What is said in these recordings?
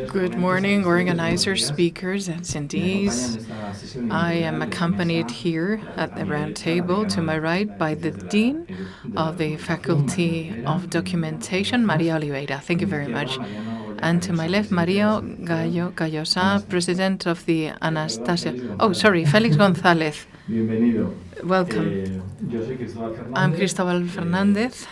Good morning, organizers, speakers, and attendees. I am accompanied here at the round table to my right by the Dean of the Faculty of Documentation, Maria Oliveira. Thank you very much. And to my left, Maria Gallo Callosa, President of the Anastasia. Oh, sorry, Félix González. Welcome. I'm Cristóbal Fernández,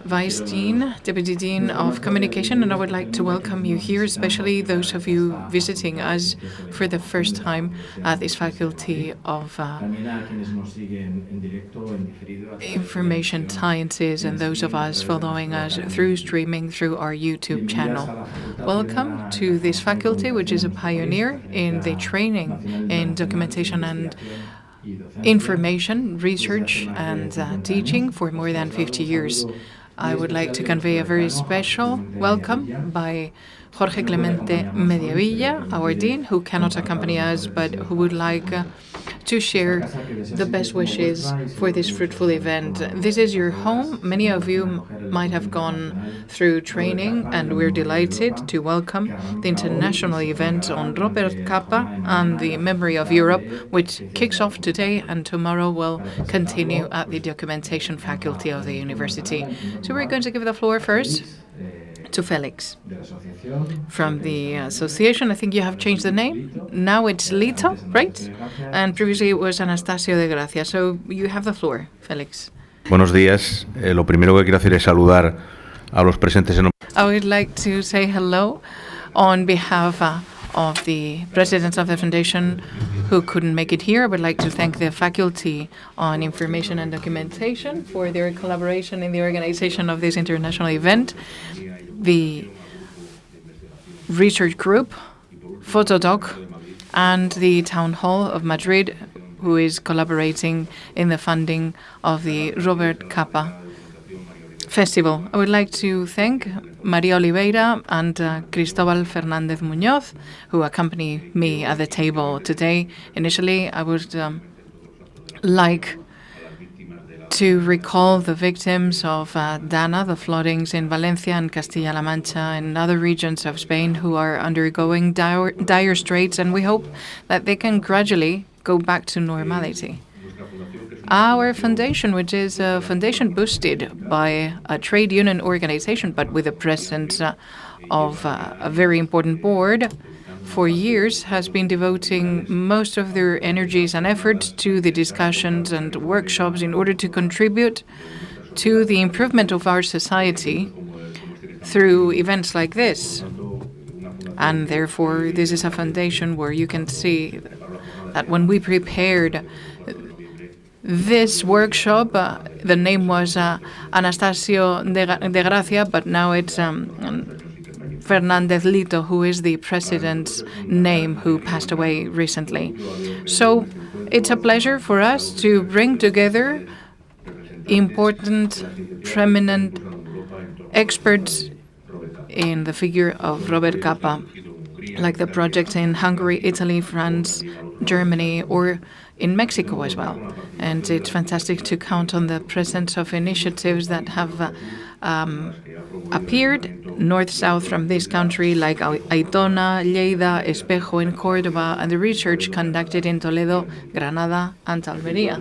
Vice Dean, Deputy Dean of Communication, and I would like to welcome you here, especially those of you visiting us for the first time at this Faculty of Information Sciences and those of us following us through streaming through our YouTube channel. Welcome to this faculty, which is a pioneer in the training in documentation and information, research, and teaching for more than 50 years. I would like to convey a very special welcome by Jorge Clemente Mediavilla, our Dean, who cannot accompany us, but who would like to share the best wishes for this fruitful event. This is your home. Many of you might have gone through training, and we're delighted to welcome the international event on Robert Capa and the memory of Europe, which kicks off today and tomorrow will continue at the documentation faculty of the university. So we're going to give the floor first to Felix from the association. I think you have changed the name. Now it's Lito, right? And previously it was Anastasio de Gracia. So you have the floor, Felix. Buenos días. Lo primero que quiero hacer es saludar a los presentes en. I would like to say hello on behalf of the presidents of the foundation who couldn't make it here. I would like to thank the Faculty on Information and Documentation for their collaboration in the organization of this international event, the research group, Photodoc, and the Town Hall of Madrid, who is collaborating in the funding of the Robert Capa Festival. I would like to thank Maria Oliveira and Cristóbal Fernández Muñoz, who accompany me at the table today. Initially, I would like to recall the victims of Dana, the floodings in Valencia and Castilla-La Mancha and other regions of Spain who are undergoing dire straits, and we hope that they can gradually go back to normality. Our foundation, which is a foundation boosted by a trade union organization, but with the presence of a very important board, for years has been devoting most of their energies and efforts to the discussions and workshops in order to contribute to the improvement of our society through events like this. And therefore, this is a foundation where you can see that when we prepared this workshop, the name was Anastasio de Gracia, but now it's Fernández Lito, who is the president's name, who passed away recently. So it's a pleasure for us to bring together important, prominent experts in the figure of Robert Capa, like the projects in Hungary, Italy, France, Germany, or in Mexico as well. And it's fantastic to count on the presence of initiatives that have appeared north-south from this country, like Aitona, Lleida, Espejo in Córdoba, and the research conducted in Toledo, Granada, and Almería.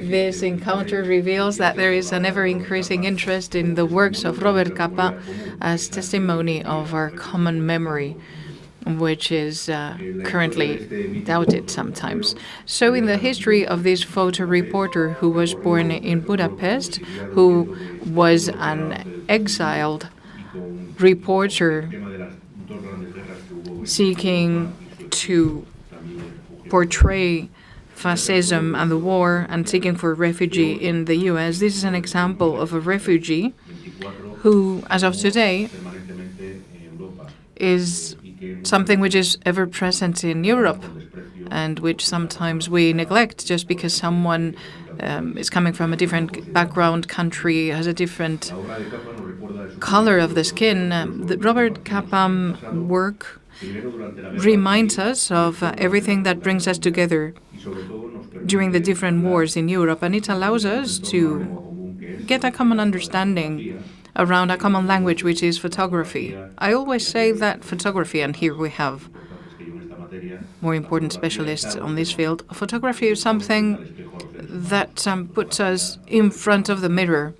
This encounter reveals that there is an ever-increasing interest in the works of Robert Capa as testimony of our common memory, which is currently doubted sometimes. So in the history of this photo reporter who was born in Budapest, who was an exiled reporter seeking to portray fascism and the war and seeking for refugee in the US, this is an example of a refugee who, as of today, is something which is ever present in Europe and which sometimes we neglect just because someone is coming from a different background, country, has a different color of the skin. The Robert Capa work reminds us of everything that brings us together during the different wars in Europe, and it allows us to get a common understanding around a common language, which is photography. I always say that photography, and here we have more important specialists on this field, photography is something that puts us in front of the mirror.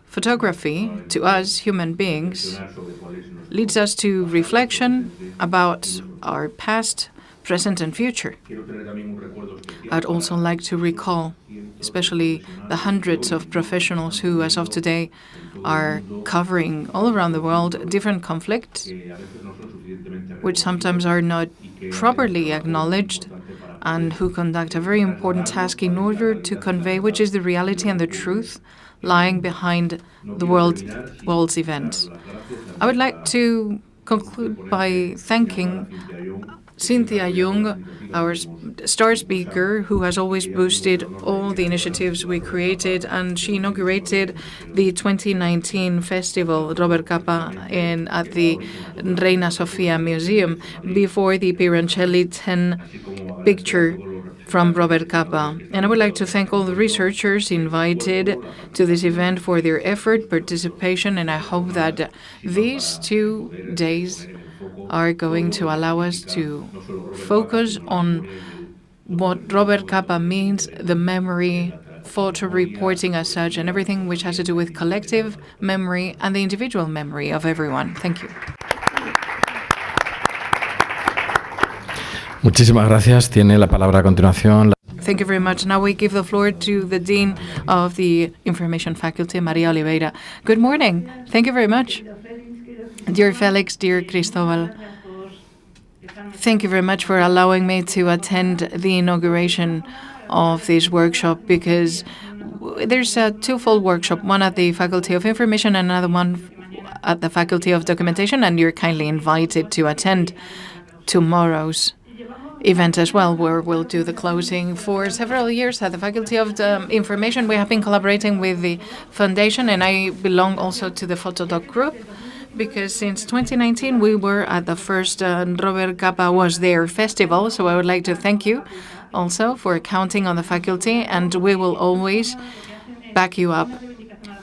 Photography, to us human beings, leads us to reflection about our past, present, and future. I'd also like to recall, especially the hundreds of professionals who, as of today, are covering all around the world different conflicts, which sometimes are not properly acknowledged, and who conduct a very important task in order to convey which is the reality and the truth lying behind the world's events. I would like to conclude by thanking Cynthia Jung, our star speaker, who has always boosted all the initiatives we created, and she inaugurated the 2019 festival Robert Capa at the Reina Sofia Museum before the Pirandelli 10 picture from Robert Capa. And I would like to thank all the researchers invited to this event for their effort, participation, and I hope that these 2 days are going to allow us to focus on what Robert Capa means, the memory, photo reporting as such, and everything which has to do with collective memory and the individual memory of everyone. Thank you. Muchísimas gracias. Tiene la palabra a continuación. Thank you very much. Now we give the floor to the Dean of the Information Faculty, Maria Oliveira. Good morning. Thank you very much. Dear Felix, dear Cristobal, thank you very much for allowing me to attend the inauguration of this workshop, because there's a twofold workshop, one at the Faculty of Information and another one at the Faculty of Documentation, and you're kindly invited to attend tomorrow's event as well, where we'll do the closing. For several years at the Faculty of Information, we have been collaborating with the Foundation, and I belong also to the Photodoc group, because since 2019 we were at the first Robert Capa Was There festival, so I would like to thank you also for counting on the faculty, and we will always back you up,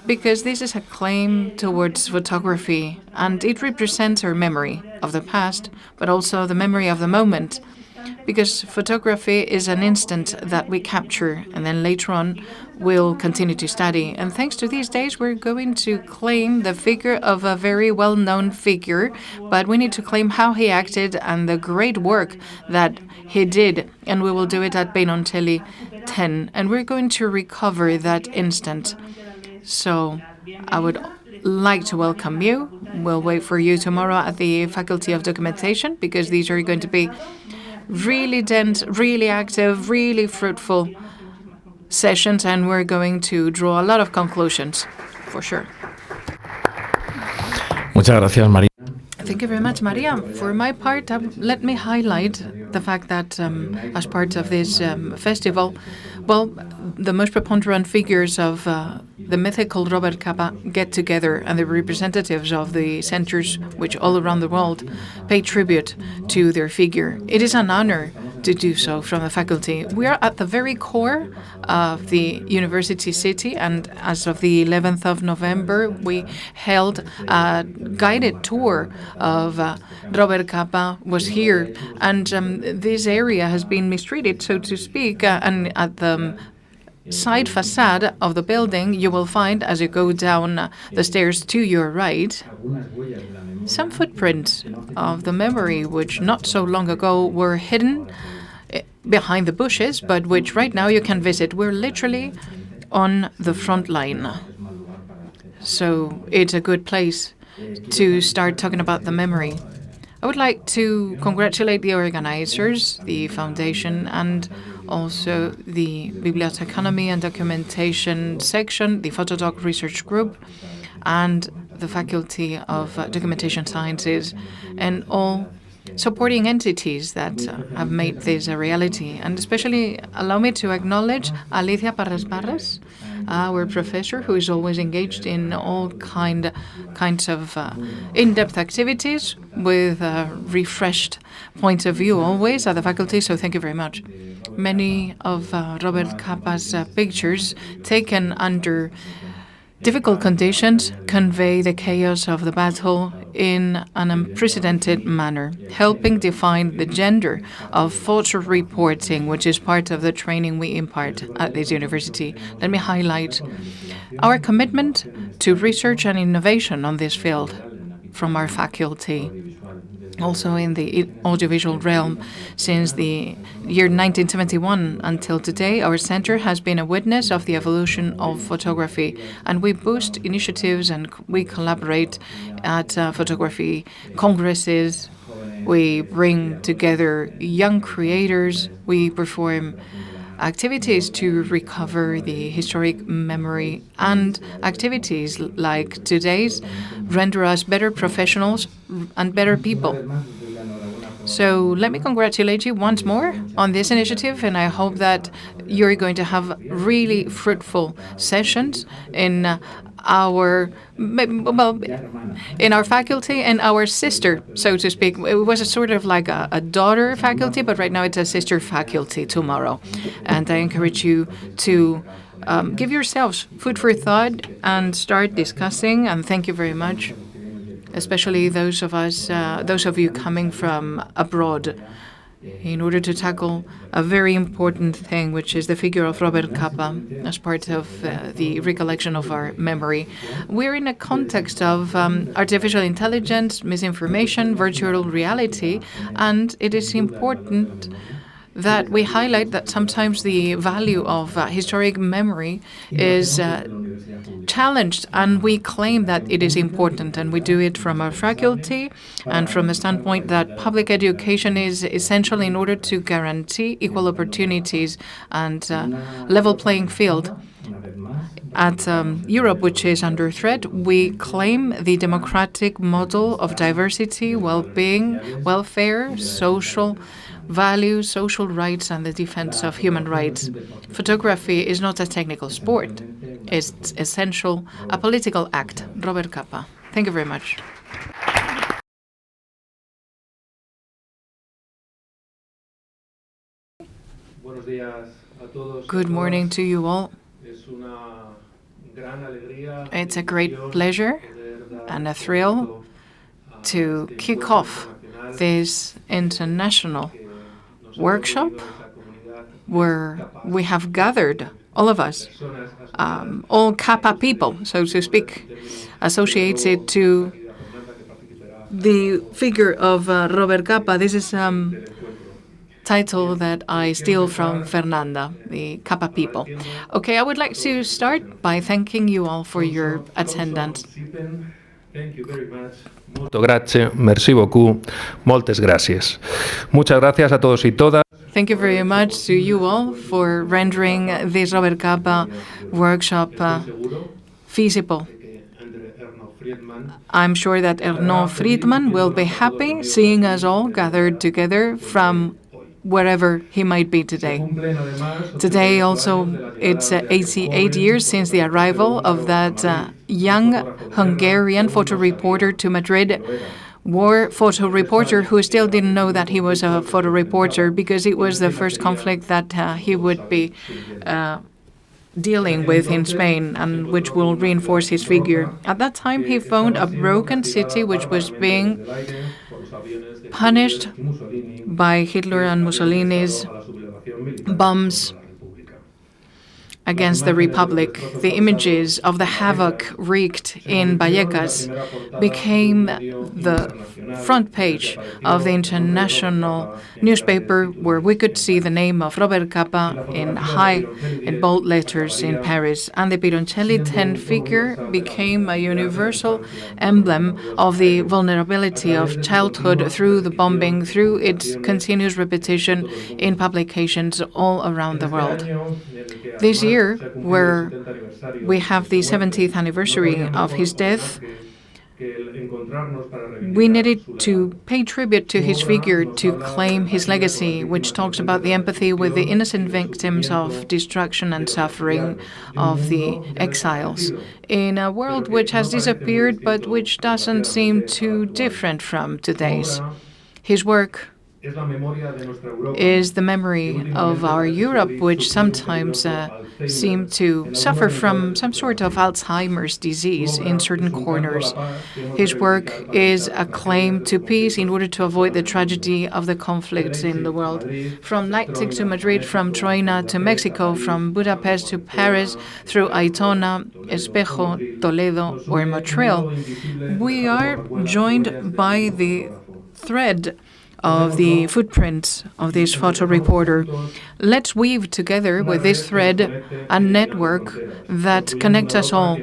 because this is a claim towards photography, and it represents our memory of the past, but also the memory of the moment, because photography is an instant that we capture and then later on we'll continue to study. And thanks to these days, we're going to claim the figure of a very well-known figure, but we need to claim how he acted and the great work that he did, and we will do it at Pirandelli 10, and we're going to recover that instant. So I would like to welcome you. We'll wait for you tomorrow at the Faculty of Documentation, because these are going to be really dense, really active, really fruitful sessions, and we're going to draw a lot of conclusions, for sure. Muchas gracias, María. Thank you very much, Maria. For my part, let me highlight the fact that as part of this festival, well, the most preponderant figures of the mythical Robert Capa get together, and the representatives of the centers which all around the world pay tribute to their figure. It is an honor to do so from the faculty. We are at the very core of the university city, and as of the 11th of November, we held a guided tour of Robert Capa Was Here, and this area has been mistreated, so to speak, and at the side facade of the building, you will find, as you go down the stairs to your right, some footprints of the memory which not so long ago were hidden behind the bushes, but which right now you can visit. We're literally on the front line. So it's a good place to start talking about the memory. I would like to congratulate the organizers, the foundation, and also the Biblioteconomy and Documentation section, the Photodoc Research Group, and the Faculty of Documentation Sciences, and all supporting entities that have made this a reality. And especially allow me to acknowledge Alicia Parras, our professor, who is always engaged in all kinds of in-depth activities with a refreshed point of view always at the faculty, so thank you very much. Many of Robert Capa's pictures taken under difficult conditions convey the chaos of the battle in an unprecedented manner, helping define the gender of photo reporting, which is part of the training we impart at this university. Let me highlight our commitment to research and innovation on this field from our faculty. Also in the audiovisual realm, since the year 1971 until today, our center has been a witness of the evolution of photography, and we boost initiatives and we collaborate at photography congresses. We bring together young creators. We perform activities to recover the historic memory, and activities like today's render us better professionals and better people. So let me congratulate you once more on this initiative, and I hope that you're going to have really fruitful sessions in our faculty and our sister, so to speak. It was a sort of like a daughter faculty, but right now it's a sister faculty tomorrow. And I encourage you to give yourselves food for thought and start discussing. And thank you very much, especially those of you coming from abroad, in order to tackle a very important thing, which is the figure of Robert Capa as part of the recollection of our memory. We're in a context of artificial intelligence, misinformation, virtual reality, and it is important that we highlight that sometimes the value of historic memory is challenged, and we claim that it is important, and we do it from our faculty and from the standpoint that public education is essential in order to guarantee equal opportunities and level playing field. At Europe, which is under threat, we claim the democratic model of diversity, well-being, welfare, social values, social rights, and the defense of human rights. Photography is not a technical sport. It's essential, a political act. Robert Capa. Thank you very much. Good morning to you all. It's a great pleasure and a thrill to kick off this international workshop where we have gathered, all of us, all Capa people, so to speak, associated to the figure of Robert Capa. This is title that I steal from Fernanda, the Capa people. Okay, I would like to start by thanking you all for your attendance. Thank you very much. Molto grazie, merci beaucoup, moltes gracias. Muchas gracias a todos y todas. Thank you very much to you all for rendering this Robert Capa workshop feasible. I'm sure that Erno Friedman will be happy seeing us all gathered together from wherever he might be today. Today also, it's 88 years since the arrival of that young Hungarian photo reporter to Madrid, war photo reporter who still didn't know that he was a photo reporter because it was the first conflict that he would be dealing with in Spain, and which will reinforce his figure. At that time, he found a broken city which was being punished by Hitler and Mussolini's bombs against the Republic. The images of the havoc wreaked in Vallecas became the front page of the international newspaper, where we could see the name of Robert Capa in bold letters in Paris. And the Pironcelli 10 figure became a universal emblem of the vulnerability of childhood through the bombing, through its continuous repetition in publications all around the world. This year, where we have the 70th anniversary of his death, we needed to pay tribute to his figure, to claim his legacy, which talks about the empathy with the innocent victims of destruction and suffering of the exiles, in a world which has disappeared but which doesn't seem too different from today's. His work is the memory of our Europe, which sometimes seem to suffer from some sort of Alzheimer's disease in certain corners. His work is a claim to peace in order to avoid the tragedy of the conflicts in the world. From Leipzig to Madrid, from Troina to Mexico, from Budapest to Paris, through Aitona, Espejo, Toledo, or Montreal, we are joined by the thread of the footprints of this photo reporter. Let's weave together with this thread a network that connects us all,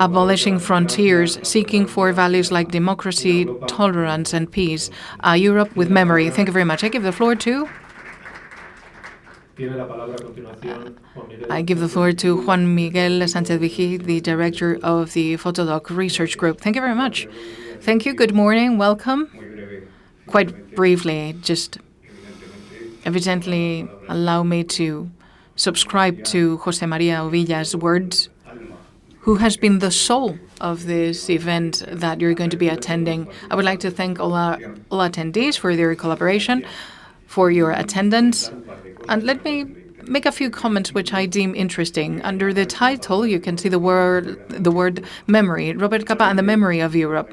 abolishing frontiers, seeking for values like democracy, tolerance, and peace. A Europe with memory. Thank you very much. I give the floor to Juan Miguel Sánchez Vigil, the director of the Photodoc Research Group. Thank you very much. Thank you. Good morning. Welcome. Quite briefly, just evidently allow me to subscribe to José María Ovilla's words, who has been the soul of this event that you're going to be attending. I would like to thank all attendees for their collaboration, for your attendance, and let me make a few comments which I deem interesting. Under the title, you can see the word memory, Robert Capa and the memory of Europe.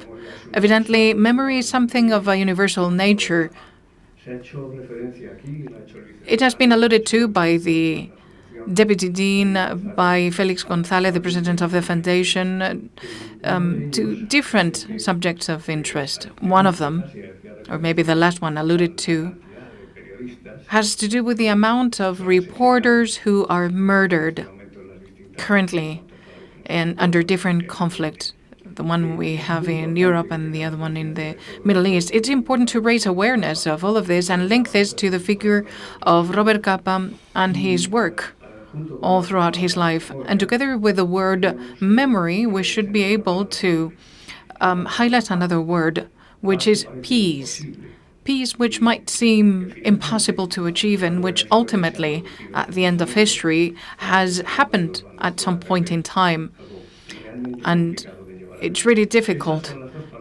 Evidently, memory is something of a universal nature. It has been alluded to by the Deputy Dean, by Felix González, the President of the Foundation, to different subjects of interest. One of them, or maybe the last one alluded to, has to do with the amount of reporters who are murdered currently and under different conflicts. The one we have in Europe and the other one in the Middle East. It's important to raise awareness of all of this and link this to the figure of Robert Capa and his work all throughout his life. And together with the word memory, we should be able to highlight another word, which is peace. Peace which might seem impossible to achieve and which ultimately, at the end of history, has happened at some point in time. And it's really difficult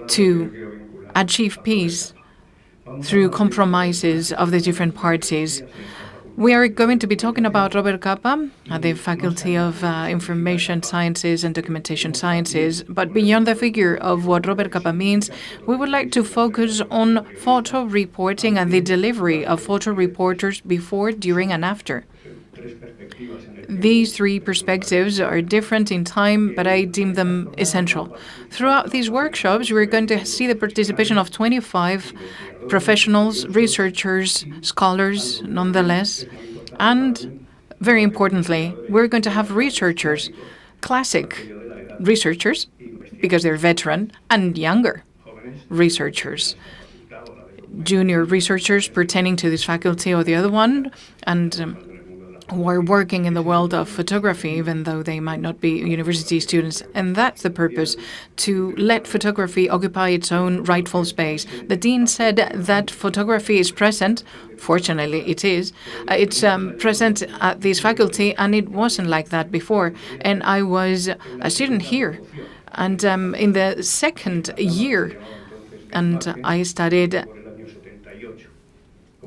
to achieve peace through compromises of the different parties. We are going to be talking about Robert Capa at the Faculty of Information Sciences and Documentation Sciences. But beyond the figure of what Robert Capa means, we would like to focus on photo reporting and the delivery of photo reporters before, during, and after. These three perspectives are different in time, but I deem them essential. Throughout these workshops, we're going to see the participation of 25 professionals, researchers, scholars, nonetheless. And very importantly, we're going to have researchers, classic researchers, because they're veteran, and younger researchers, junior researchers pertaining to this faculty or the other one, and who are working in the world of photography, even though they might not be university students. And that's the purpose, to let photography occupy its own rightful space. The dean said that photography is present. Fortunately, it is. It's present at this faculty, and it wasn't like that before. And I was a student here, and in the second year, and I studied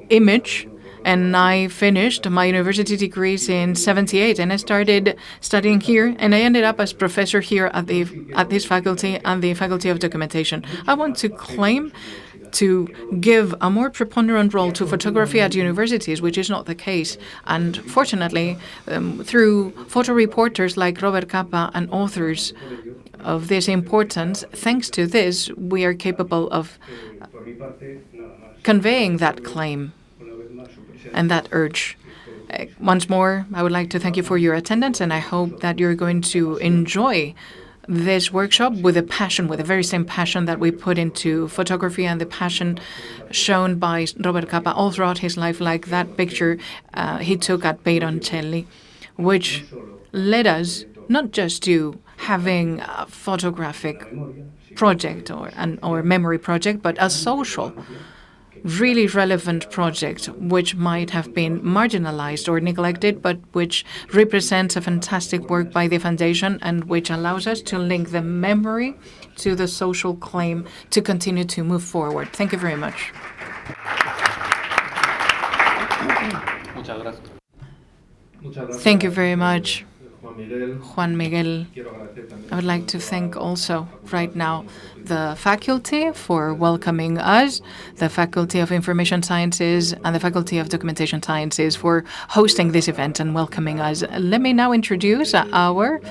image, and I finished my university degrees in '78, and I started studying here, and I ended up as professor here at this faculty and the Faculty of Documentation. I want to claim to give a more preponderant role to photography at universities, which is not the case. And fortunately, through photo reporters like Robert Capa and authors of this importance, thanks to this, we are capable of conveying that claim and that urge. Once more, I would like to thank you for your attendance, and I hope that you're going to enjoy this workshop with a passion, with the very same passion that we put into photography and the passion shown by Robert Capa all throughout his life, like that picture he took at Peyroncelli, which led us not just to having a photographic project or memory project, but a social, really relevant project, which might have been marginalized or neglected, but which represents a fantastic work by the Foundation and which allows us to link the memory to the social claim to continue to move forward. Thank you very much. Thank you very much, Juan Miguel. I would like to thank also right now the faculty for welcoming us, the Faculty of Information Sciences and the Faculty of Documentation Sciences for hosting this event and welcoming us. Let me now introduce our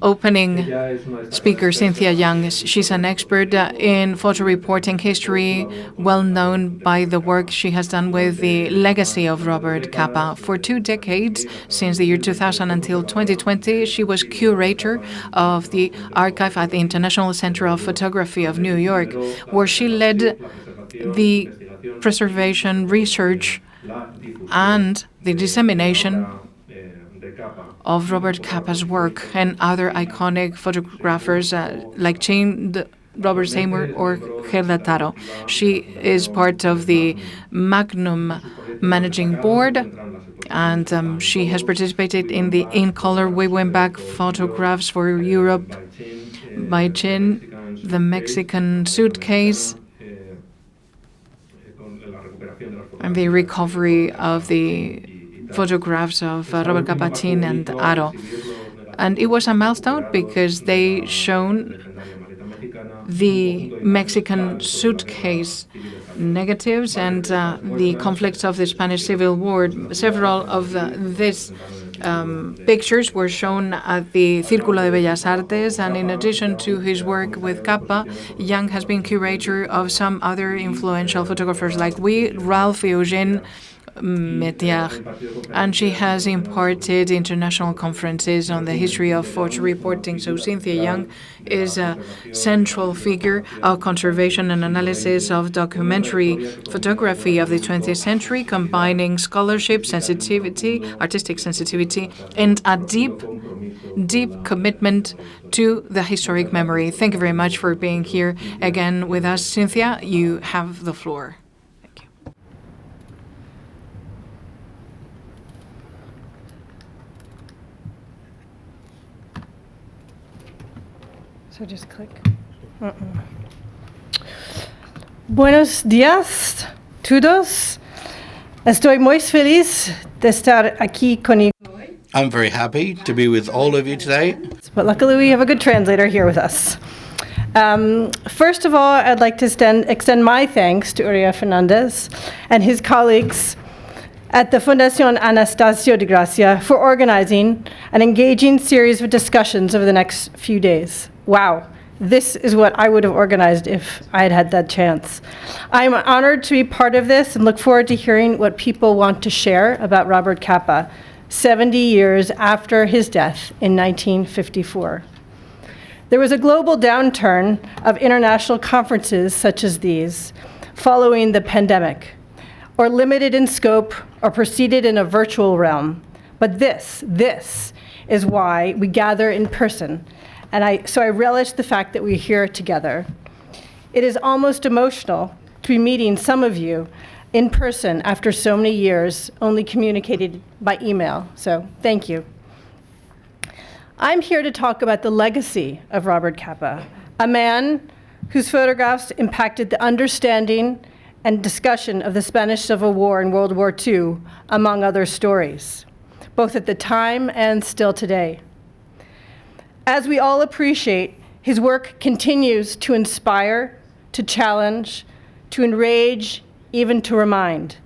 opening speaker, Cynthia Young. She's an expert in photo reporting history, well known by the work she has done with the legacy of Robert Capa. For 2 decades, since the year 2000 until 2020, she was curator of the archive at the International Center of Photography of New York, where she led the preservation, research, and the dissemination of Robert Capa's work and other iconic photographers like Robert Seymour or Gerda Taro. She is part of the Magnum Managing Board, and she has participated in the In Color We Went Back photographs for Europe by Chin, the Mexican Suitcase, and the recovery of the photographs of Robert Capa, Chin, and Aro. And it was a milestone because they shown the Mexican Suitcase negatives and the conflicts of the Spanish Civil War. Several of these pictures were shown at the Círculo de Bellas Artes, and in addition to his work with Capa, Young has been curator of some other influential photographers like Ralph Eugene Metier, and she has imparted international conferences on the history of photo reporting. So Cynthia Young is a central figure of conservation and analysis of documentary photography of the 20th century, combining scholarship, sensitivity, artistic sensitivity, and a deep commitment to the historic memory. Thank you very much for being here again with us. Cynthia, you have the floor. So just click. Buenos días, todos. Estoy muy feliz de estar aquí contigo. I'm very happy to be with all of you today. But luckily we have a good translator here with us. First of all, I'd like to extend my thanks to Uriel Fernandez and his colleagues at the Fundación Anastasio de Gracia for organizing an engaging series of discussions over the next few days. Wow, this is what I would have organized if I had had that chance. I'm honored to be part of this and look forward to hearing what people want to share about Robert Capa, 70 years after his death in 1954. There was a global downturn of international conferences such as these following the pandemic, or limited in scope, or proceeded in a virtual realm. But this is why we gather in person. And so I relish the fact that we're here together. It is almost emotional to be meeting some of you in person after so many years only communicated by email. So thank you. I'm here to talk about the legacy of Robert Capa, a man whose photographs impacted the understanding and discussion of the Spanish Civil War and World War II, among other stories, both at the time and still today. As we all appreciate, his work continues to inspire, to challenge, to enrage, even to remind.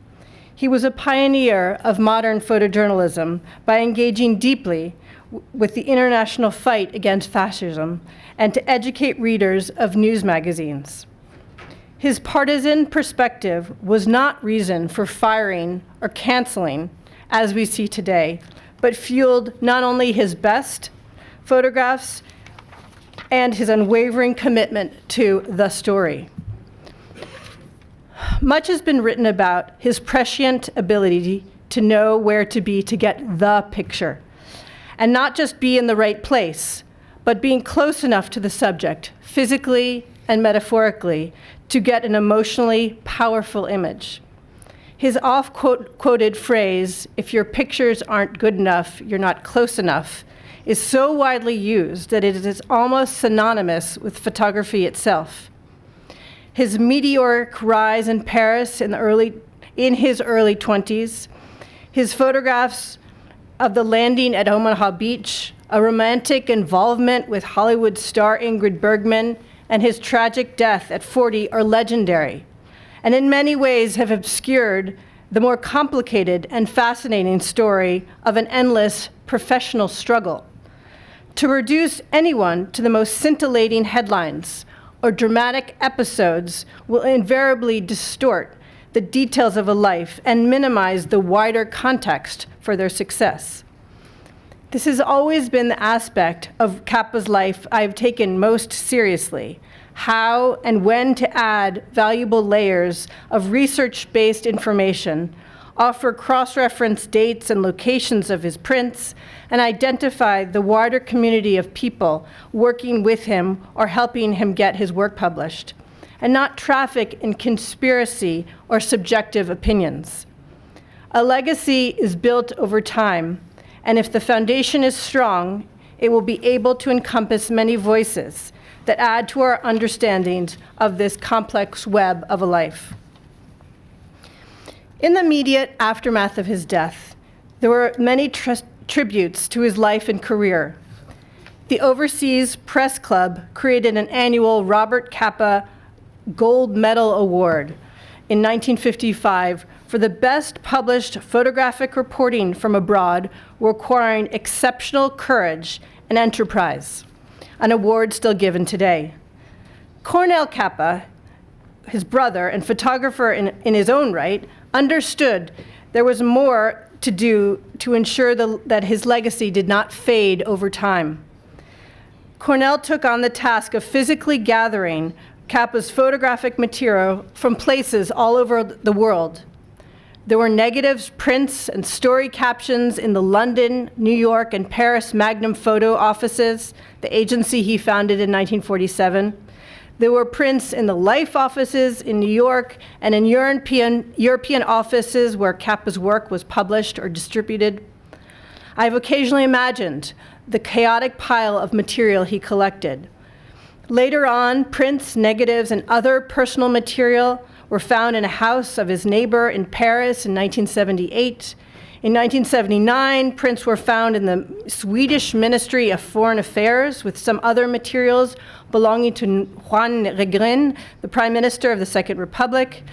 He was a pioneer of modern photojournalism by engaging deeply with the international fight against fascism and to educate readers of news magazines. His partisan perspective was not reason for firing or canceling, as we see today, but fueled not only his best photographs and his unwavering commitment to the story. Much has been written about his prescient ability to know where to be to get the picture, and not just be in the right place, but being close enough to the subject, physically and metaphorically, to get an emotionally powerful image. His oft-quoted phrase, "If your pictures aren't good enough, you're not close enough," is so widely used that it is almost synonymous with photography itself. His meteoric rise in Paris in the early in his early 20s, his photographs of the landing at Omaha Beach, a romantic involvement with Hollywood star Ingrid Bergman, and his tragic death at 40 are legendary, and in many ways have obscured the more complicated and fascinating story of an endless professional struggle. To reduce anyone to the most scintillating headlines or dramatic episodes will invariably distort the details of a life and minimize the wider context for their success. This has always been the aspect of Capa's life I've taken most seriously: how and when to add valuable layers of research-based information, offer cross-reference dates and locations of his prints, and identify the wider community of people working with him or helping him get his work published, and not traffic in conspiracy or subjective opinions. A legacy is built over time, and if the foundation is strong, it will be able to encompass many voices that add to our understandings of this complex web of a life. In the immediate aftermath of his death, there were many tributes to his life and career. The Overseas Press Club created an annual Robert Capa Gold Medal Award in 1955 for the best published photographic reporting from abroad requiring exceptional courage and enterprise, an award still given today. Cornel Capa, his brother and photographer in his own right, understood there was more to do to ensure that his legacy did not fade over time. Cornel took on the task of physically gathering Capa's photographic material from places all over the world. There were negatives, prints, and story captions in the London, New York, and Paris Magnum Photo offices, the agency he founded in 1947. There were prints in the Life offices in New York and in European offices where Capa's work was published or distributed. I've occasionally imagined the chaotic pile of material he collected. Later on, prints, negatives, and other personal material were found in a house of his neighbor in Paris in 1978. In 1979, prints were found in the Swedish Ministry of Foreign Affairs with some other materials belonging to Juan Regrin, the Prime Minister of the Second Republic.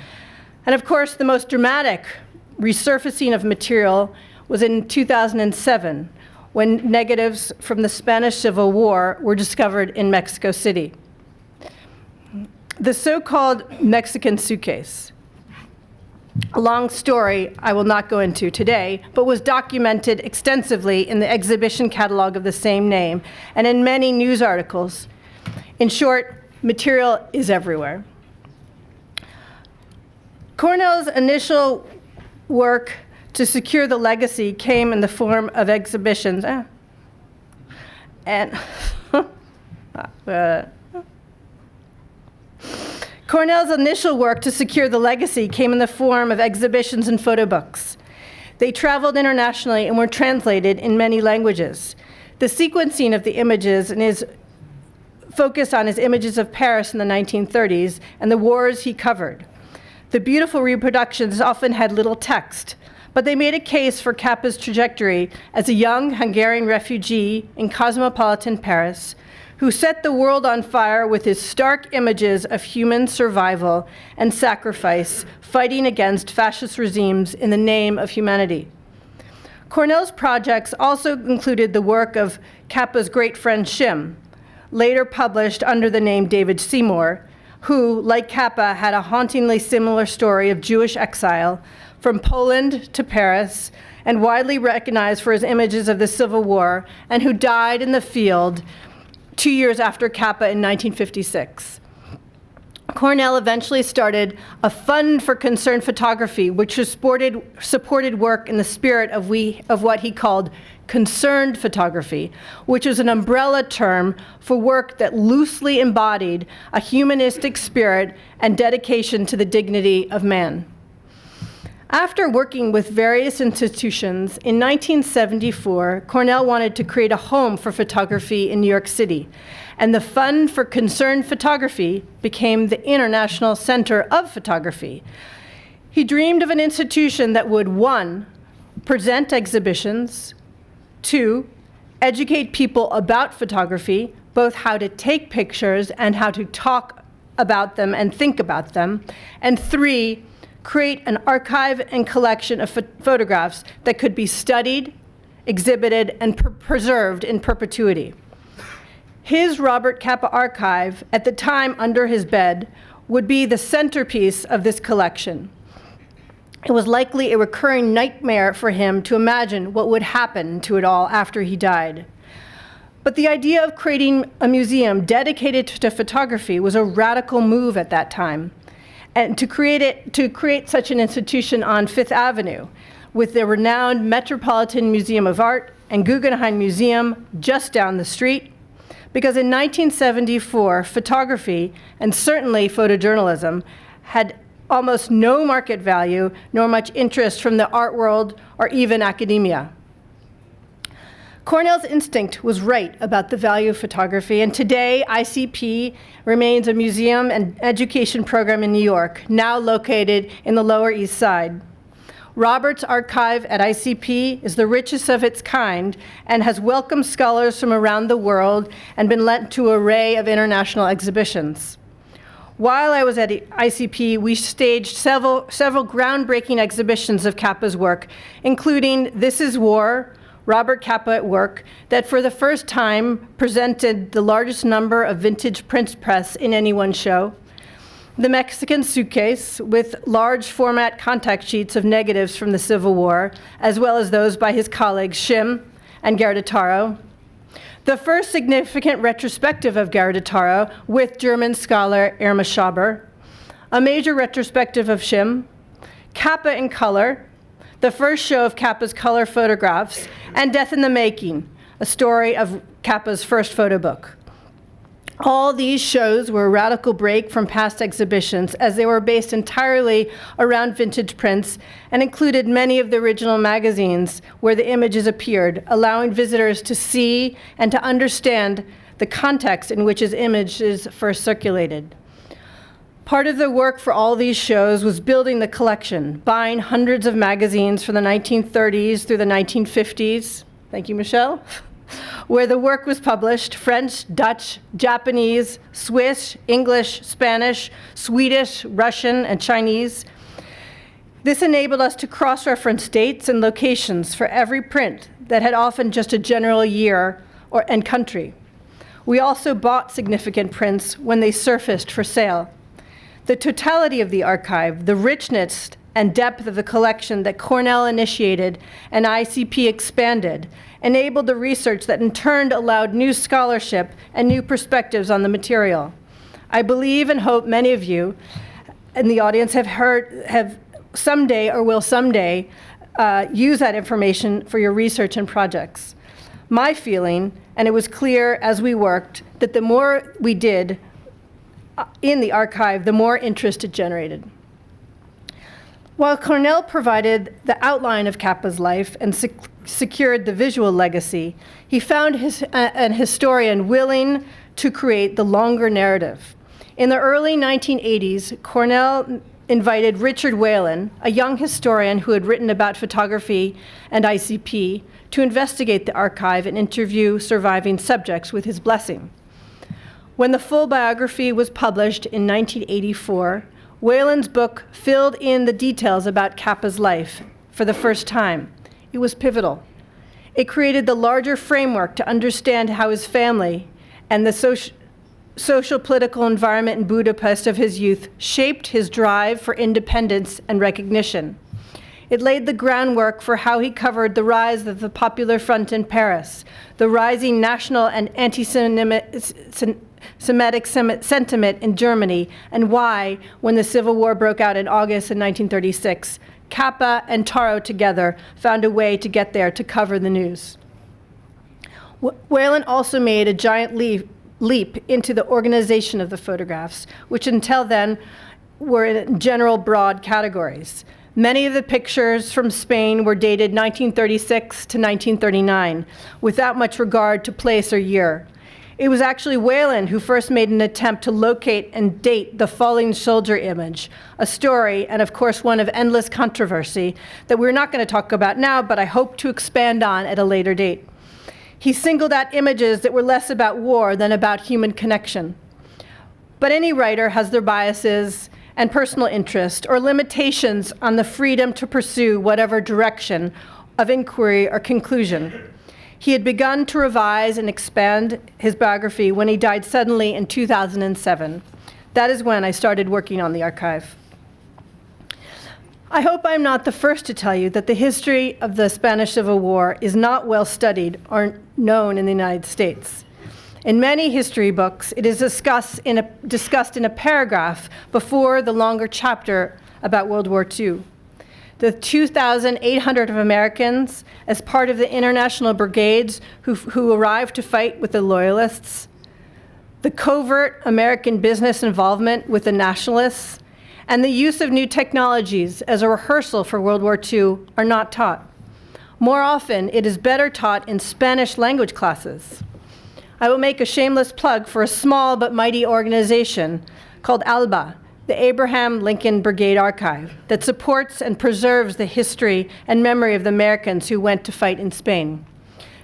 And of course, the most dramatic resurfacing of material was in 2007, when negatives from the Spanish Civil War were discovered in Mexico City. The so-called Mexican suitcase, a long story I will not go into today, but was documented extensively in the exhibition catalog of the same name and in many news articles. In short, material is everywhere. Cornell's initial work to secure the legacy came in the form of exhibitions. Cornell's initial work to secure the legacy came in the form of exhibitions and photo books. They traveled internationally and were translated in many languages. The sequencing of the images and his focus on his images of Paris in the 1930s and the wars he covered. The beautiful reproductions often had little text, but they made a case for Capa's trajectory as a young Hungarian refugee in cosmopolitan Paris who set the world on fire with his stark images of human survival and sacrifice, fighting against fascist regimes in the name of humanity. Cornell's projects also included the work of Capa's great friend Shim, later published under the name David Seymour, who, like Capa, had a hauntingly similar story of Jewish exile from Poland to Paris, and widely recognized for his images of the Civil War, and who died in the field 2 years after Capa in 1956. Cornell eventually started a fund for concerned photography, which supported work in the spirit of what he called concerned photography, which is an umbrella term for work that loosely embodied a humanistic spirit and dedication to the dignity of man. After working with various institutions, in 1974, Cornell wanted to create a home for photography in New York City, and the Fund for Concerned Photography became the International Center of Photography. He dreamed of an institution that would, 1, present exhibitions, 2, educate people about photography, both how to take pictures and how to talk about them and think about them, and 3, create an archive and collection of photographs that could be studied, exhibited, and preserved in perpetuity. His Robert Capa archive, at the time under his bed, would be the centerpiece of this collection. It was likely a recurring nightmare for him to imagine what would happen to it all after he died. But the idea of creating a museum dedicated to photography was a radical move at that time. And to create such an institution on Fifth Avenue, with the renowned Metropolitan Museum of Art and Guggenheim Museum just down the street, because in 1974, photography, and certainly photojournalism, had almost no market value nor much interest from the art world or even academia. Cornell's instinct was right about the value of photography, and today ICP remains a museum and education program in New York, now located in the Lower East Side. Robert's archive at ICP is the richest of its kind and has welcomed scholars from around the world and been lent to an array of international exhibitions. While I was at ICP, we staged several groundbreaking exhibitions of Capa's work, including This is War, Robert Capa at Work, that for the first time presented the largest number of vintage print press in any one show, The Mexican Suitcase, with large format contact sheets of negatives from the Civil War, as well as those by his colleagues Schim and Gerditaro, the first significant retrospective of Gerditaro with German scholar Irma Schaber, a major retrospective of Schim, Capa in color, the first show of Capa's color photographs, and Death in the Making, a story of Capa's first photo book. All these shows were a radical break from past exhibitions, as they were based entirely around vintage prints and included many of the original magazines where the images appeared, allowing visitors to see and to understand the context in which his images first circulated. Part of the work for all these shows was building the collection, buying hundreds of magazines from the 1930s through the 1950s, thank you, Michelle, where the work was published: French, Dutch, Japanese, Swiss, English, Spanish, Swedish, Russian, and Chinese. This enabled us to cross-reference dates and locations for every print that had often just a general year and country. We also bought significant prints when they surfaced for sale. The totality of the archive, the richness and depth of the collection that Cornell initiated and ICP expanded, enabled the research that in turn allowed new scholarship and new perspectives on the material. I believe and hope many of you in the audience have someday or will someday use that information for your research and projects. My feeling, and it was clear as we worked, that the more we did in the archive, the more interest it generated. While Cornell provided the outline of Capa's life and secured the visual legacy, he found an historian willing to create the longer narrative. In the early 1980s, Cornell invited Richard Whalen, a young historian who had written about photography and ICP, to investigate the archive and interview surviving subjects with his blessing. When the full biography was published in 1984, Whalen's book filled in the details about Capa's life for the first time. It was pivotal. It created the larger framework to understand how his family and the social political environment in Budapest of his youth shaped his drive for independence and recognition. It laid the groundwork for how he covered the rise of the Popular Front in Paris, the rising national and anti-Semitic sentiment in Germany, and why, when the Civil War broke out in August of 1936, Capa and Taro together found a way to get there to cover the news. Whalen also made a giant leap into the organization of the photographs, which until then were in general broad categories. Many of the pictures from Spain were dated 1936 to 1939, without much regard to place or year. It was actually Whalen who first made an attempt to locate and date the falling soldier image, a story, and of course one of endless controversy that we're not going to talk about now, but I hope to expand on at a later date. He singled out images that were less about war than about human connection. But any writer has their biases and personal interest or limitations on the freedom to pursue whatever direction of inquiry or conclusion. He had begun to revise and expand his biography when he died suddenly in 2007. That is when I started working on the archive. I hope I'm not the first to tell you that the history of the Spanish Civil War is not well studied or known in the United States. In many history books, it is discussed in a paragraph before the longer chapter about World War II. The 2,800 of Americans, as part of the international brigades who arrived to fight with the Loyalists, the covert American business involvement with the Nationalists, and the use of new technologies as a rehearsal for World War II are not taught. More often, it is better taught in Spanish language classes. I will make a shameless plug for a small but mighty organization called ALBA, the Abraham Lincoln Brigade Archive, that supports and preserves the history and memory of the Americans who went to fight in Spain.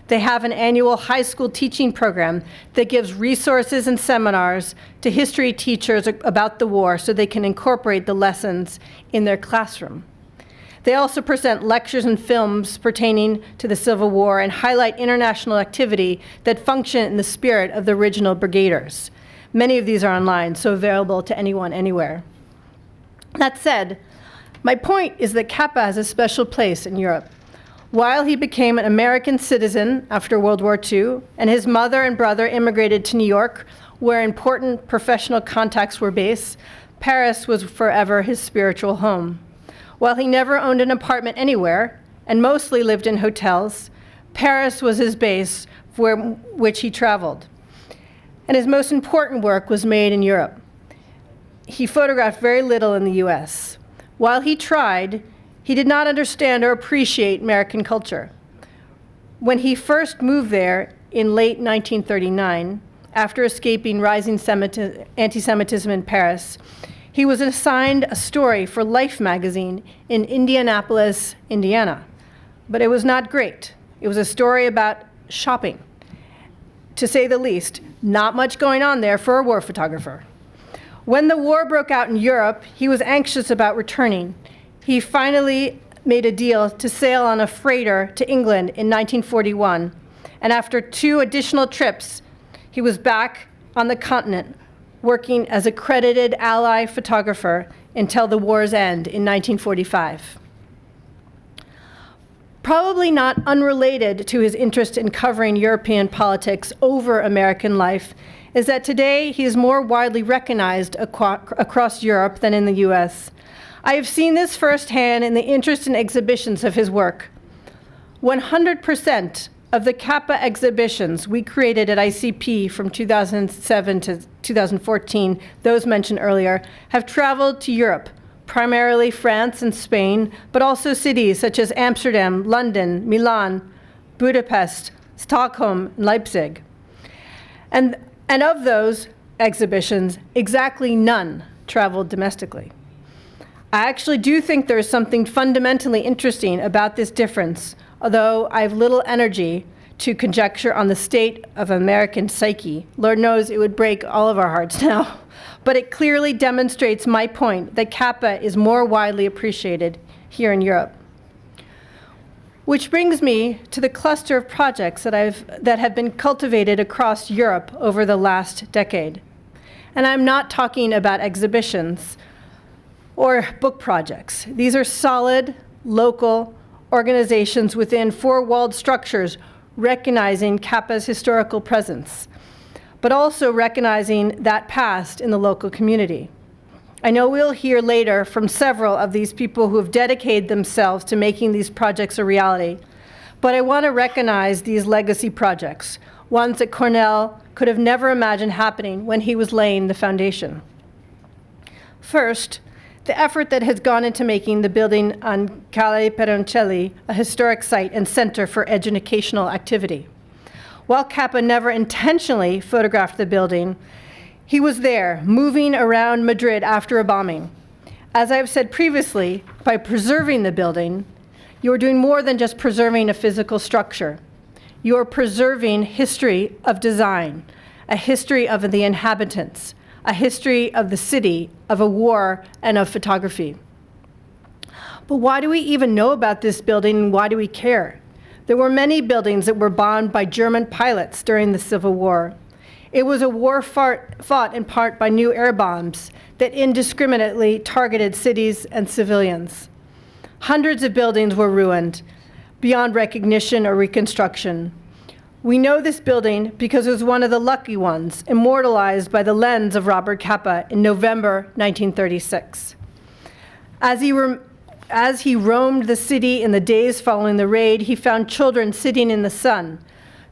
They have an annual high school teaching program that gives resources and seminars to history teachers about the war so they can incorporate the lessons in their classroom. They also present lectures and films pertaining to the Civil War and highlight international activity that function in the spirit of the original brigaders. Many of these are online, so available to anyone, anywhere. That said, my point is that Capa has a special place in Europe. While he became an American citizen after World War II, and his mother and brother immigrated to New York, where important professional contacts were based, Paris was forever his spiritual home. While he never owned an apartment anywhere, and mostly lived in hotels, Paris was his base for which he traveled. And his most important work was made in Europe. He photographed very little in the US. While he tried, he did not understand or appreciate American culture. When he first moved there in late 1939, after escaping rising anti-Semitism in Paris, he was assigned a story for Life magazine in Indianapolis, Indiana. But it was not great. It was a story about shopping. To say the least, not much going on there for a war photographer. When the war broke out in Europe, he was anxious about returning. He finally made a deal to sail on a freighter to England in 1941. And after 2 additional trips, he was back on the continent, working as a credited Allied photographer until the war's end in 1945. Probably not unrelated to his interest in covering European politics over American life is that today he is more widely recognized across Europe than in the US. I have seen this firsthand in the interest in exhibitions of his work. 100% of the Capa exhibitions we created at ICP from 2007 to 2014, those mentioned earlier, have traveled to Europe, primarily France and Spain, but also cities such as Amsterdam, London, Milan, Budapest, Stockholm, and Leipzig. And of those exhibitions, exactly none traveled domestically. I actually do think there is something fundamentally interesting about this difference, although I have little energy to conjecture on the state of American psyche. Lord knows it would break all of our hearts now. But it clearly demonstrates my point that Capa is more widely appreciated here in Europe. Which brings me to the cluster of projects that have been cultivated across Europe over the last decade. And I'm not talking about exhibitions or book projects. These are solid, local organizations within 4-walled structures recognizing Capa's historical presence, but also recognizing that past in the local community. I know we'll hear later from several of these people who have dedicated themselves to making these projects a reality, but I want to recognize these legacy projects, ones that Cornell could have never imagined happening when he was laying the foundation. First, the effort that has gone into making the building on Calle Peroncelli a historic site and center for educational activity. While Capa never intentionally photographed the building, he was there, moving around Madrid after a bombing. As I've said previously, by preserving the building, you are doing more than just preserving a physical structure. You are preserving history of design, a history of the inhabitants, a history of the city, of a war, and of photography. But why do we even know about this building, and why do we care? There were many buildings that were bombed by German pilots during the Civil War. It was a war fought in part by new air bombs that indiscriminately targeted cities and civilians. Hundreds of buildings were ruined beyond recognition or reconstruction. We know this building because it was one of the lucky ones, immortalized by the lens of Robert Capa in November 1936. As he roamed the city in the days following the raid, he found children sitting in the sun,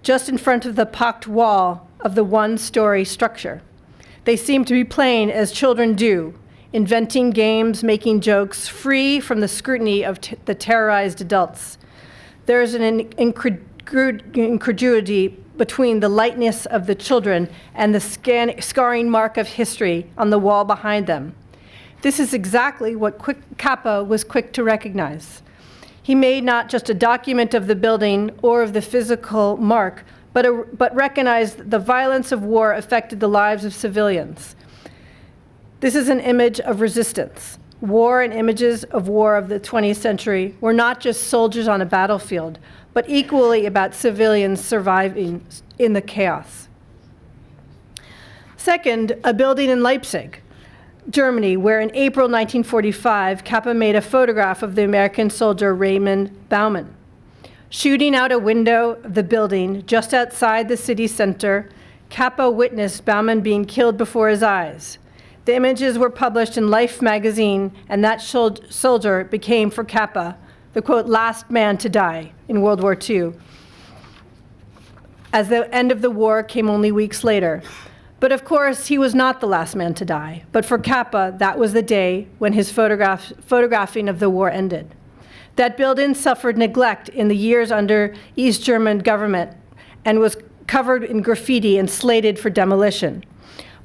just in front of the pocked wall of the one-story structure. They seemed to be playing as children do, inventing games, making jokes, free from the scrutiny of the terrorized adults. There is an incredulity between the lightness of the children and the scarring mark of history on the wall behind them. This is exactly what Capa was quick to recognize. He made not just a document of the building or of the physical mark, but recognized the violence of war affected the lives of civilians. This is an image of resistance. War and images of war of the 20th century were not just soldiers on a battlefield, but equally about civilians surviving in the chaos. Second, a building in Leipzig, Germany, where in April 1945, Capa made a photograph of the American soldier Raymond Baumann. Shooting out a window of the building just outside the city center, Capa witnessed Baumann being killed before his eyes. The images were published in Life magazine, and that soldier became, for Capa, the, quote, last man to die in World War II, as the end of the war came only weeks later. But of course, he was not the last man to die. But for Capa, that was the day when his photographing of the war ended. That building suffered neglect in the years under East German government and was covered in graffiti and slated for demolition.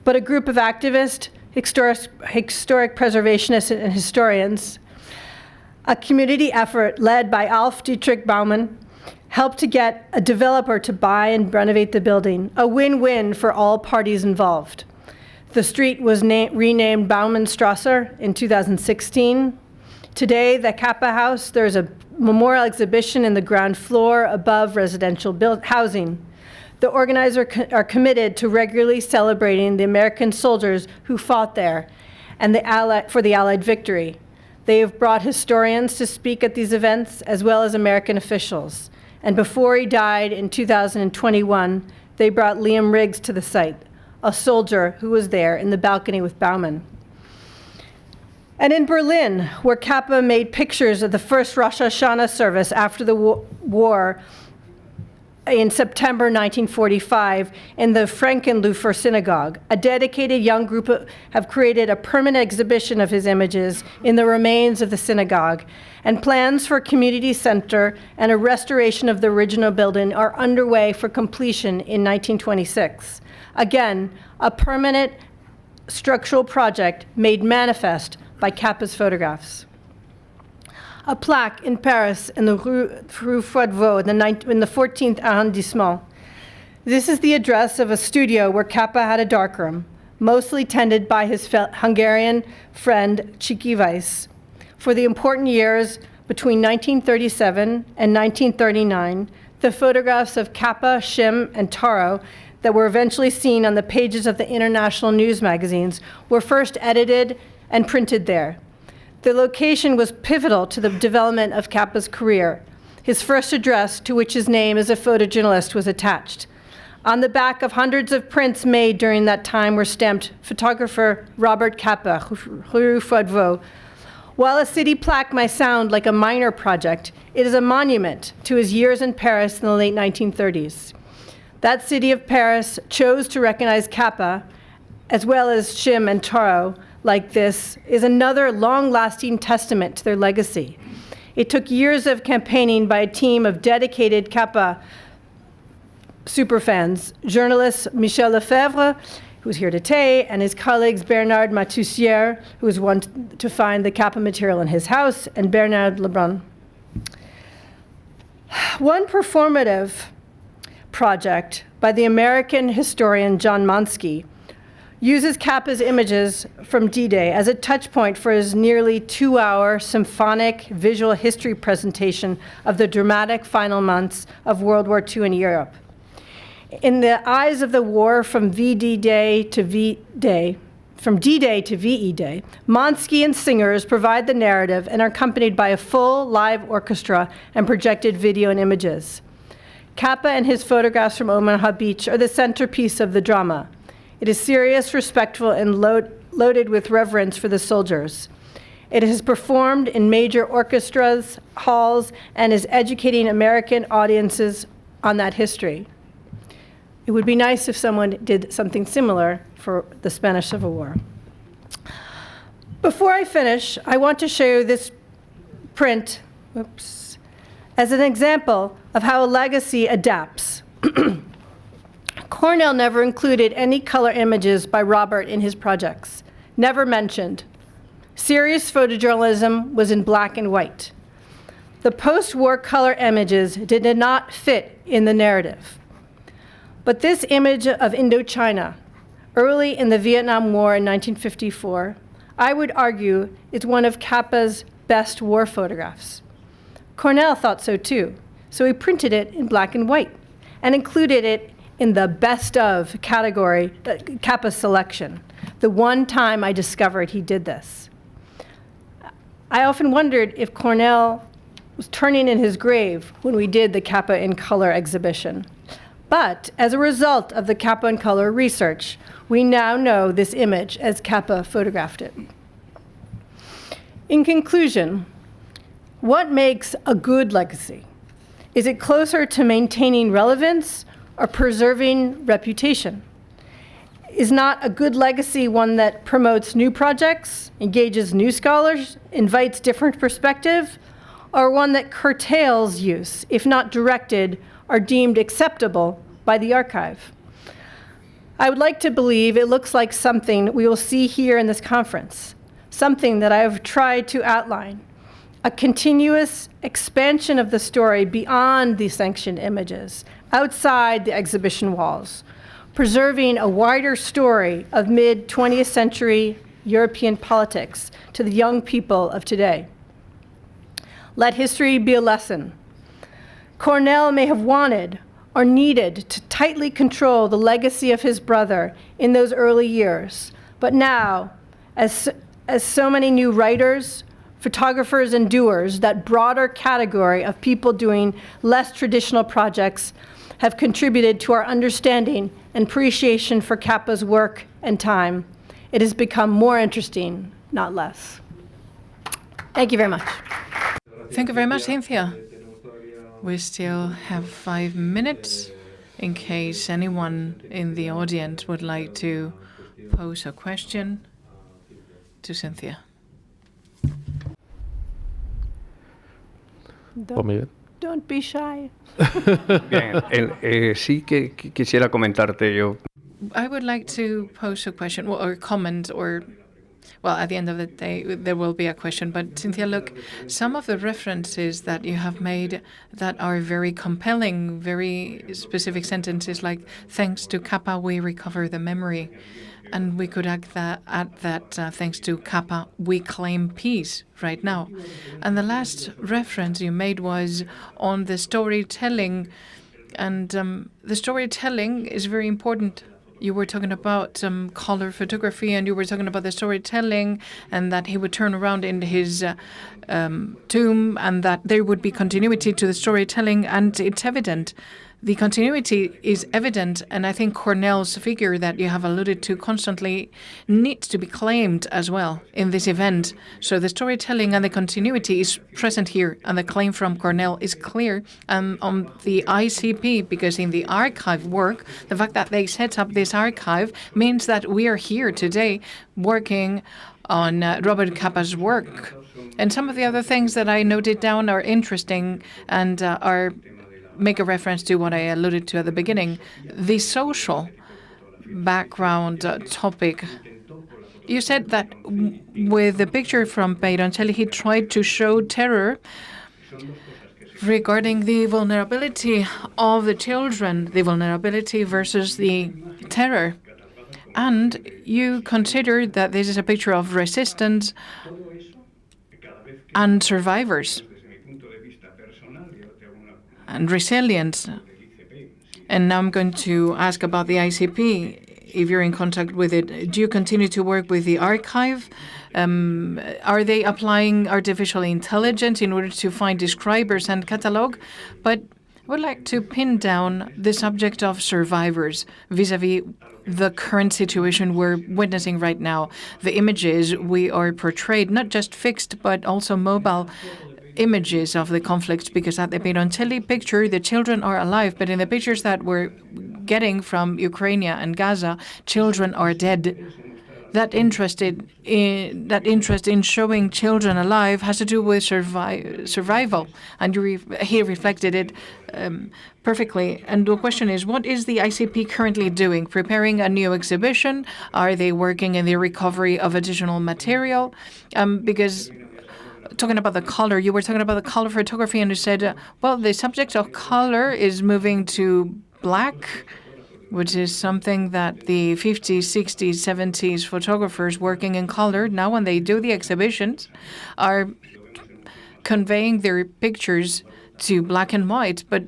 But a group of activists, historic preservationists and historians, a community effort led by Alf Dietrich Baumann, helped to get a developer to buy and renovate the building, a win-win for all parties involved. The street was renamed Baumannstrasse in 2016. Today, the Capa House, there's a memorial exhibition in the ground floor above residential housing. The organizers are committed to regularly celebrating the American soldiers who fought there and for the Allied victory. They have brought historians to speak at these events, as well as American officials. And before he died in 2021, they brought Liam Riggs to the site, a soldier who was there in the balcony with Baumann. And in Berlin, where Capa made pictures of the first Rosh Hashanah service after the war in September 1945 in the Frankenlufer Synagogue, a dedicated young group have created a permanent exhibition of his images in the remains of the synagogue, and plans for a community center and a restoration of the original building are underway for completion in 1926. Again, a permanent structural project made manifest by Capa's photographs. A plaque in Paris in the Rue Froidevaux in the 14th arrondissement. This is the address of a studio where Capa had a darkroom, mostly tended by his Hungarian friend Csiki Weiss. For the important years between 1937 and 1939, the photographs of Capa, Shim, and Taro that were eventually seen on the pages of the international news magazines were first edited and printed there. The location was pivotal to the development of Capa's career. His first address, to which his name as a photojournalist was attached. On the back of hundreds of prints made during that time were stamped photographer Robert Capa, Rue Froidevaux. While a city plaque might sound like a minor project, it is a monument to his years in Paris in the late 1930s. That city of Paris chose to recognize Capa, as well as Shim and Taro, like this, is another long-lasting testament to their legacy. It took years of campaigning by a team of dedicated Capa superfans, journalists Michel Lefebvre, who's here today, and his colleagues Bernard Matussière, who was one to find the Capa material in his house, and Bernard Lebrun. One performative project by the American historian John Monsky uses Capa's images from D-Day as a touchpoint for his nearly 2-hour symphonic visual history presentation of the dramatic final months of World War II in Europe. In the eyes of the war from D-Day to VE-Day, Monsky and singers provide the narrative and are accompanied by a full live orchestra and projected video and images. Capa and his photographs from Omaha Beach are the centerpiece of the drama. It is serious, respectful, and loaded with reverence for the soldiers. It is performed in major orchestras, halls, and is educating American audiences on that history. It would be nice if someone did something similar for the Spanish Civil War. Before I finish, I want to show you this print, as an example of how a legacy adapts. Cornell never included any color images by Robert in his projects, never mentioned. Serious photojournalism was in black and white. The post-war color images did not fit in the narrative. But this image of Indochina, early in the Vietnam War in 1954, I would argue is one of Capa's best war photographs. Cornell thought so too, so he printed it in black and white and included it in the best of category, Capa selection, the one time I discovered he did this. I often wondered if Cornell was turning in his grave when we did the Capa in Color exhibition. But as a result of the Capa in Color research, we now know this image as Capa photographed it. In conclusion, what makes a good legacy? Is it closer to maintaining relevance or preserving reputation? Is not a good legacy one that promotes new projects, engages new scholars, invites different perspective, or one that curtails use, if not directed or deemed acceptable by the archive? I would like to believe it looks like something we will see here in this conference, something that I have tried to outline, a continuous expansion of the story beyond the sanctioned images, outside the exhibition walls, preserving a wider story of mid-20th century European politics to the young people of today. Let history be a lesson. Cornell may have wanted or needed to tightly control the legacy of his brother in those early years, but now, as so many new writers, photographers, and doers, that broader category of people doing less traditional projects have contributed to our understanding and appreciation for Capa's work and time. It has become more interesting, not less. Thank you very much. Thank you very much, Cynthia. We still have 5 minutes in case anyone in the audience would like to pose a question to Cynthia. Don't be shy. Bien, sí que quisiera comentarte yo. I would like to pose a question or comment or, well, at the end of the day, there will be a question. But Cynthia, look, some of the references that you have made that are very compelling, very specific sentences like, thanks to Capa, we recover the memory. And we could add that thanks to Capa, we claim peace right now. And the last reference you made was on the storytelling. And the storytelling is very important. You were talking about color photography, and you were talking about the storytelling, and that he would turn around in his tomb, and that there would be continuity to the storytelling, and it's evident. The continuity is evident, and I think Cornell's figure that you have alluded to constantly needs to be claimed as well in this event. So the storytelling and the continuity is present here, and the claim from Cornell is clear on the ICP, because in the archive work, the fact that they set up this archive means that we are here today working on Robert Capa's work. And some of the other things that I noted down are interesting and are make a reference to what I alluded to at the beginning, the social background topic. You said that with the picture from Peyroncelli, he tried to show terror regarding the vulnerability of the children, the vulnerability versus the terror. And you consider that this is a picture of resistance and survivors and resilience. And now I'm going to ask about the ICP. If you're in contact with it, do you continue to work with the archive? Are they applying artificial intelligence in order to find describers and catalog? But I would like to pin down the subject of survivors vis-a-vis the current situation we're witnessing right now. The images we are portrayed, not just fixed, but also mobile images of the conflict, because at the Peyroncelli picture, the children are alive, but in the pictures that we're getting from Ukraine and Gaza, children are dead. That interest in showing children alive has to do with survival, and he reflected it perfectly. And the question is, what is the ICP currently doing? Preparing a new exhibition? Are they working in the recovery of additional material? Because talking about the color, you were talking about the color photography, and you said, well, the subject of color is moving to black, which is something that the 50s, 60s, 70s photographers working in color, now when they do the exhibitions, are conveying their pictures to black and white. But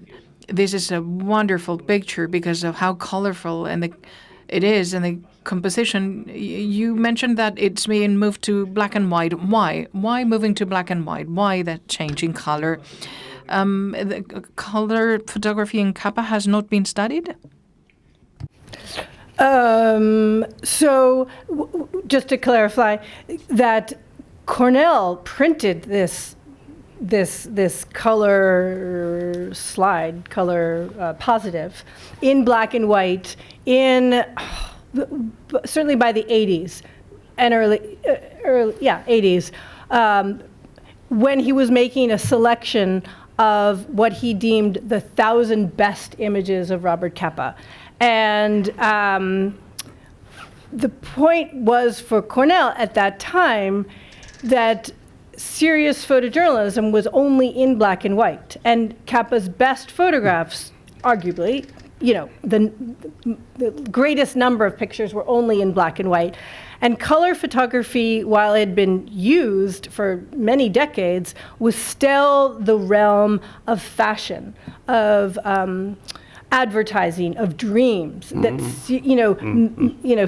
this is a wonderful picture because of how colorful it is, and the composition. You mentioned that it's being moved to black and white. Why? Why moving to black and white? Why that change in color? The color photography in Capa has not been studied? Just to clarify, that Cornell printed this color slide, color positive, in black and white certainly by the 80s and early 80s, when he was making a selection of what he deemed the 1,000 best images of Robert Capa. And the point was for Cornell at that time that serious photojournalism was only in black and white, and Capa's best photographs, arguably, the greatest number of pictures were only in black and white. And color photography, while it had been used for many decades, was still the realm of fashion, of advertising, of dreams. That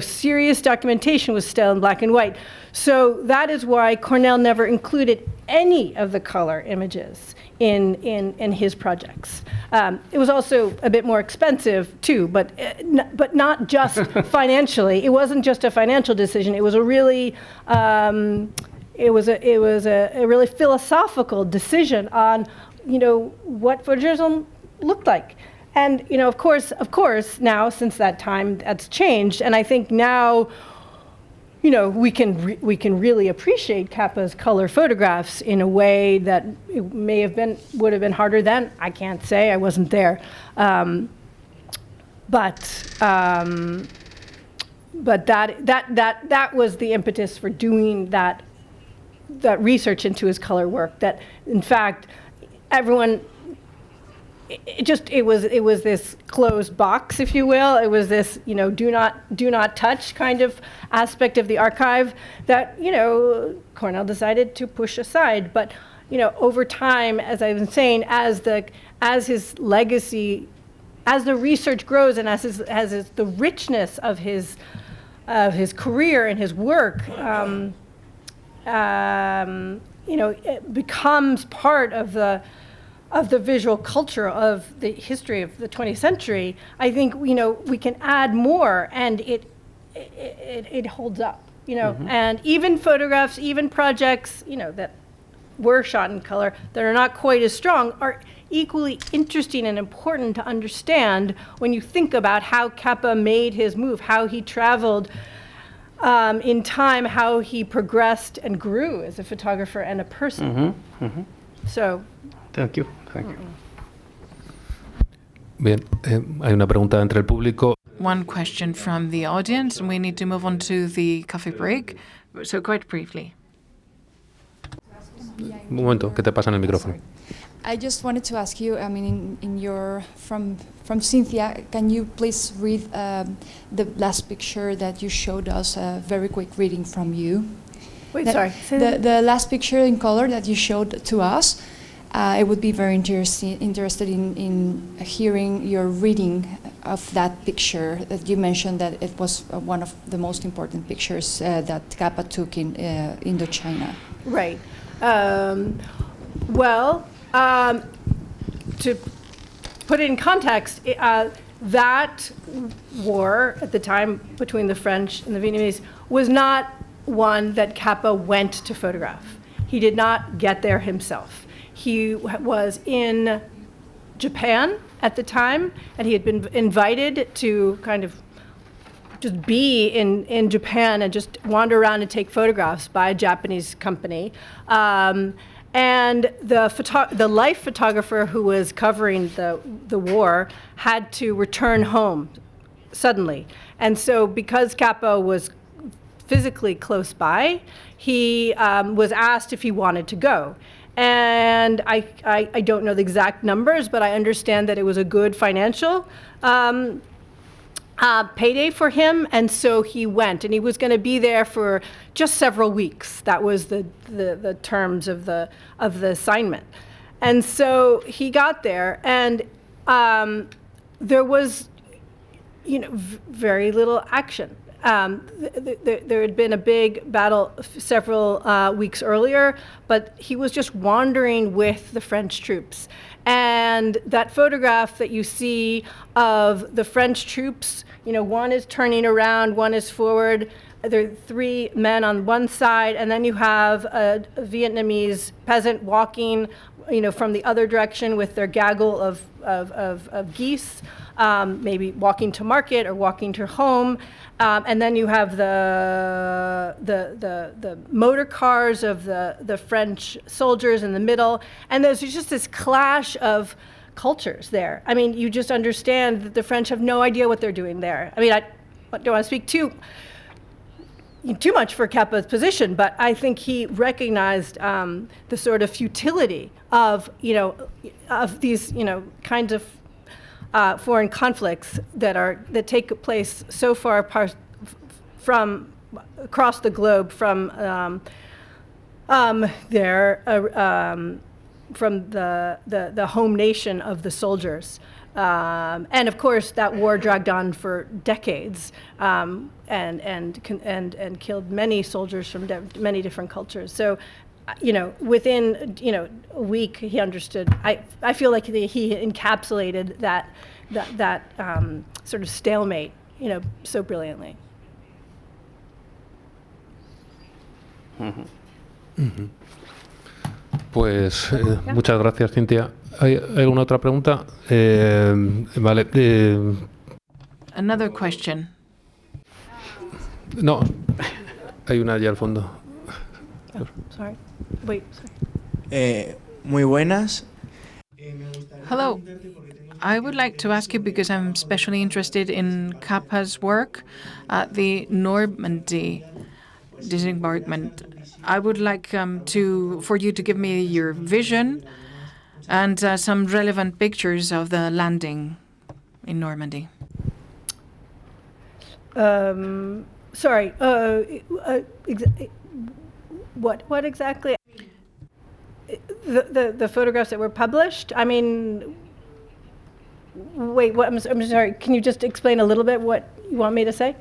serious documentation was still in black and white. So that is why Cornell never included any of the color images in his projects. It was also a bit more expensive too, but not just financially. It wasn't just a financial decision. It was a really it was a really philosophical decision on what photojournalism looked like. And of course now, since that time, that's changed, and I think now we can really appreciate Capa's color photographs in a way that it would have been harder then. I can't say, I wasn't there, but that was the impetus for doing that research into his color work. That in fact, everyone. It was this closed box, if you will. It was this, do not touch kind of aspect of the archive that, Cornell decided to push aside. But, over time, as I've been saying, as his legacy, as the research grows, and as the richness of his career and his work, it becomes part of the visual culture of the history of the 20th century, I think we can add more, and it holds up. And even photographs, even projects that were shot in color that are not quite as strong are equally interesting and important to understand when you think about how Capa made his move, how he traveled in time, how he progressed and grew as a photographer and a person. So. Thank you. Bien, hay una pregunta entre el público. One question from the audience, and we need to move on to the coffee break. So quite briefly. Un momento, que te pasan el micrófono. I just wanted to ask you, I mean, in your from Cynthia, can you please read the last picture that you showed us? A very quick reading from you. Wait, That- sorry. Say that. The last picture in color that you showed to us. I would be very interested in hearing your reading of that picture that you mentioned that it was one of the most important pictures that Capa took in Indochina. Right. To put it in context, that war at the time between the French and the Vietnamese was not one that Capa went to photograph. He did not get there himself. He was in Japan at the time, and he had been invited to kind of just be in Japan and just wander around and take photographs by a Japanese company. And the life photographer who was covering the war had to return home suddenly. And so because Capa was physically close by, he was asked if he wanted to go. And I don't know the exact numbers, but I understand that it was a good financial payday for him, and so he went, and he was going to be there for just several weeks. That was the terms of the assignment. And so he got there, and there was, very little action. There had been a big battle several weeks earlier, but he was just wandering with the French troops. And that photograph that you see of the French troops, one is turning around, one is forward. There are three men on one side, and then you have a Vietnamese peasant walking, from the other direction with their gaggle of geese, maybe walking to market or walking to home. And then you have the motor cars of the French soldiers in the middle. And there's just this clash of cultures there. I mean, you just understand that the French have no idea what they're doing there. I mean, I don't want to speak too much for Capa's position, but I think he recognized the sort of futility of these kinds of foreign conflicts that take place so far apart from across the globe from the home nation of the soldiers. And of course, that war dragged on for decades and killed many soldiers from many different cultures. So, within a week, he understood. I feel like he encapsulated that sort of stalemate, so brilliantly. Pues muchas gracias, Cintia. ¿Hay alguna otra pregunta? Vale. Another question. No, hay una allá al fondo. Oh, sorry. Wait. Sorry. Muy buenas. Hello. I would like to ask you, because I'm especially interested in Capa's work at the Normandy disembarkment. I would like for you to give me your vision and some relevant pictures of the landing in Normandy. Sorry. What exactly? The photographs that were published? I mean, wait. What? I'm sorry. Can you just explain a little bit what you want me to say?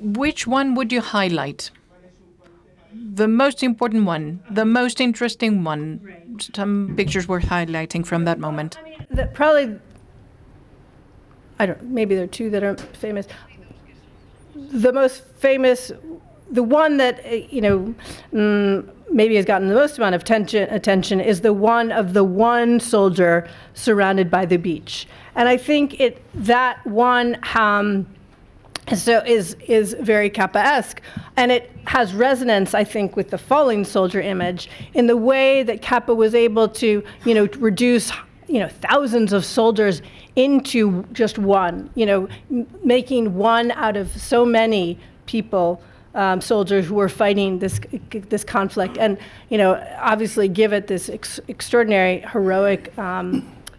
Which one would you highlight? The most important one, the most interesting one. Right. Some pictures worth highlighting from that moment. I mean, probably. I don't. Maybe there are two that are famous. The most famous, the one that maybe has gotten the most amount of attention is the one of the one soldier surrounded by the beach. And I think that one so is very Capa-esque, and it has resonance, I think, with the falling soldier image in the way that Capa was able to, reduce, thousands of soldiers into just one, making one out of so many people, soldiers who were fighting this conflict, and obviously give it this extraordinary heroic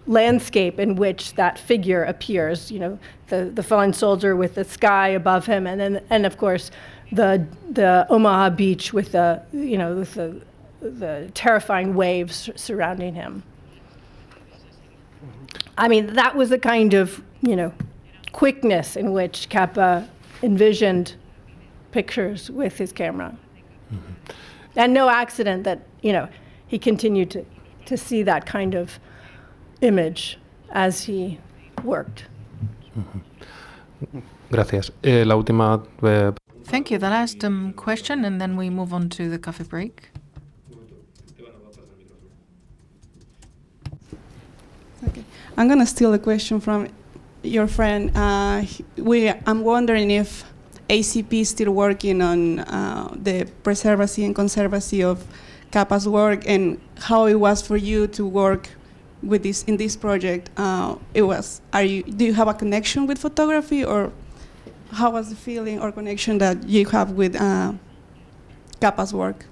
landscape in which that figure appears. The fallen soldier with the sky above him, and of course the Omaha beach with the terrifying waves surrounding him. I mean, that was the kind of quickness in which Capa envisioned pictures with his camera. And no accident that he continued to see that kind of image as he worked. Gracias. La última. Thank you. The last question, and then we move on to the coffee break. Okay. I'm going to steal a question from your friend. I'm wondering if ACP is still working on the preservancy and conservancy of Capa's work, and how it was for you to work with this in this project. Do you have a connection with photography, or how was the feeling or connection that you have with Capa's work?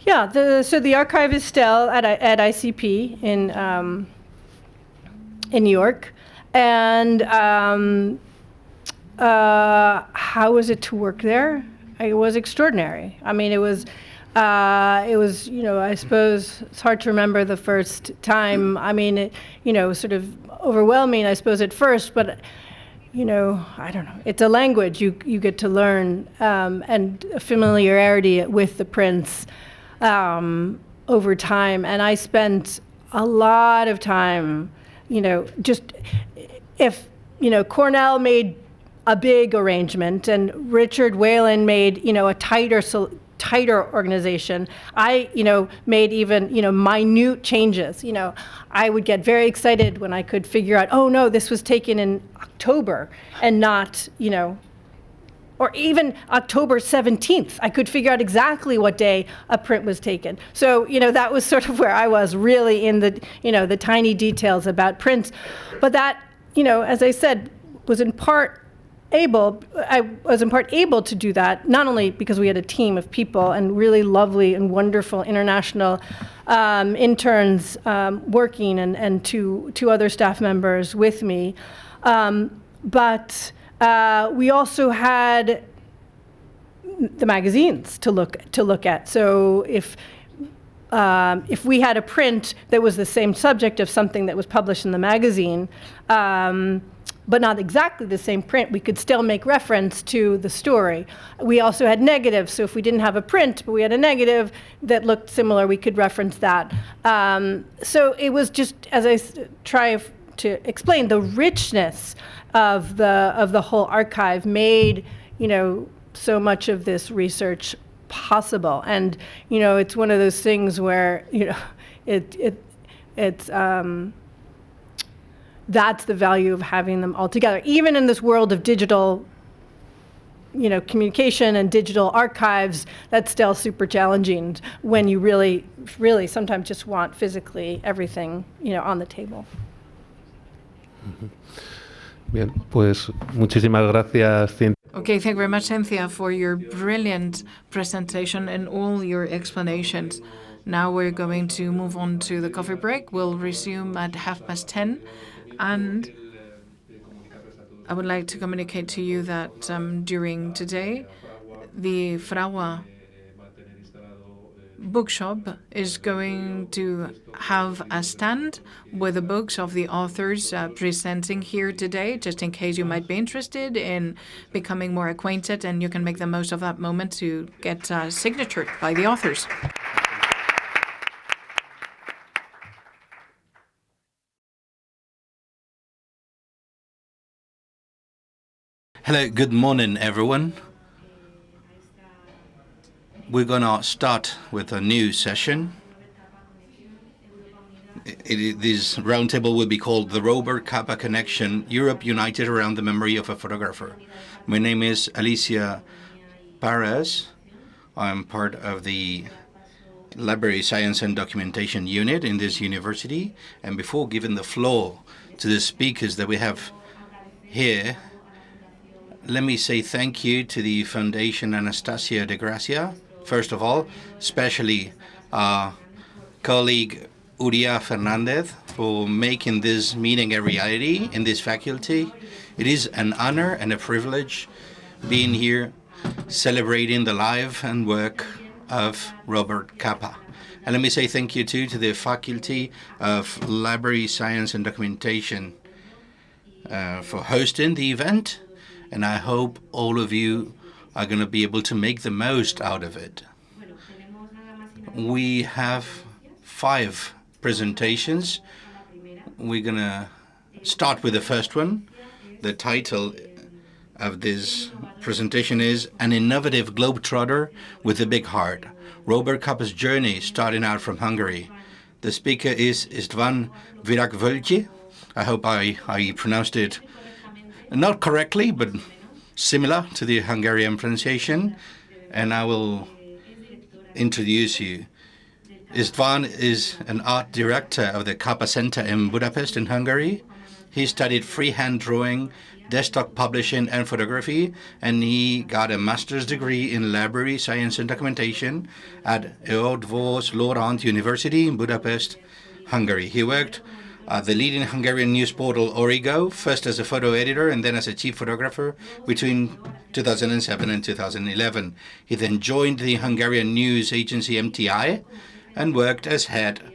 Yeah, so the archive is still at ICP in New York, and how was it to work there? It was extraordinary. I mean, it was, I suppose it's hard to remember the first time. I mean, sort of overwhelming, I suppose, at first, but, I don't know. It's a language you get to learn, and a familiarity with the prints over time. And I spent a lot of time, just if, Cornell made a big arrangement and Richard Whalen made, a tighter organization. I, made even, minute changes. I would get very excited when I could figure out, oh no, this was taken in October and not, or even October 17th. I could figure out exactly what day a print was taken. So, that was sort of where I was really in the, the tiny details about prints. But that, as I said, was in part able to do that, not only because we had a team of people and really lovely and wonderful international interns working, and two other staff members with me, but we also had the magazines to look at. So if we had a print that was the same subject of something that was published in the magazine, but not exactly the same print, we could still make reference to the story. We also had negatives, so if we didn't have a print, but we had a negative that looked similar, we could reference that. So it was just, as I try to explain, the richness of the whole archive made, so much of this research possible. And, it's one of those things where, it's that's the value of having them all together. Even in this world of digital, communication and digital archives, that's still super challenging when you really, really sometimes just want physically everything, on the table. Bien, pues muchísimas gracias, Cintia. Okay, thank you very much, Cynthia, for your brilliant presentation and all your explanations. Now we're going to move on to the coffee break. We'll resume at 10:30. And I would like to communicate to you that during today, the Fragua bookshop is going to have a stand with the books of the authors presenting here today, just in case you might be interested in becoming more acquainted, and you can make the most of that moment to get signatured by the authors. Hello, good morning, everyone. We're going to start with a new session. This roundtable will be called The Robert Capa Connection, Europe United Around the Memory of a Photographer. My name is Alicia Perez. I'm part of the Library Science and Documentation Unit in this university. And before giving the floor to the speakers that we have here, let me say thank you to the Foundation Anastasia de Gracia, first of all, especially our colleague Uria Fernandez for making this meeting a reality in this faculty. It is an honor and a privilege being here celebrating the life and work of Robert Capa. And let me say thank you too to the Faculty of Library Science and Documentation for hosting the event. And I hope all of you are going to be able to make the most out of it. We have 5 presentations. We're going to start with the first one. The title of this presentation is An Innovative Globetrotter with a Big Heart, Robert Capa's Journey Starting Out from Hungary. The speaker is István Virágvölgyi. I hope I pronounced it not correctly, but similar to the Hungarian pronunciation. And I will introduce you. István is an art director of the Capa Center in Budapest in Hungary. He studied freehand drawing, desktop publishing, and photography, and he got a master's degree in library science and documentation at Eötvös Loránd University in Budapest, Hungary. He worked at the leading Hungarian news portal Origo, first as a photo editor and then as a chief photographer between 2007 and 2011. He then joined the Hungarian news agency MTI and worked as head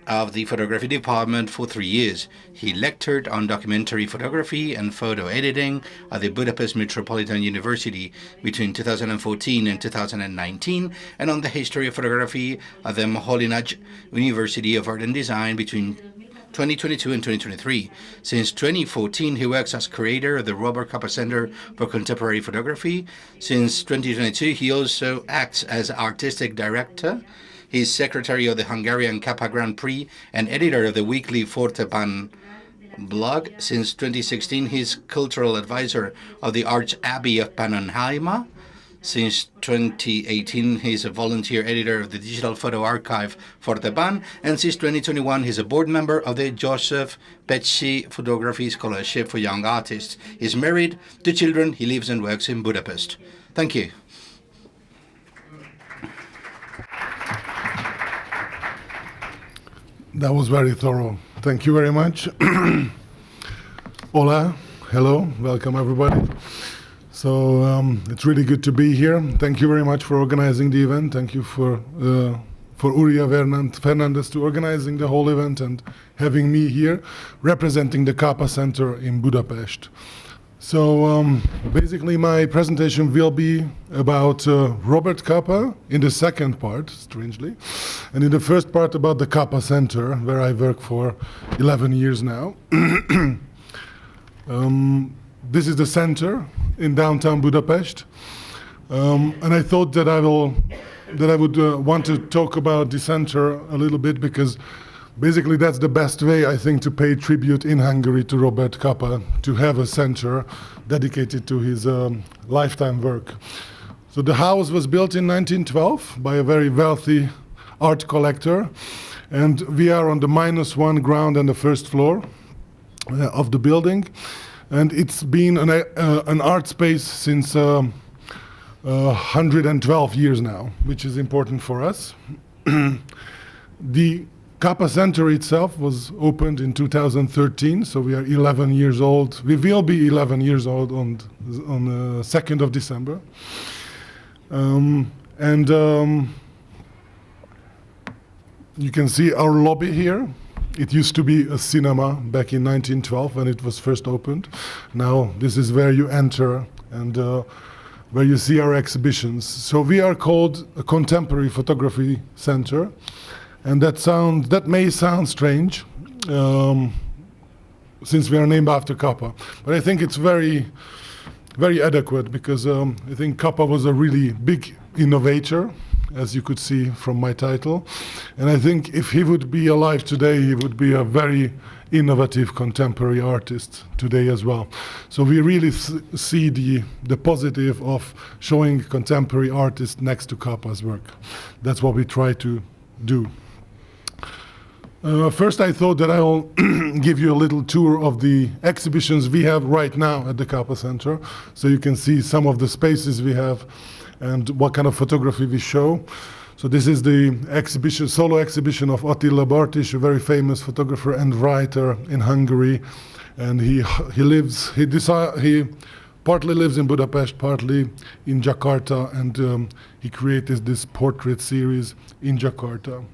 of the photography department for 3 years. He lectured on documentary photography and photo editing at the Budapest Metropolitan University between 2014 and 2019, and on the history of photography at the Moholy-Nagy University of Art and Design between 2022 and 2023. Since 2014, he works as curator of the Robert Capa Center for Contemporary Photography. Since 2022, he also acts as artistic director. He's secretary of the Hungarian Capa Grand Prix and editor of the weekly Forteban blog. Since 2016, he's cultural advisor of the Archabbey of Pannonhalma. Since 2018, he's a volunteer editor of the digital photo archive Forteban. And since 2021, he's a board member of the Joseph Pecci Photography Scholarship for Young Artists. He's married, 2 children. He lives and works in Budapest. Thank you. That was very thorough. Thank you very much. Hola, hello, welcome everybody. So it's really good to be here. Thank you very much for organizing the event. Thank you for Uria Fernandez to organizing the whole event and having me here representing the Capa Center in Budapest. So basically my presentation will be about Robert Capa in the second part, strangely, and in the first part about the Capa Center, where I work for 11 years now. This is the center in downtown Budapest, and I thought that I would want to talk about the center a little bit because basically that's the best way, I think, to pay tribute in Hungary to Robert Capa, to have a center dedicated to his lifetime work. So the house was built in 1912 by a very wealthy art collector, and we are on the -1 ground and the first floor of the building. And it's been an art space since 112 years now, which is important for us. The Capa Center itself was opened in 2013, so we are 11 years old. We will be 11 years old on the 2nd of December. You can see our lobby here. It used to be a cinema back in 1912 when it was first opened. Now this is where you enter and where you see our exhibitions. So we are called a contemporary photography center. And that may sound strange, since we are named after Capa. But I think it's very, very adequate because I think Capa was a really big innovator as you could see from my title. And I think if he would be alive today, he would be a very innovative contemporary artist today as well. So we really see the positive of showing contemporary artists next to Capa's work. That's what we try to do. First, I thought that I will give you a little tour of the exhibitions we have right now at the Capa Center, so you can see some of the spaces we have and what kind of photography we show. So this is the exhibition, solo exhibition of Attila Bartis, a very famous photographer and writer in Hungary, and he partly lives in Budapest, partly in Jakarta, and he created this portrait series in Jakarta.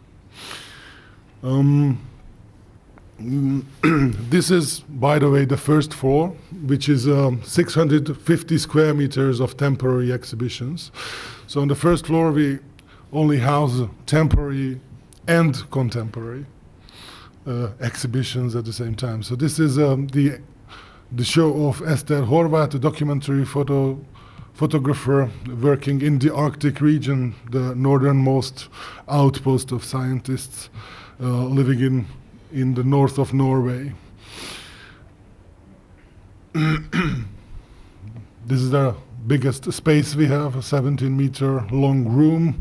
This is, by the way, the first floor, which is 650 square meters of temporary exhibitions. So on the first floor, we only house temporary and contemporary exhibitions at the same time. So this is the show of Eszter Horváth, a documentary photographer working in the Arctic region, the northernmost outpost of scientists living in the north of Norway. This is the biggest space we have, a 17-meter long room.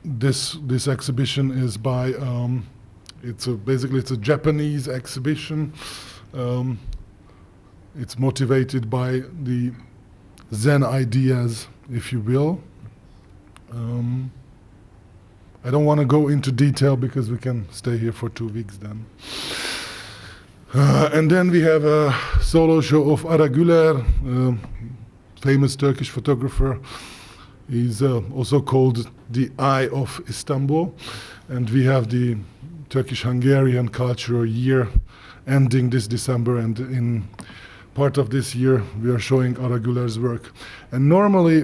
This exhibition is by basically it's a Japanese exhibition. It's motivated by the Zen ideas, if you will. I don't want to go into detail because we can stay here for 2 weeks then. And then we have a solo show of Ara Güler, famous Turkish photographer. He's also called the Eye of Istanbul. And we have the Turkish-Hungarian Cultural Year ending this December, and in part of this year we are showing Ara Güler's work. And normally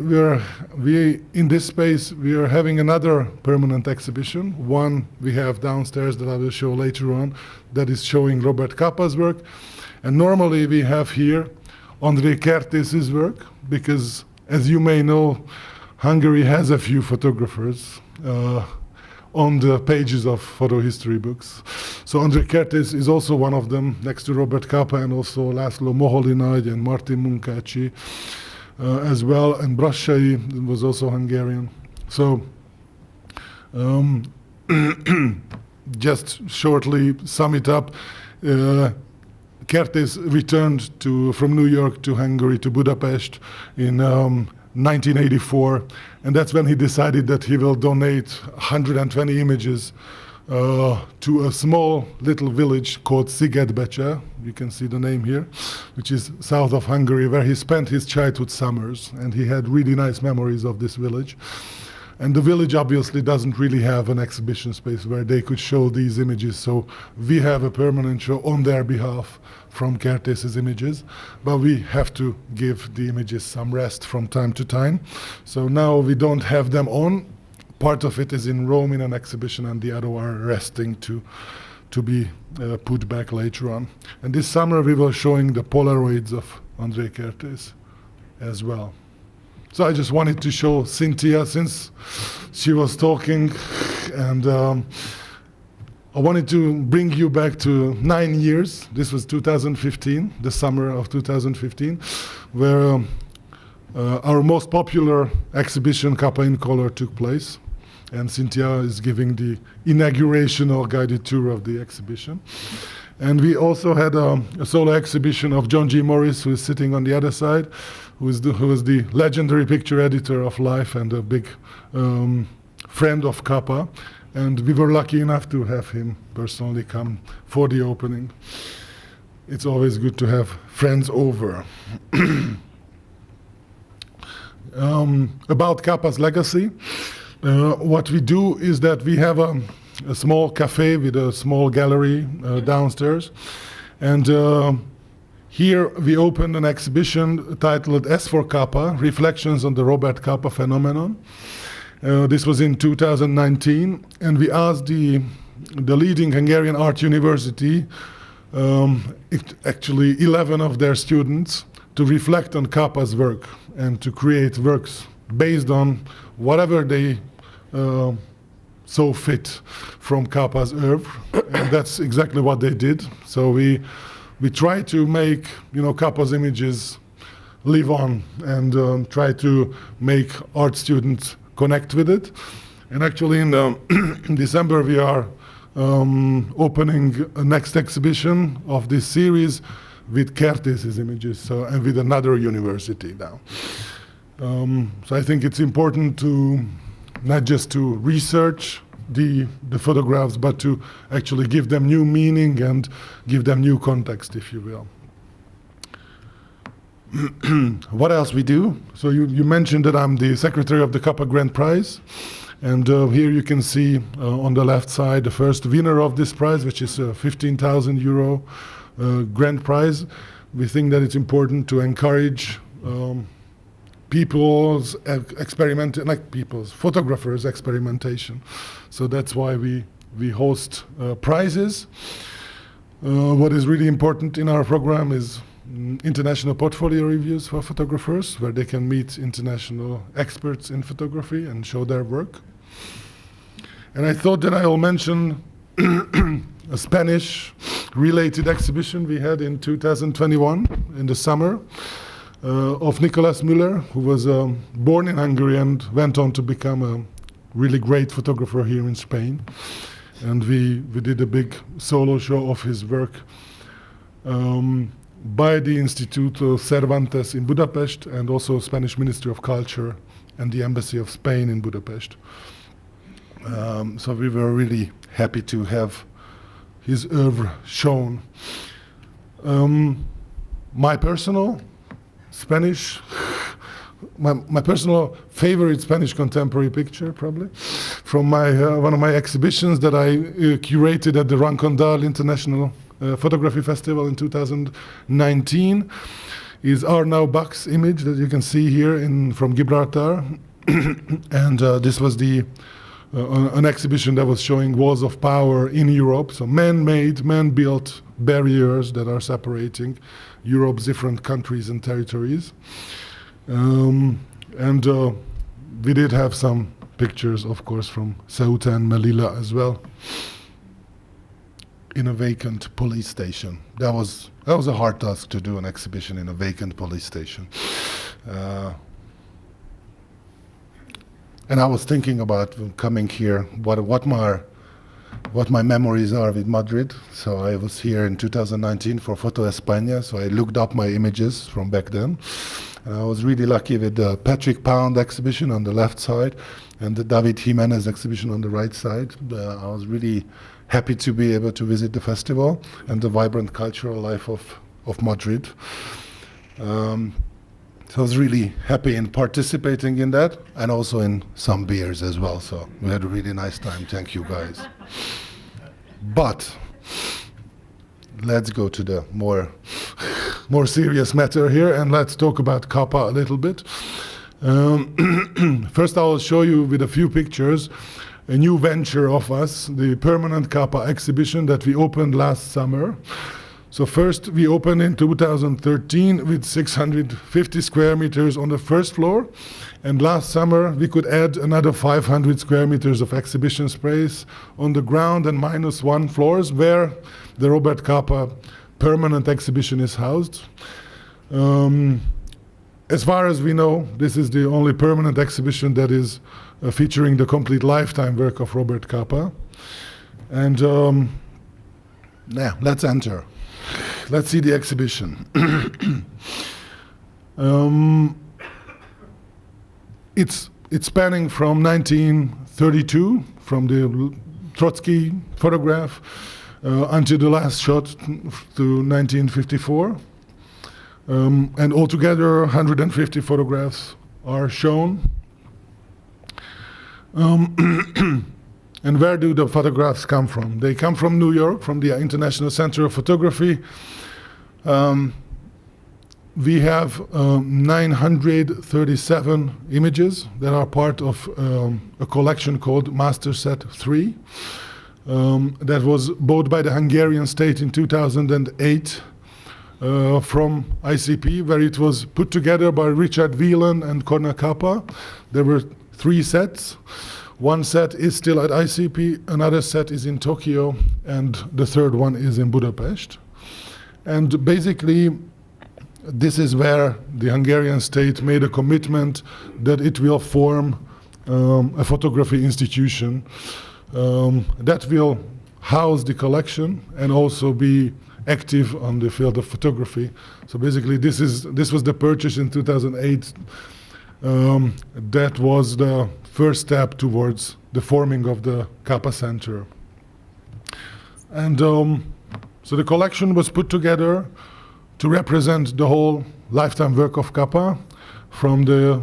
in this space we are having another permanent exhibition. One we have downstairs that I will show later on, that is showing Robert Capa's work. And normally we have here André Kertész's work, because as you may know, Hungary has a few photographers on the pages of photo history books. So André Kertész is also one of them, next to Robert Capa, and also László Moholy-Nagy and Martin Munkácsy as well, and Brassai was also Hungarian. So just shortly sum it up, Kertész returned from New York to Hungary, to Budapest in 1984, and that's when he decided that he will donate 120 images to a small little village called Szigetbecse, you can see the name here, which is south of Hungary, where he spent his childhood summers, and he had really nice memories of this village. And the village obviously doesn't really have an exhibition space where they could show these images, so we have a permanent show on their behalf from Kertész's images, but we have to give the images some rest from time to time. So now we don't have them on. Part of it is in Rome in an exhibition, and the other are resting to be put back later on. And this summer we were showing the Polaroids of André Kertész as well. So I just wanted to show Cynthia since she was talking, and I wanted to bring you back to 9 years. This was 2015, the summer of 2015, where our most popular exhibition, Capa in Color, took place. And Cynthia is giving the inaugurational guided tour of the exhibition. And we also had a solo exhibition of John G. Morris, who is sitting on the other side, who was the legendary picture editor of Life and a big friend of Capa. And we were lucky enough to have him personally come for the opening. It's always good to have friends over. About Capa's legacy, what we do is that we have a small cafe with a small gallery downstairs. And here we opened an exhibition titled S for Capa, Reflections on the Robert Capa Phenomenon. This was in 2019, and we asked the leading Hungarian art university, actually 11 of their students, to reflect on Capa's work and to create works based on whatever they saw fit from Capa's oeuvre, and that's exactly what they did. So we try to make, you know, Capa's images live on and try to make art students connect with it. And actually in December we are opening a next exhibition of this series with Kertész's images, so, and with another university now. So I think it's important to not just to research the photographs, but to actually give them new meaning and give them new context, if you will. What else we do? So you mentioned that I'm the secretary of the Capa Grand Prize, and here you can see on the left side the first winner of this prize, which is a 15,000 euro grand prize. We think that it's important to encourage photographers' experimentation. So that's why we host prizes. What is really important in our program is international portfolio reviews for photographers, where they can meet international experts in photography and show their work. And I thought that I will mention a Spanish-related exhibition we had in 2021 in the summer of Nicolas Müller, who was born in Hungary and went on to become a really great photographer here in Spain. And we did a big solo show of his work by the Instituto Cervantes in Budapest, and also Spanish Ministry of Culture and the Embassy of Spain in Budapest. So we were really happy to have his oeuvre shown. My personal favorite Spanish contemporary picture, probably, from one of my exhibitions that I curated at the Rancondal International Photography Festival in 2019, is Arnau Bach's image that you can see here from Gibraltar. And this was an exhibition that was showing walls of power in Europe, so man-made, man-built barriers that are separating Europe's different countries and territories. And we did have some pictures, of course, from Ceuta and Melilla as well, in a vacant police station. That was a hard task to do an exhibition in a vacant police station. And I was thinking about coming here, what my memories are with Madrid. So I was here in 2019 for Foto España, so I looked up my images from back then. And I was really lucky with the Patrick Pound exhibition on the left side and the David Jimenez exhibition on the right side. I was really happy to be able to visit the festival and the vibrant cultural life of Madrid. So I was really happy in participating in that, and also in some beers as well. So we had a really nice time. Thank you, guys. But let's go to the more serious matter here, and let's talk about Capa a little bit. First, I will show you with a few pictures a new venture of us, the permanent Capa exhibition that we opened last summer. So first we opened in 2013 with 650 square meters on the first floor, and last summer we could add another 500 square meters of exhibition space on the ground and -1 floors where the Robert Capa permanent exhibition is housed. As far as we know, this is the only permanent exhibition that is featuring the complete lifetime work of Robert Capa. And let's enter. Let's see the exhibition. It's spanning from 1932, from the Trotsky photograph, until the last shot to 1954. And altogether, 150 photographs are shown. And where do the photographs come from? They come from New York, from the International Center of Photography. We have 937 images that are part of a collection called Master Set 3 that was bought by the Hungarian state in 2008 from ICP, where it was put together by Richard Whelan and Corner Capa. There were 3 sets. One set is still at ICP, another set is in Tokyo, and the third one is in Budapest. And basically, this is where the Hungarian state made a commitment that it will form a photography institution that will house the collection and also be active on the field of photography. So basically, this was the purchase in 2008. That was the first step towards the forming of the Capa Center. And so the collection was put together to represent the whole lifetime work of Capa, from the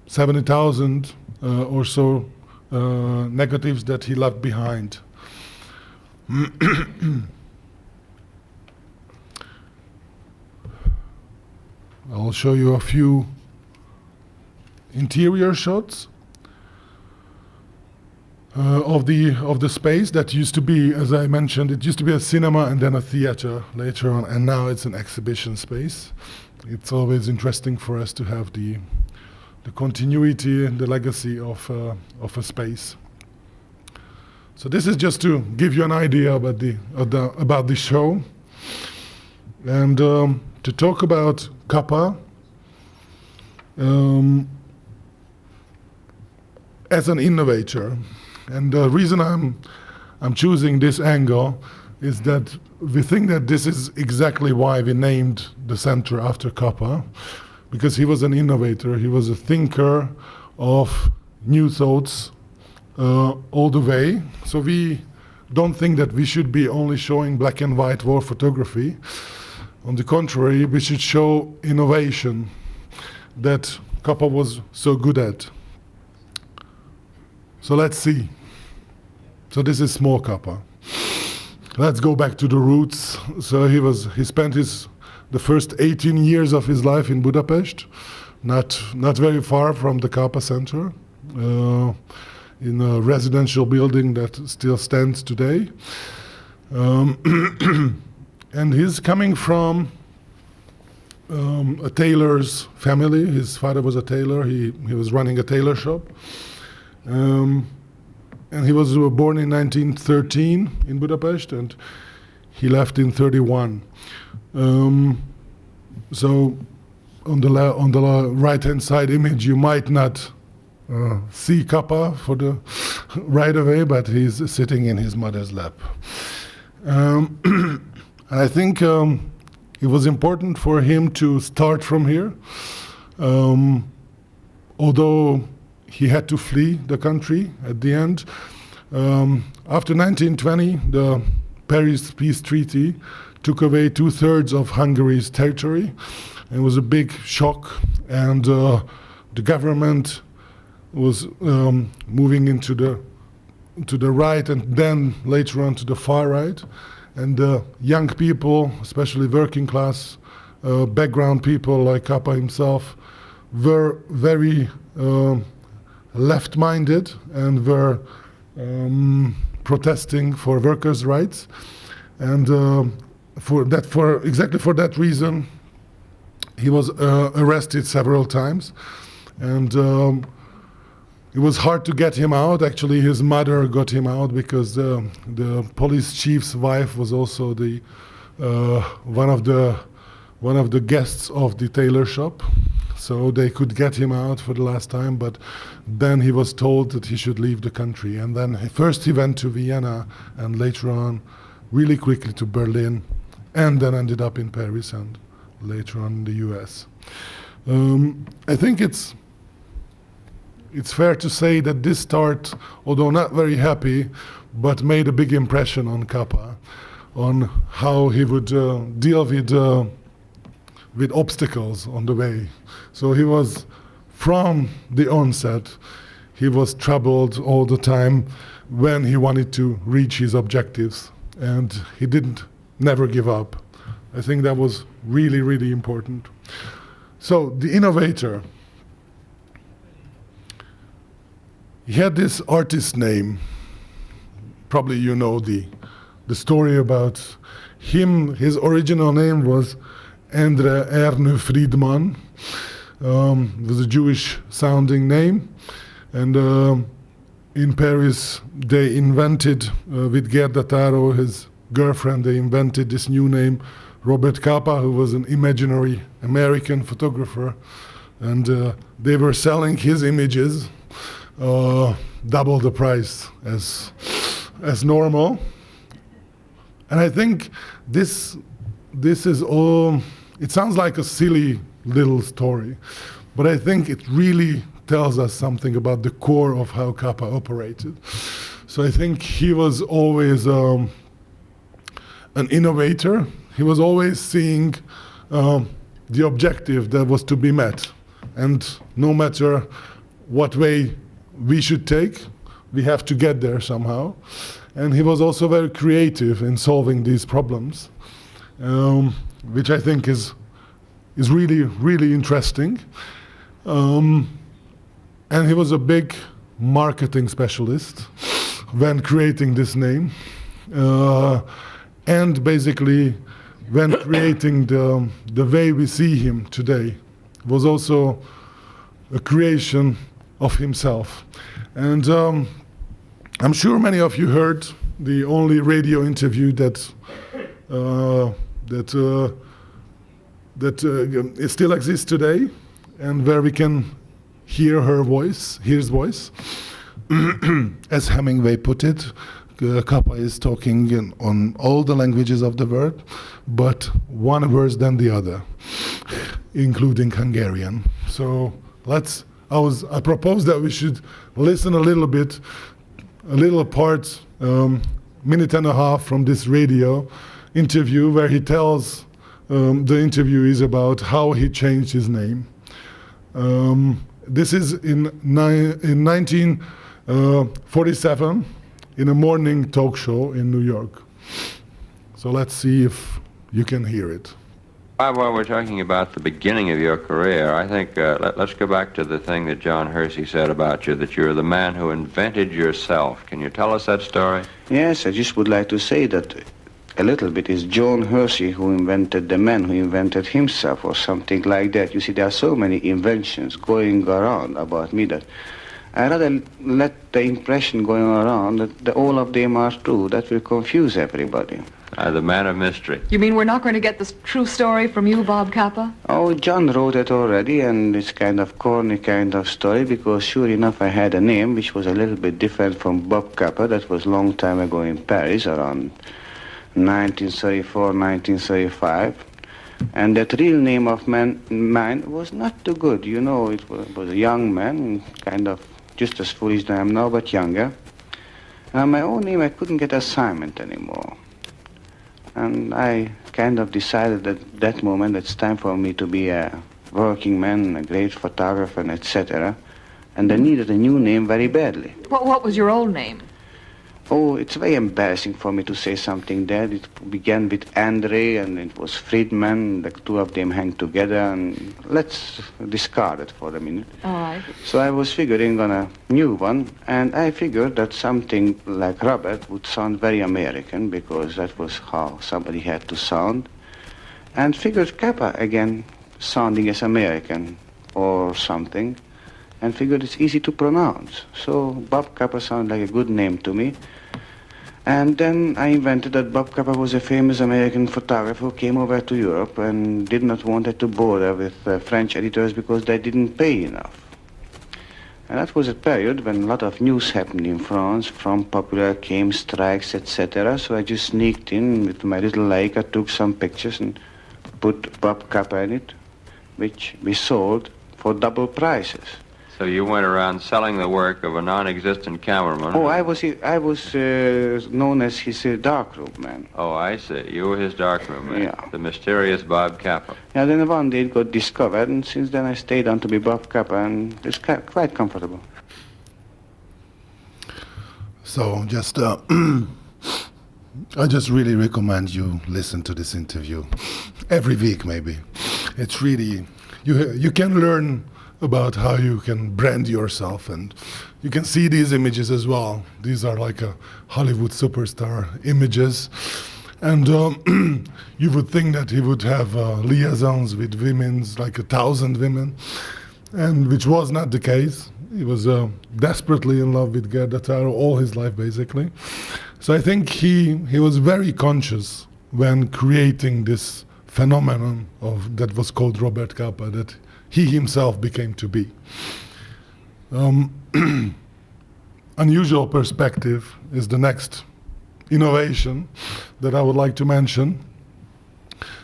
70,000 or so negatives that he left behind. I'll show you a few interior shots of the space that used to be, as I mentioned, it used to be a cinema and then a theater later on, and now it's an exhibition space. It's always interesting for us to have the continuity and the legacy of a space. So this is just to give you an idea about the show, and to talk about Capa as an innovator. And the reason I'm choosing this angle is that we think that this is exactly why we named the center after Capa, because he was an innovator, he was a thinker of new thoughts all the way. So we don't think that we should be only showing black and white war photography. On the contrary, we should show innovation that Capa was so good at. So let's see. So this is small Capa. Let's go back to the roots. So he spent the first 18 years of his life in Budapest, not very far from the Capa Center, in a residential building that still stands today. And he's coming from a tailor's family. His father was a tailor. He was running a tailor shop. And he was born in 1913 in Budapest, and he left in 31. So on the right-hand side image, you might not see Capa for the right away, but he's sitting in his mother's lap. I think it was important for him to start from here, although he had to flee the country at the end. After 1920, the Paris Peace Treaty took away 2/3 of Hungary's territory. It was a big shock, and the government was moving into the right, and then later on to the far right. And young people, especially working class background people like Capa himself, were very left-minded and were protesting for workers' rights. And exactly for that reason, he was arrested several times. And it was hard to get him out. Actually, his mother got him out because the police chief's wife was also one of the guests of the tailor shop. So they could get him out for the last time, but then he was told that he should leave the country. And then first he went to Vienna, and later on, really quickly to Berlin, and then ended up in Paris and later on in the US. I think it's fair to say that this start, although not very happy, but made a big impression on Capa, on how he would deal with obstacles on the way. So he was, from the onset, he was troubled all the time when he wanted to reach his objectives, and he never give up. I think that was really, really important. So the innovator, he had this artist name. Probably you know the story about him. His original name was Endre Erne Friedman. It was a Jewish-sounding name, and in Paris they invented, with Gerda Taro, his girlfriend, they invented this new name, Robert Capa, who was an imaginary American photographer, and they were selling his images double the price as normal. And I think this is all, it sounds like a silly little story, but I think it really tells us something about the core of how Capa operated. So I think he was always an innovator. He was always seeing the objective that was to be met. And no matter what way we should take, we have to get there somehow. And he was also very creative in solving these problems, which I think is really, really interesting. And he was a big marketing specialist when creating this name. And basically, when creating the way we see him today, was also a creation of himself. And I'm sure many of you heard the only radio interview that still exists today, and where we can hear his voice. As Hemingway put it, Capa is talking on all the languages of the world, but one worse than the other, including Hungarian. So I propose that we should listen a little bit, a little part, minute and a half from this radio interview where he tells the interviewees about how he changed his name. This is in 1947 in a morning talk show in New York. So let's see if you can hear it. While we're talking about the beginning of your career, I think let's go back to the thing that John Hersey said about you, that you're the man who invented yourself. Can you tell us that story? Yes, I just would like to say that a little bit is John Hersey who invented the man who invented himself, or something like that. You see, there are so many inventions going around about me that I rather let the impression going around that all of them are true. That will confuse everybody. The man of mystery. You mean we're not going to get the true story from you, Bob Capa? Oh, John wrote it already, and it's kind of corny kind of story, because sure enough I had a name which was a little bit different from Bob Capa. That was a long time ago in Paris, around 1934, 1935. And that real name of mine was not too good. You know, it was a young man, kind of just as foolish as I am now, but younger. And my own name, I couldn't get assignment anymore. And I kind of decided at that moment it's time for me to be a working man, a great photographer, and etc. And I needed a new name very badly. What was your old name? Oh, it's very embarrassing for me to say something there. It began with Andre, and it was Friedman. The two of them hang together, and let's discard it for a minute. All right. So I was figuring on a new one, and I figured that something like Robert would sound very American, because that was how somebody had to sound. And figured Capa, again, sounding as American or something, and figured it's easy to pronounce. So Bob Capa sounded like a good name to me. And then I invented that Bob Capa was a famous American photographer who came over to Europe and did not want to bother with French editors because they didn't pay enough. And that was a period when a lot of news happened in France, from Popular came strikes, etc. So I just sneaked in with my little Leica, took some pictures and put Bob Capa in it, which we sold for double prices. So you went around selling the work of a non-existent cameraman. Oh, I was known as his darkroom man. Oh, I see. You were his darkroom man. Yeah. The mysterious Bob Capa. Yeah, then one day it got discovered, and since then I stayed on to be Bob Capa, and it's quite comfortable. So just, I just really recommend you listen to this interview every week, maybe. It's really, you can learn about how you can brand yourself, and you can see these images as well. These are like a Hollywood superstar images. And you would think that he would have liaisons with women, like 1,000 women, and which was not the case. He was desperately in love with Gerda Taro all his life, basically. So I think he was very conscious when creating this phenomenon that was called Robert Capa, that he himself became to be. Unusual perspective is the next innovation that I would like to mention.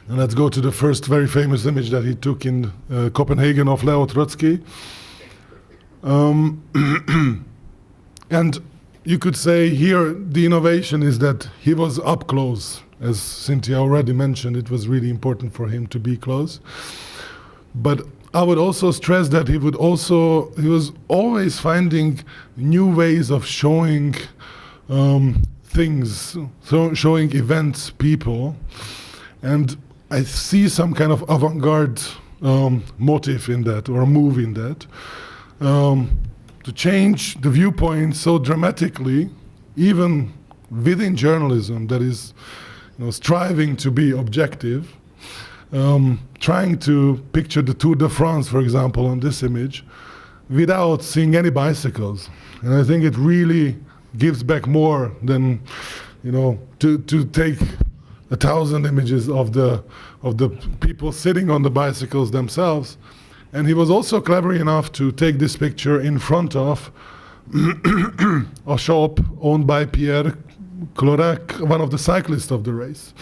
And let's go to the first very famous image that he took in Copenhagen of Leo Trotsky. And you could say here the innovation is that he was up close. As Cynthia already mentioned, it was really important for him to be close. But I would also stress that he was always finding new ways of showing things, so showing events, people. And I see some kind of avant-garde motive in that, or move in that. To change the viewpoint so dramatically, even within journalism that is striving to be objective, trying to picture the Tour de France, for example, on this image, without seeing any bicycles. And I think it really gives back more than, to take 1,000 images of the people sitting on the bicycles themselves. And he was also clever enough to take this picture in front of a shop owned by Pierre Clorac, one of the cyclists of the race.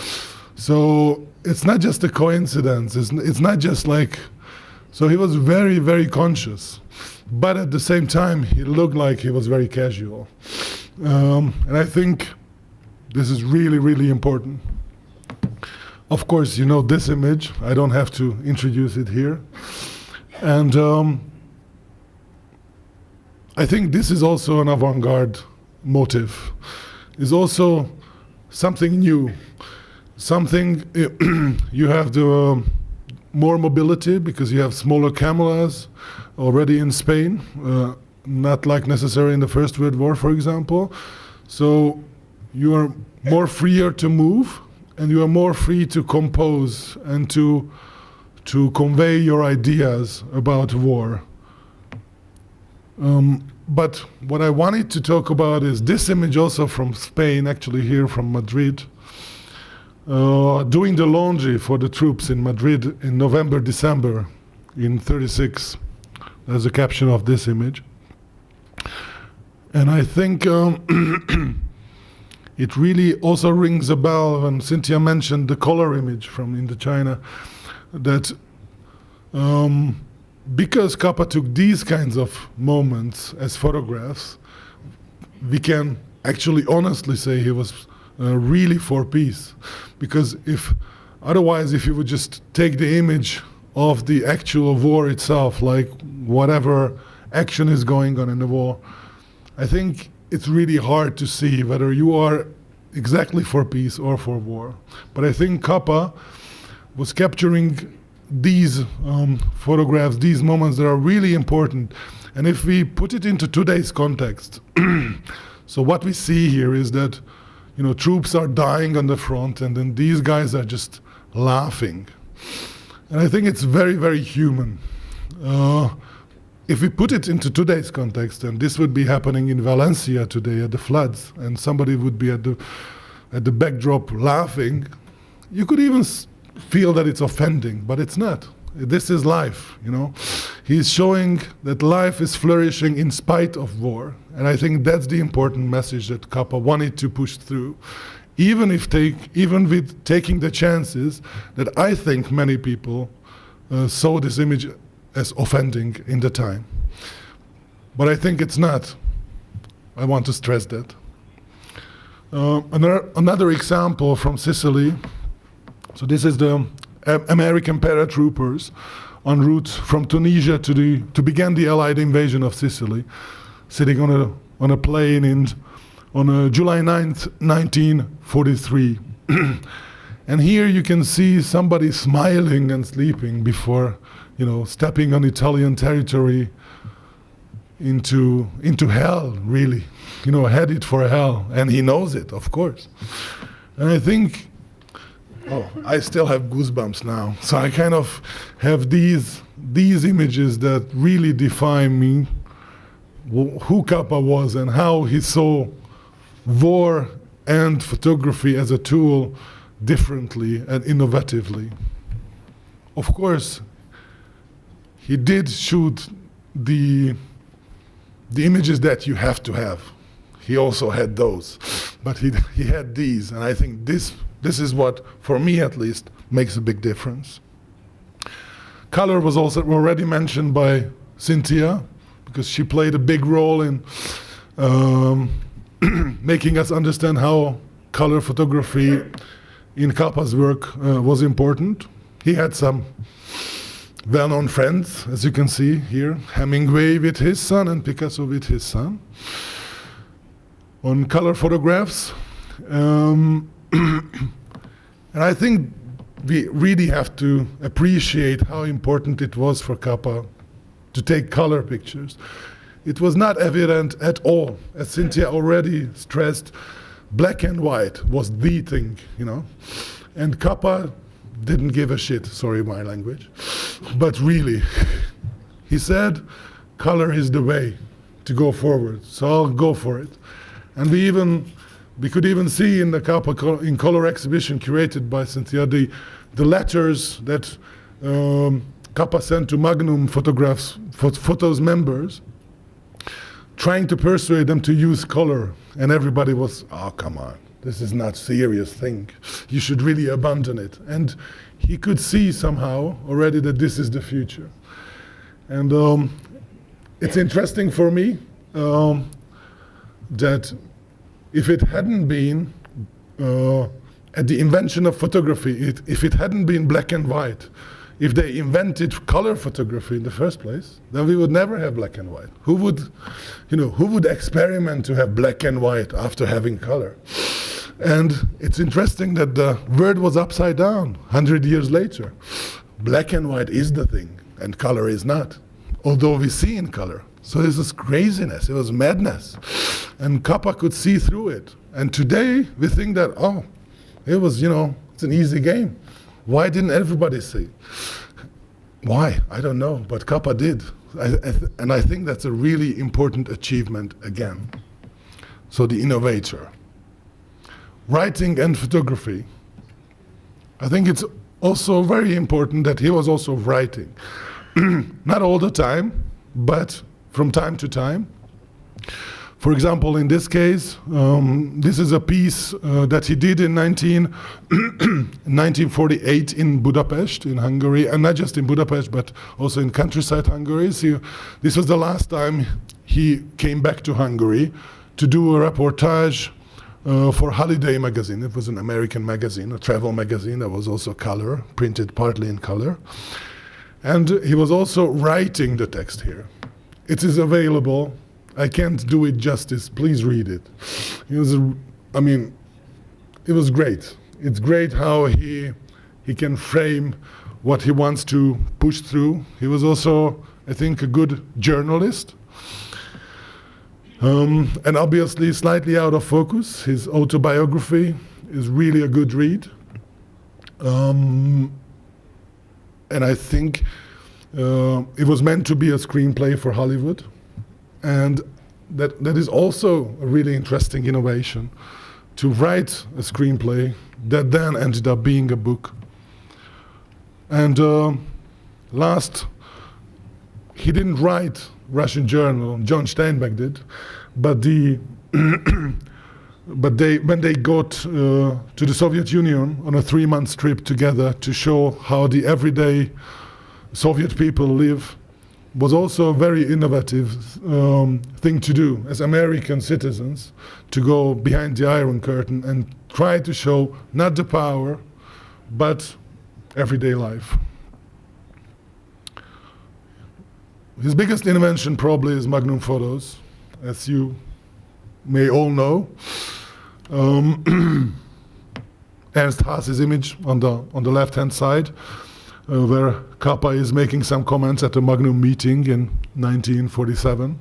So it's not just a coincidence. It's not just like... So he was very, very conscious. But at the same time, he looked like he was very casual. And I think this is really, really important. Of course, this image. I don't have to introduce it here. And I think this is also an avant-garde motive. It's also something new. Something, you have the more mobility because you have smaller cameras already in Spain, not like necessary in the First World War, for example. So you are more freer to move, and you are more free to compose and to convey your ideas about war. But what I wanted to talk about is this image also from Spain, actually here from Madrid, doing the laundry for the troops in Madrid in November, December in 36. That's the caption of this image. And I think it really also rings a bell when Cynthia mentioned the color image from Indochina, that because Capa took these kinds of moments as photographs, we can actually honestly say he was really for peace. Because if you would just take the image of the actual war itself, like whatever action is going on in the war, I think it's really hard to see whether you are exactly for peace or for war. But I think Capa was capturing these photographs, these moments that are really important. And if we put it into today's context, so what we see here is that, troops are dying on the front, and then these guys are just laughing. And I think it's very, very human. If we put it into today's context, and this would be happening in Valencia today at the floods, and somebody would be at the backdrop laughing, you could even feel that it's offending, but it's not. This is life, He's showing that life is flourishing in spite of war. And I think that's the important message that Capa wanted to push through, even with taking the chances that I think many people saw this image as offending in the time. But I think it's not. I want to stress that. Another example from Sicily. So this is the American paratroopers en route from Tunisia to begin the Allied invasion of Sicily, sitting on a plane on July 9th, 1943. And here you can see somebody smiling and sleeping before, stepping on Italian territory into hell, really, headed for hell. And he knows it, of course. And I think Oh, I still have goosebumps now. So I kind of have these images that really define me, who Capa was and how he saw war and photography as a tool differently and innovatively. Of course, he did shoot the images that you have to have. He also had those, but he had these, and I think this is what, for me at least, makes a big difference. Color was also already mentioned by Cynthia, because she played a big role in making us understand how color photography in Capa's work was important. He had some well-known friends, as you can see here, Hemingway with his son and Picasso with his son. On color photographs, and I think we really have to appreciate how important it was for Capa to take color pictures. It was not evident at all, as Cynthia already stressed. Black and white was the thing, you know, and Capa didn't give a shit, sorry my language, but really, he said, color is the way to go forward, so I'll go for it. And we could even see in the Capa in color exhibition curated by Cynthia the letters that Capa sent to Magnum Photos members, trying to persuade them to use color, and everybody was, oh come on, this is not a serious thing. You should really abandon it. And he could see somehow already that this is the future. And it's interesting for me that if it hadn't been at the invention of photography, if it hadn't been black and white, if they invented color photography in the first place, then we would never have black and white. Who would experiment to have black and white after having color? And it's interesting that the word was upside down 100 years later. Black and white is the thing, and color is not, although we see in color. So this is craziness, it was madness. And Capa could see through it. And today, we think that, oh, it was, it's an easy game. Why didn't everybody see? Why? I don't know, but Capa did. And I think that's a really important achievement again. So the innovator. Writing and photography. I think it's also very important that he was also writing. Not all the time, but from time to time. For example, in this case, this is a piece that he did in 1948 in Budapest, in Hungary, and not just in Budapest, but also in countryside Hungary. So this was the last time he came back to Hungary to do a reportage for Holiday magazine. It was an American magazine, a travel magazine that was also color, printed partly in color. And he was also writing the text here. It is available. I can't do it justice. Please read it. It was great. It's great how he can frame what he wants to push through. He was also, I think, a good journalist. And obviously slightly out of focus. His autobiography is really a good read. And I think it was meant to be a screenplay for Hollywood. And that is also a really interesting innovation, to write a screenplay that then ended up being a book. And last, he didn't write Russian Journal, John Steinbeck did, but when they got to the Soviet Union on a 3-month trip together to show how the everyday Soviet people live, was also a very innovative thing to do as American citizens, to go behind the Iron Curtain and try to show not the power, but everyday life. His biggest invention probably is Magnum Photos, as you may all know. Ernst Haas's image on the left-hand side, where Capa is making some comments at a Magnum meeting in 1947.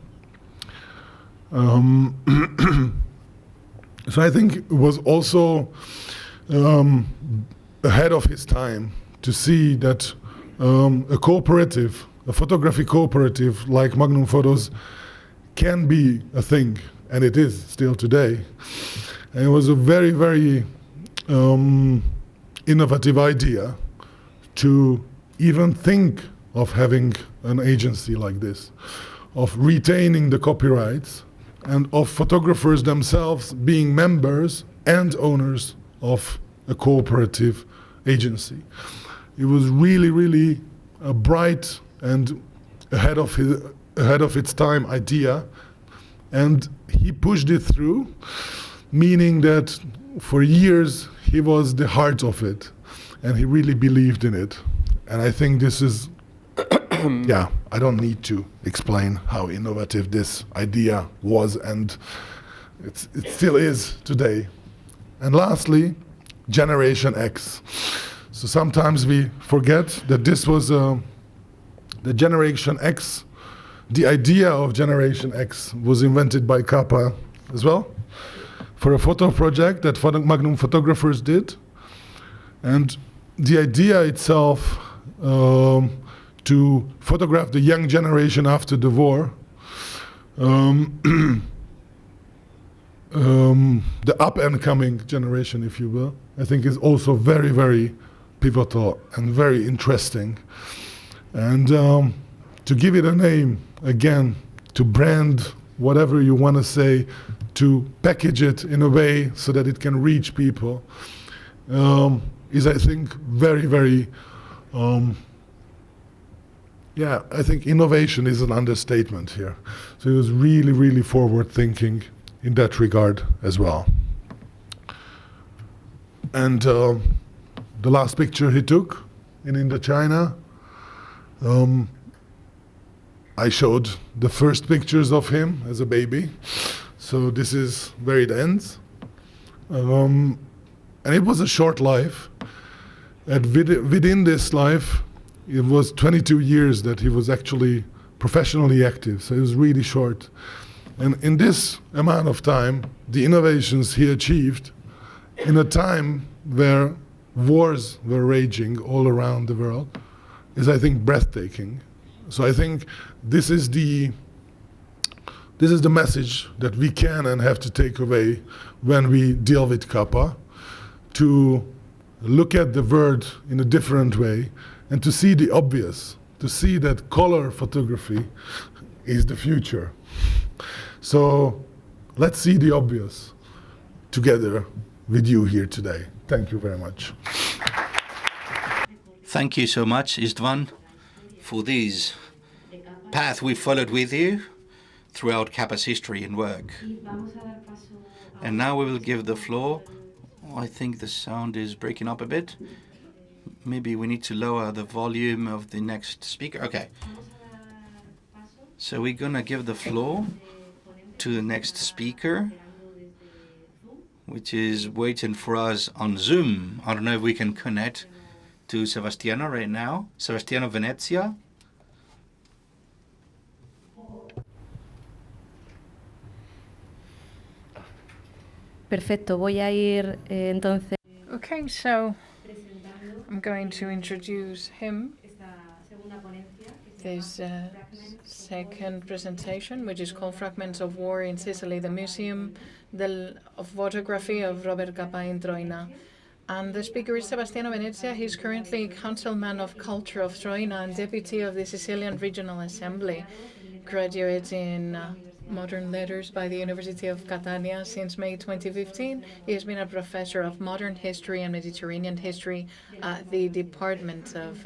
So I think it was also a ahead of his time to see that a cooperative, a photography cooperative like Magnum Photos can be a thing, and it is still today. And it was a very, very innovative idea to even think of having an agency like this, of retaining the copyrights, and of photographers themselves being members and owners of a cooperative agency. It was really, really a bright and ahead of its time idea, and he pushed it through, meaning that for years he was the heart of it, and he really believed in it. And I think this is, yeah, I don't need to explain how innovative this idea was, and it still is today. And lastly, Generation X. So sometimes we forget that this was the Generation X. The idea of Generation X was invented by Capa as well, for a photo project that Magnum photographers did. And the idea itself to photograph the young generation after the war, the up-and-coming generation, if you will, I think is also very, very pivotal and very interesting. And to give it a name, again, to brand whatever you want to say, to package it in a way so that it can reach people, is, I think, very, very, yeah, I think innovation is an understatement here. So it was really, really forward-thinking in that regard as well. And the last picture he took in Indochina, I showed the first pictures of him as a baby. So this is where it ends. And it was a short life. And within this life, it was 22 years that he was actually professionally active. So it was really short. And in this amount of time, the innovations he achieved in a time where wars were raging all around the world is, I think, breathtaking. So I think this is the message that we can and have to take away when we deal with Capa, to look at the world in a different way and to see the obvious, to see that color photography is the future. So let's see the obvious together with you here today. Thank you very much. Thank you so much, Istvan, for this path we followed with you throughout Capa's history and work. And now we will give the floor. I think the sound is breaking up a bit. Maybe we need to lower the volume of the next speaker. Okay. So we're gonna give the floor to the next speaker, which is waiting for us on Zoom. I don't know if we can connect to Sebastiano right now. Sebastiano Venezia. Perfecto, voy a ir entonces. Okay, so I'm going to introduce him. This second presentation, which is called Fragments of War in Sicily, the Museum of Photography of Robert Capa in Troina. And the speaker is Sebastiano Venezia. He's currently Councilman of Culture of Troina and Deputy of the Sicilian Regional Assembly. Graduate in Modern Letters by the University of Catania since May 2015. He has been a professor of Modern History and Mediterranean History at the Department of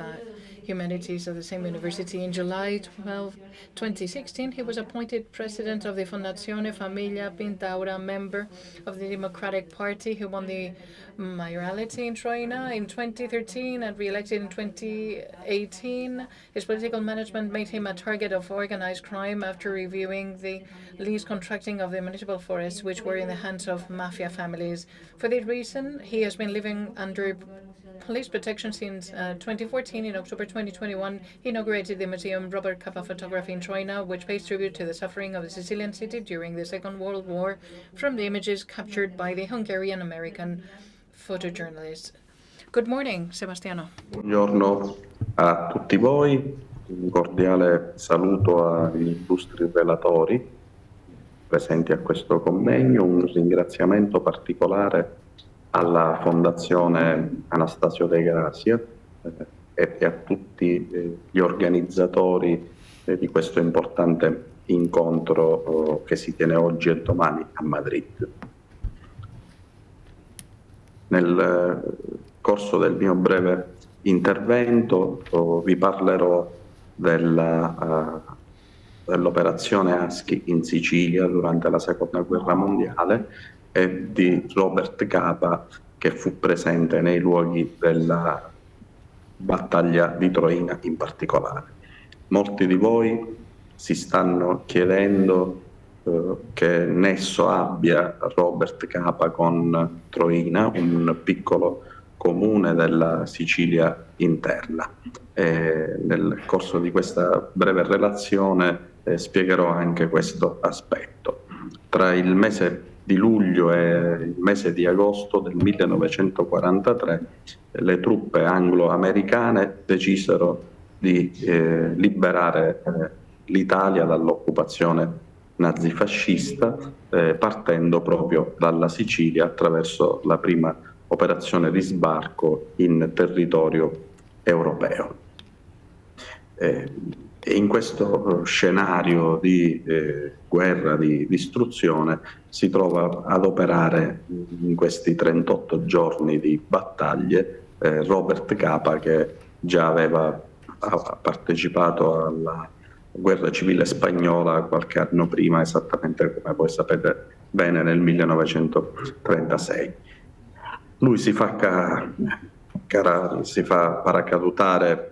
Humanities of the same university. In July 2016, he was appointed president of the Fondazione Famiglia Pintaura, member of the Democratic Party, who won the mayoralty in Troina in 2013 and re-elected in 2018. His political management made him a target of organized crime after reviewing the lease contracting of the municipal forests, which were in the hands of mafia families. For that reason, he has been living under police protection since 2014. In October 2021, he inaugurated the Museum Robert Capa Photography in Troina, which pays tribute to the suffering of the Sicilian city during the Second World War from the images captured by the Hungarian-American photojournalists. Good morning, Sebastiano. Buongiorno a tutti voi, un cordiale saluto agli illustri relatori presenti a questo convegno, un ringraziamento particolare alla Fondazione Anastasio De Gracia e a tutti gli organizzatori di questo importante incontro che si tiene oggi e domani a Madrid. Nel corso del mio breve intervento vi parlerò dell'operazione Husky in Sicilia durante la Seconda Guerra Mondiale e di Robert Capa, che fu presente nei luoghi della battaglia di Troina in particolare. Molti di voi si stanno chiedendo che nesso abbia Robert Capa con Troina, un piccolo comune della Sicilia interna. Nel corso di questa breve relazione spiegherò anche questo aspetto. Tra il mese di luglio e il mese di agosto del 1943 le truppe anglo-americane decisero di liberare l'Italia dall'occupazione nazifascista, partendo proprio dalla Sicilia attraverso la prima operazione di sbarco in territorio europeo. E in questo scenario di guerra, di distruzione, si trova ad operare in questi 38 giorni di battaglie Robert Capa, che già aveva partecipato alla guerra civile spagnola qualche anno prima, esattamente come voi sapete bene, nel 1936. Lui si fa paracadutare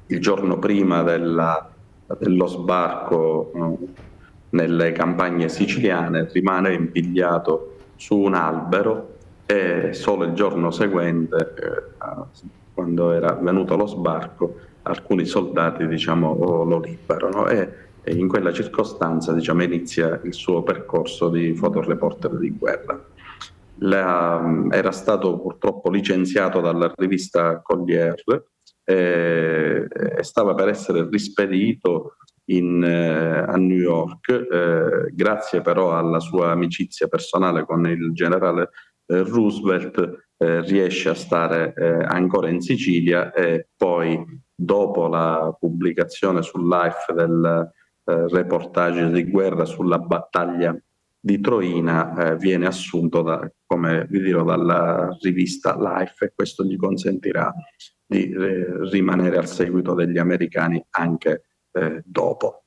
il giorno prima dello sbarco nelle campagne siciliane, rimane impigliato su un albero e solo il giorno seguente, quando era venuto lo sbarco, alcuni soldati lo liberano e in quella circostanza inizia il suo percorso di fotoreporter di guerra. Era stato purtroppo licenziato dalla rivista Collier e stava per essere rispedito a New York, grazie però alla sua amicizia personale con il generale Roosevelt, riesce a stare ancora in Sicilia e poi, dopo la pubblicazione sul Life del reportage di guerra sulla battaglia di Troina, viene assunto, come vi dirò, dalla rivista Life, e questo gli consentirà di rimanere al seguito degli americani anche dopo.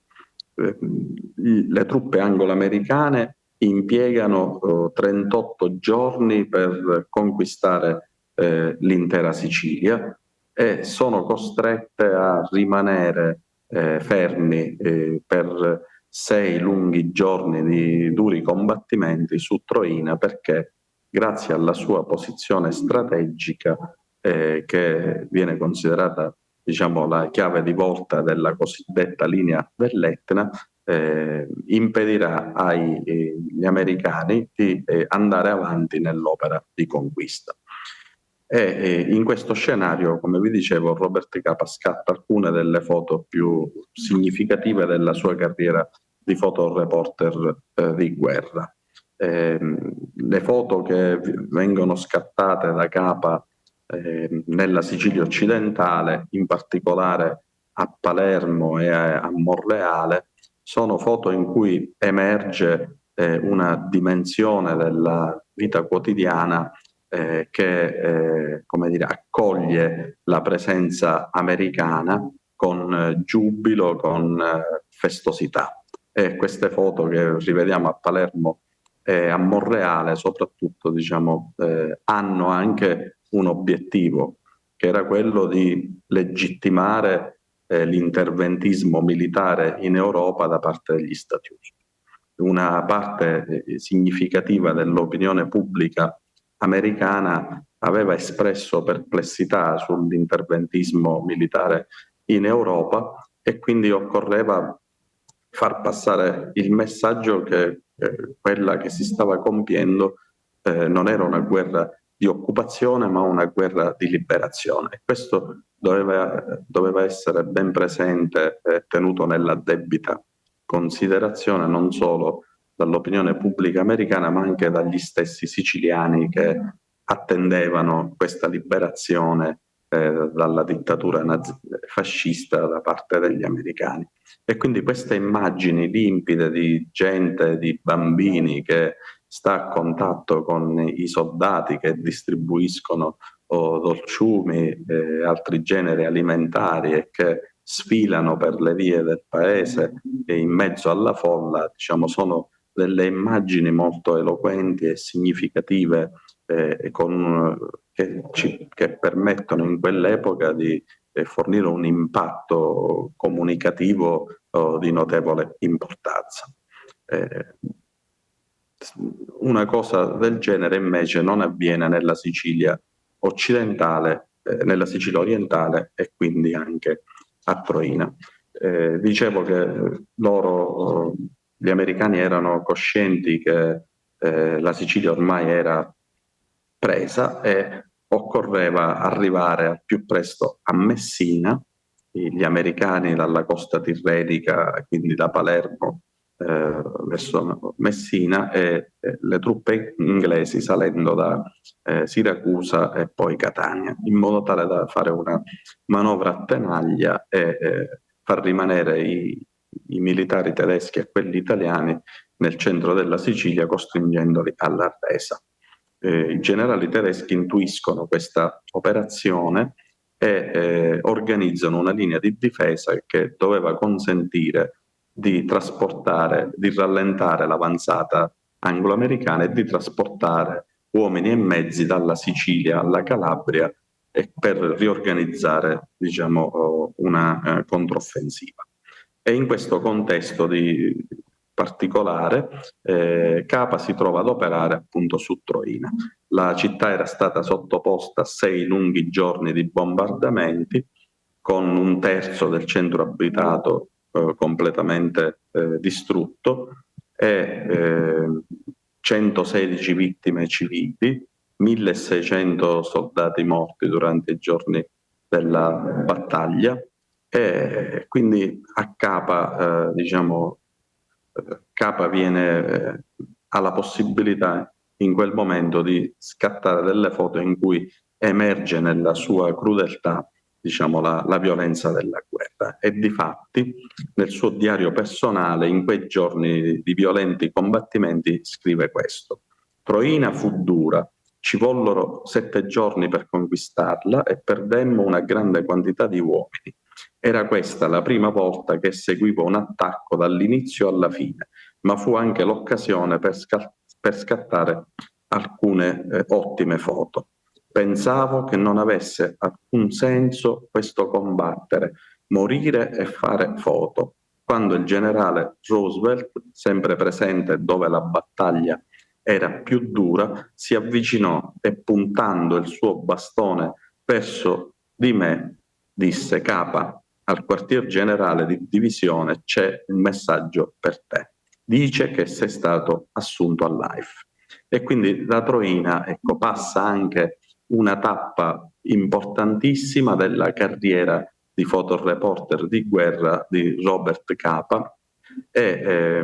Le truppe anglo-americane impiegano 38 giorni per conquistare l'intera Sicilia e sono costrette a rimanere fermi per 6 lunghi giorni di duri combattimenti su Troina, perché grazie alla sua posizione strategica, che viene considerata la chiave di volta della cosiddetta linea dell'Etna, impedirà agli americani di andare avanti nell'opera di conquista. In questo scenario, come vi dicevo, Robert Capa scatta alcune delle foto più significative della sua carriera di fotoreporter di guerra. Le foto che vengono scattate da Capa nella Sicilia occidentale, in particolare a Palermo e a Monreale, sono foto in cui emerge una dimensione della vita quotidiana che accoglie la presenza americana con giubilo, con festosità. E queste foto che rivediamo a Palermo e a Monreale soprattutto hanno anche un obiettivo, che era quello di legittimare l'interventismo militare in Europa da parte degli Stati Uniti. Una parte significativa dell'opinione pubblica americana aveva espresso perplessità sull'interventismo militare in Europa e quindi occorreva far passare il messaggio che quella che si stava compiendo non era una guerra di occupazione, ma una guerra di liberazione. E questo doveva essere ben presente e tenuto nella debita considerazione non solo dall'opinione pubblica americana, ma anche dagli stessi siciliani che attendevano questa liberazione dalla dittatura fascista da parte degli americani. E quindi queste immagini limpide di gente, di bambini che sta a contatto con i soldati che distribuiscono dolciumi e altri generi alimentari e che sfilano per le vie del paese e in mezzo alla folla, diciamo, sono delle immagini molto eloquenti e significative che permettono in quell'epoca di fornire un impatto comunicativo di notevole importanza. Una cosa del genere invece non avviene nella Sicilia occidentale, nella Sicilia orientale e quindi anche a Troina. Dicevo che gli americani erano coscienti che la Sicilia ormai era presa e occorreva arrivare al più presto a Messina. Gli americani dalla costa tirrenica, quindi da Palermo verso Messina, e le truppe inglesi salendo da Siracusa e poi Catania, in modo tale da fare una manovra a tenaglia e far rimanere i militari tedeschi e quelli italiani nel centro della Sicilia, costringendoli alla resa. I generali tedeschi intuiscono questa operazione e organizzano una linea di difesa che doveva consentire di rallentare l'avanzata anglo-americana e di trasportare uomini e mezzi dalla Sicilia alla Calabria e per riorganizzare, diciamo, una controffensiva. E in questo contesto particolare, Capa si trova ad operare appunto su Troina. La città era stata sottoposta a 6 lunghi giorni di bombardamenti, con un terzo del centro abitato completamente distrutto e 116 vittime civili, 1600 soldati morti durante i giorni della battaglia. E quindi a Capa, diciamo, Capa ha la possibilità in quel momento di scattare delle foto in cui emerge nella sua crudeltà, diciamo, la violenza della guerra. E difatti nel suo diario personale, in quei giorni di violenti combattimenti, scrive questo: Troina fu dura, ci vollero 7 giorni per conquistarla e perdemmo una grande quantità di uomini. Era questa la prima volta che seguivo un attacco dall'inizio alla fine, ma fu anche l'occasione per scattare alcune ottime foto. Pensavo che non avesse alcun senso questo combattere, morire e fare foto, quando il generale Roosevelt, sempre presente dove la battaglia era più dura, si avvicinò e puntando il suo bastone verso di me disse: Capa, al quartier generale di divisione c'è un messaggio per te. Dice che sei stato assunto all'AIF. E quindi da Troina, ecco, passa anche una tappa importantissima della carriera di fotoreporter di guerra di Robert Capa, e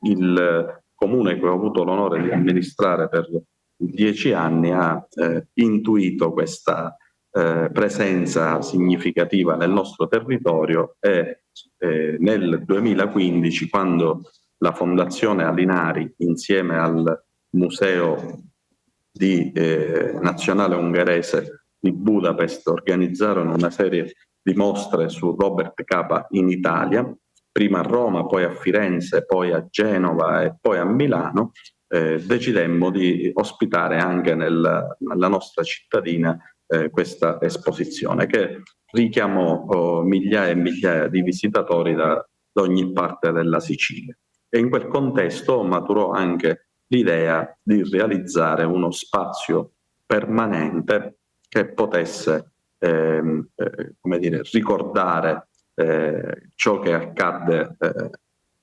il comune che ho avuto l'onore di amministrare per 10 anni ha intuito questa presenza significativa nel nostro territorio e nel 2015, quando la Fondazione Alinari insieme al Museo nazionale ungherese di Budapest organizzarono una serie di mostre su Robert Capa in Italia, prima a Roma, poi a Firenze, poi a Genova e poi a Milano, decidemmo di ospitare anche nella nostra cittadina questa esposizione, che richiamò migliaia e migliaia di visitatori da ogni parte della Sicilia. E in quel contesto maturò anche l'idea di realizzare uno spazio permanente che potesse come dire, ricordare ciò che accadde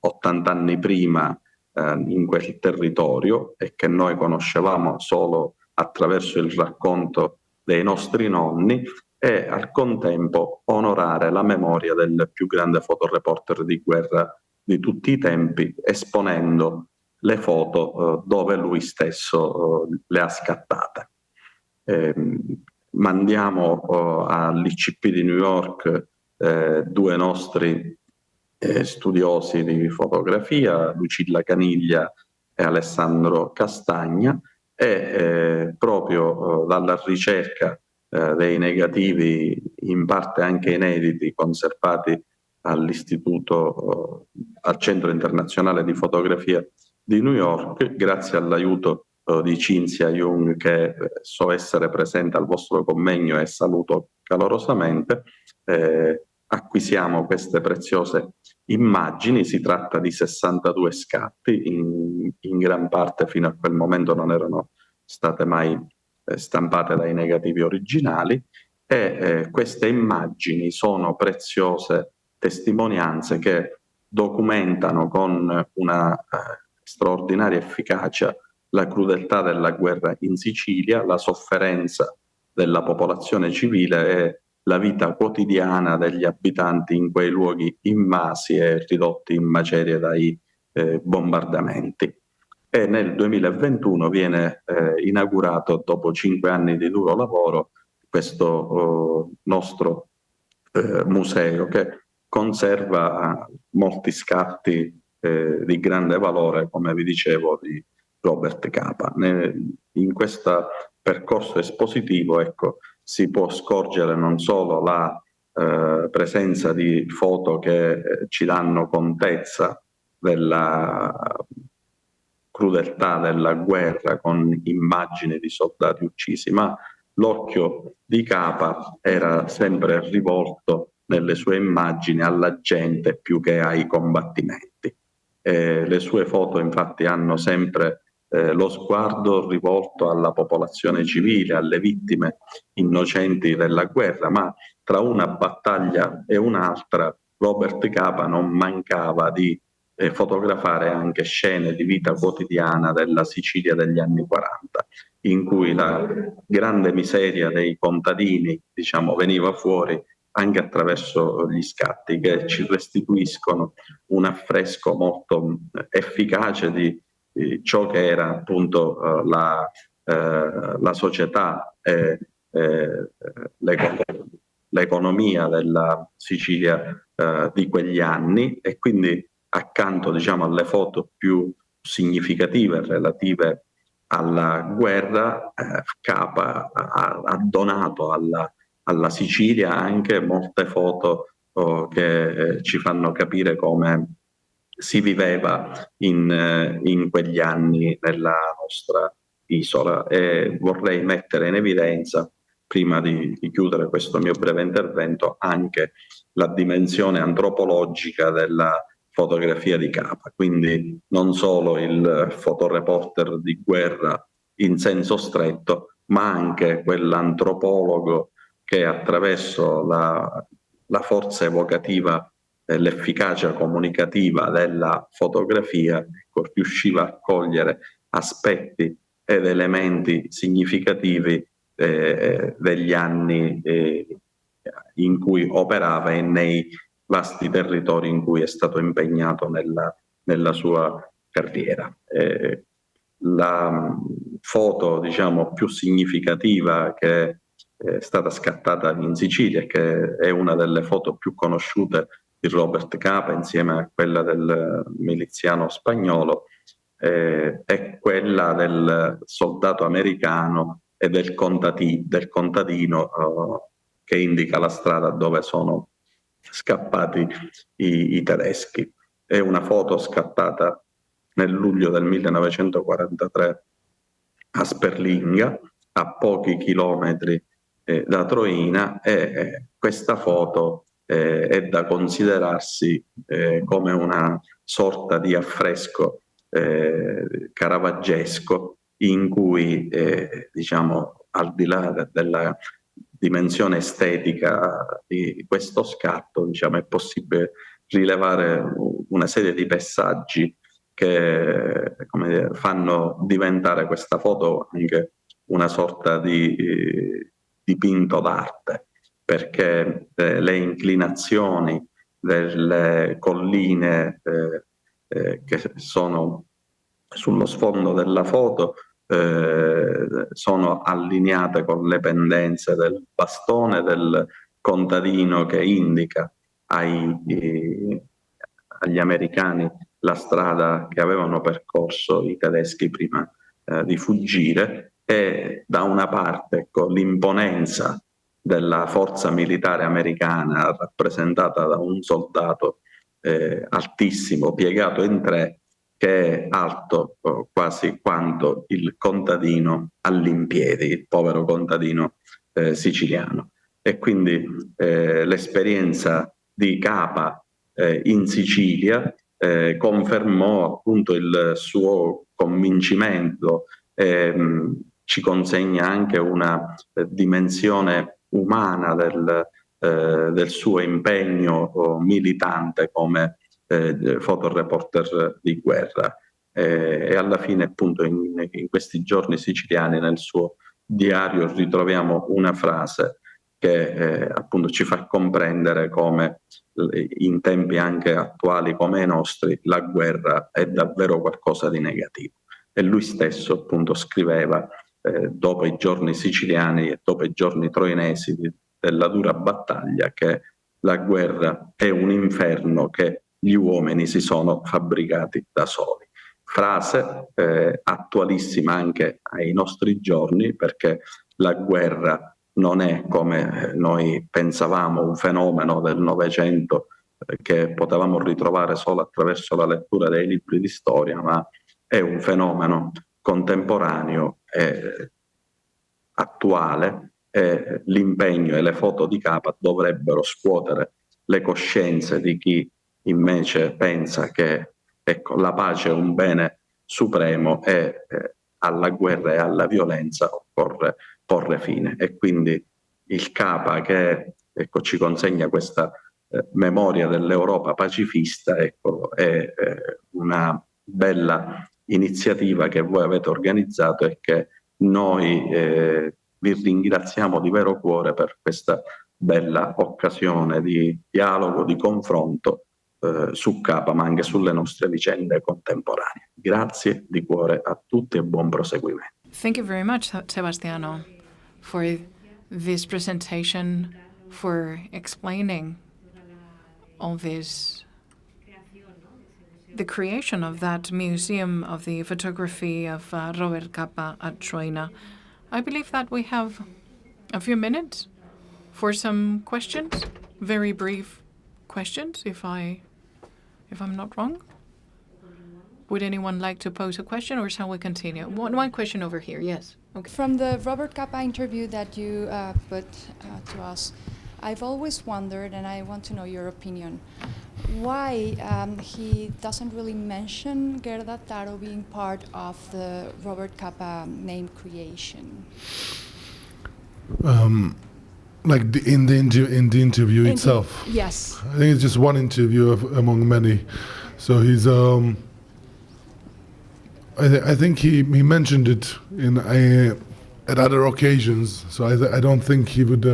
80 anni prima in quel territorio e che noi conoscevamo solo attraverso il racconto dei nostri nonni e al contempo onorare la memoria del più grande fotoreporter di guerra di tutti i tempi, esponendo le foto dove lui stesso le ha scattate. Mandiamo all'ICP di New York due nostri studiosi di fotografia, Lucilla Caniglia e Alessandro Castagna, e proprio dalla ricerca dei negativi, in parte anche inediti, conservati all'Istituto, al Centro Internazionale di Fotografia di New York, grazie all'aiuto di Cinzia Jung, che so essere presente al vostro convegno e saluto calorosamente, acquisiamo queste preziose immagini. Si tratta di 62 scatti, in gran parte fino a quel momento non erano state mai stampate dai negativi originali, e queste immagini sono preziose testimonianze che documentano con una straordinaria efficacia la crudeltà della guerra in Sicilia, la sofferenza della popolazione civile e la vita quotidiana degli abitanti in quei luoghi invasi e ridotti in macerie dai bombardamenti. E nel 2021 viene inaugurato, dopo 5 anni di duro lavoro, questo nostro museo, che conserva molti scatti di grande valore, come vi dicevo, di Robert Capa. In questo percorso espositivo, ecco, si può scorgere non solo la presenza di foto che ci danno contezza della crudeltà della guerra, con immagini di soldati uccisi, ma l'occhio di Capa era sempre rivolto nelle sue immagini alla gente più che ai combattimenti. Le sue foto infatti hanno sempre lo sguardo rivolto alla popolazione civile, alle vittime innocenti della guerra, ma tra una battaglia e un'altra Robert Capa non mancava di fotografare anche scene di vita quotidiana della Sicilia degli anni 40, in cui la grande miseria dei contadini, diciamo, veniva fuori anche attraverso gli scatti, che ci restituiscono un affresco molto efficace di ciò che era appunto la società e l'economia della Sicilia di quegli anni. E quindi, accanto, diciamo, alle foto più significative relative alla guerra, Capa ha donato alla Sicilia anche molte foto che ci fanno capire come si viveva in quegli anni nella nostra isola. E vorrei mettere in evidenza, prima di chiudere questo mio breve intervento, anche la dimensione antropologica della fotografia di Capa, quindi non solo il fotoreporter di guerra in senso stretto, ma anche quell'antropologo che attraverso la forza evocativa e l'efficacia comunicativa della fotografia, ecco, riusciva a cogliere aspetti ed elementi significativi degli anni in cui operava e nei vasti territori in cui è stato impegnato nella sua carriera. La foto, diciamo, più significativa che è stata scattata in Sicilia, che è una delle foto più conosciute di Robert Capa, insieme a quella del miliziano spagnolo, è quella del soldato americano e del contadino che indica la strada dove sono scappati i tedeschi. È una foto scattata nel luglio del 1943 a Sperlinga, a pochi chilometri da Troina, e questa foto è da considerarsi come una sorta di affresco caravaggesco, in cui diciamo, al di là della dimensione estetica di questo scatto, diciamo, è possibile rilevare una serie di passaggi che, come dire, fanno diventare questa foto anche una sorta di dipinto d'arte, perché le inclinazioni delle colline che sono sullo sfondo della foto sono allineate con le pendenze del bastone del contadino che indica agli americani la strada che avevano percorso i tedeschi prima di fuggire, e da una parte ecco, l'imponenza della forza militare americana rappresentata da un soldato altissimo, piegato in tre, che è alto quasi quanto il contadino all'impiedi, il povero contadino siciliano. E quindi l'esperienza di Capa in Sicilia confermò appunto il suo convincimento, ci consegna anche una dimensione umana del suo impegno militante come fotoreporter di guerra. E alla fine appunto in questi giorni siciliani nel suo diario ritroviamo una frase che appunto ci fa comprendere come in tempi anche attuali come i nostri la guerra è davvero qualcosa di negativo. E lui stesso appunto scriveva dopo i giorni siciliani e dopo i giorni troinesi della dura battaglia che la guerra è un inferno che gli uomini si sono fabbricati da soli. Frase attualissima anche ai nostri giorni, perché la guerra non è, come noi pensavamo, un fenomeno del Novecento che potevamo ritrovare solo attraverso la lettura dei libri di storia, ma è un fenomeno contemporaneo e attuale, e l'impegno e le foto di Capa dovrebbero scuotere le coscienze di chi invece pensa che ecco, la pace è un bene supremo e alla guerra e alla violenza occorre porre fine. E quindi il Capa che ecco, ci consegna questa memoria dell'Europa pacifista ecco, è una bella iniziativa che voi avete organizzato e che noi vi ringraziamo di vero cuore per questa bella occasione di dialogo, di confronto su Capa, ma anche sulle nostre vicende contemporanee. Grazie di cuore a tutti e buon proseguimento. Thank you very much, Sebastiano, for this presentation, for explaining all this, the creation of that museum of the photography of Robert Capa at Troina. I believe that we have a few minutes for some questions, very brief questions, if I'm not wrong. Would anyone like to pose a question, or shall we continue? One question over here, yes. Okay. From the Robert Capa interview that you put to us, I've always wondered, and I want to know your opinion, why he doesn't really mention Gerda Taro being part of the Robert Capa name creation. Like in the interview itself. Yes. I think it's just one interview among many. So he's I think he mentioned it at other occasions. So I don't think he would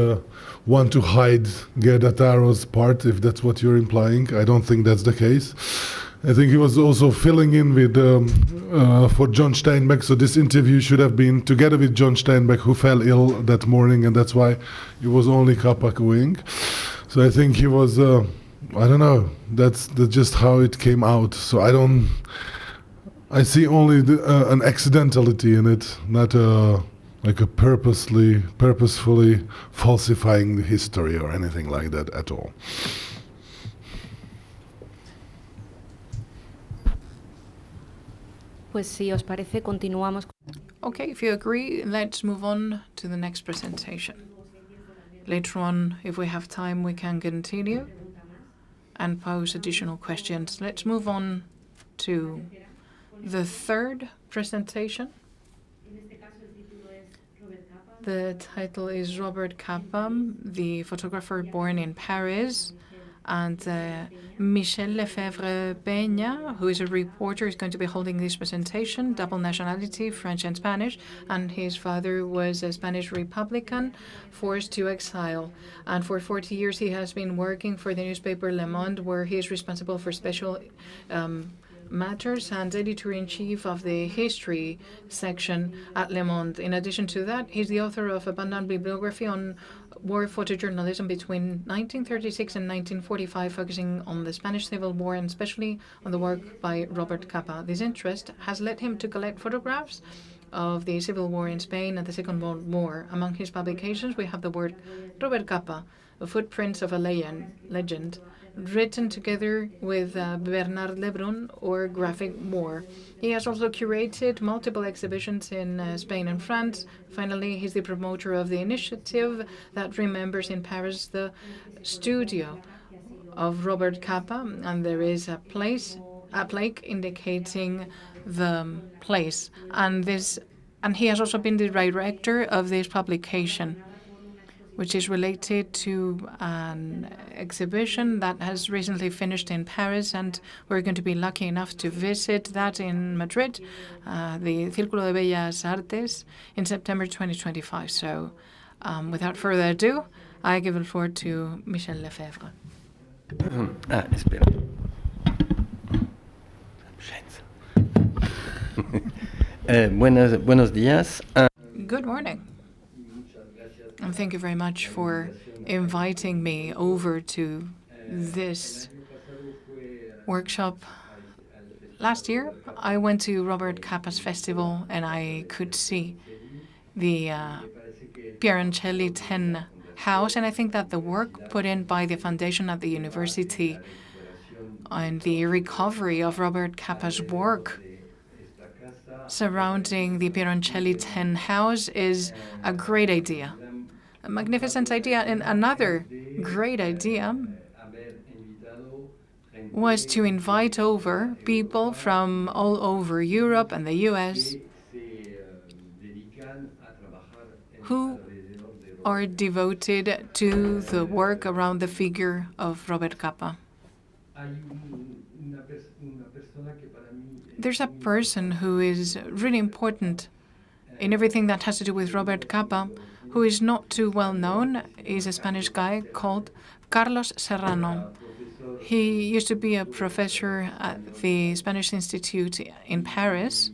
want to hide Gerda Taro's part, if that's what you're implying. I don't think that's the case. I think he was also filling in with for John Steinbeck. So this interview should have been together with John Steinbeck, who fell ill that morning, and that's why it was only Capa going. So I think he was. I don't know. That's just how it came out. So I see only an accidentality in it, not like a purposefully falsifying the history or anything like that at all. Pues si os parece, continuamos. Okay, if you agree, let's move on to the next presentation. Later on, if we have time, we can continue and pose additional questions. Let's move on to the third presentation. The title is Robert Capa, the photographer born in Paris And Michel Lefebvre Peña, who is a reporter, is going to be holding this presentation, double nationality, French and Spanish, and his father was a Spanish Republican forced to exile. And for 40 years he has been working for the newspaper Le Monde, where he is responsible for special matters and editor-in-chief of the history section at Le Monde. In addition to that, he's the author of abundant bibliography on war photojournalism between 1936 and 1945, focusing on the Spanish Civil War and especially on the work by Robert Capa. This interest has led him to collect photographs of the Civil War in Spain and the Second World War. Among his publications, we have the work Robert Capa, The Footprints of a Legend, written together with Bernard Lebrun, or Graphic War. He has also curated multiple exhibitions in Spain and France. Finally, he's the promoter of the initiative that remembers in Paris the studio of Robert Capa, and there is a plaque indicating the place. And he has also been the director of this publication, which is related to an exhibition that has recently finished in Paris, and we're going to be lucky enough to visit that in Madrid, the Círculo de Bellas Artes, in September 2025. So, without further ado, I give the floor to Michel Lefebvre. Espera. Buenos días. Good morning. And thank you very much for inviting me over to this workshop. Last year, I went to Robert Capa's festival and I could see the Pieroncelli 10 house, and I think that the work put in by the foundation at the university and the recovery of Robert Capa's work surrounding the Pieroncelli 10 house is a great idea. A magnificent idea. And another great idea was to invite over people from all over Europe and the US who are devoted to the work around the figure of Robert Capa. There's a person who is really important in everything that has to do with Robert Capa, who is not too well known. He's a Spanish guy called Carlos Serrano. He used to be a professor at the Spanish Institute in Paris,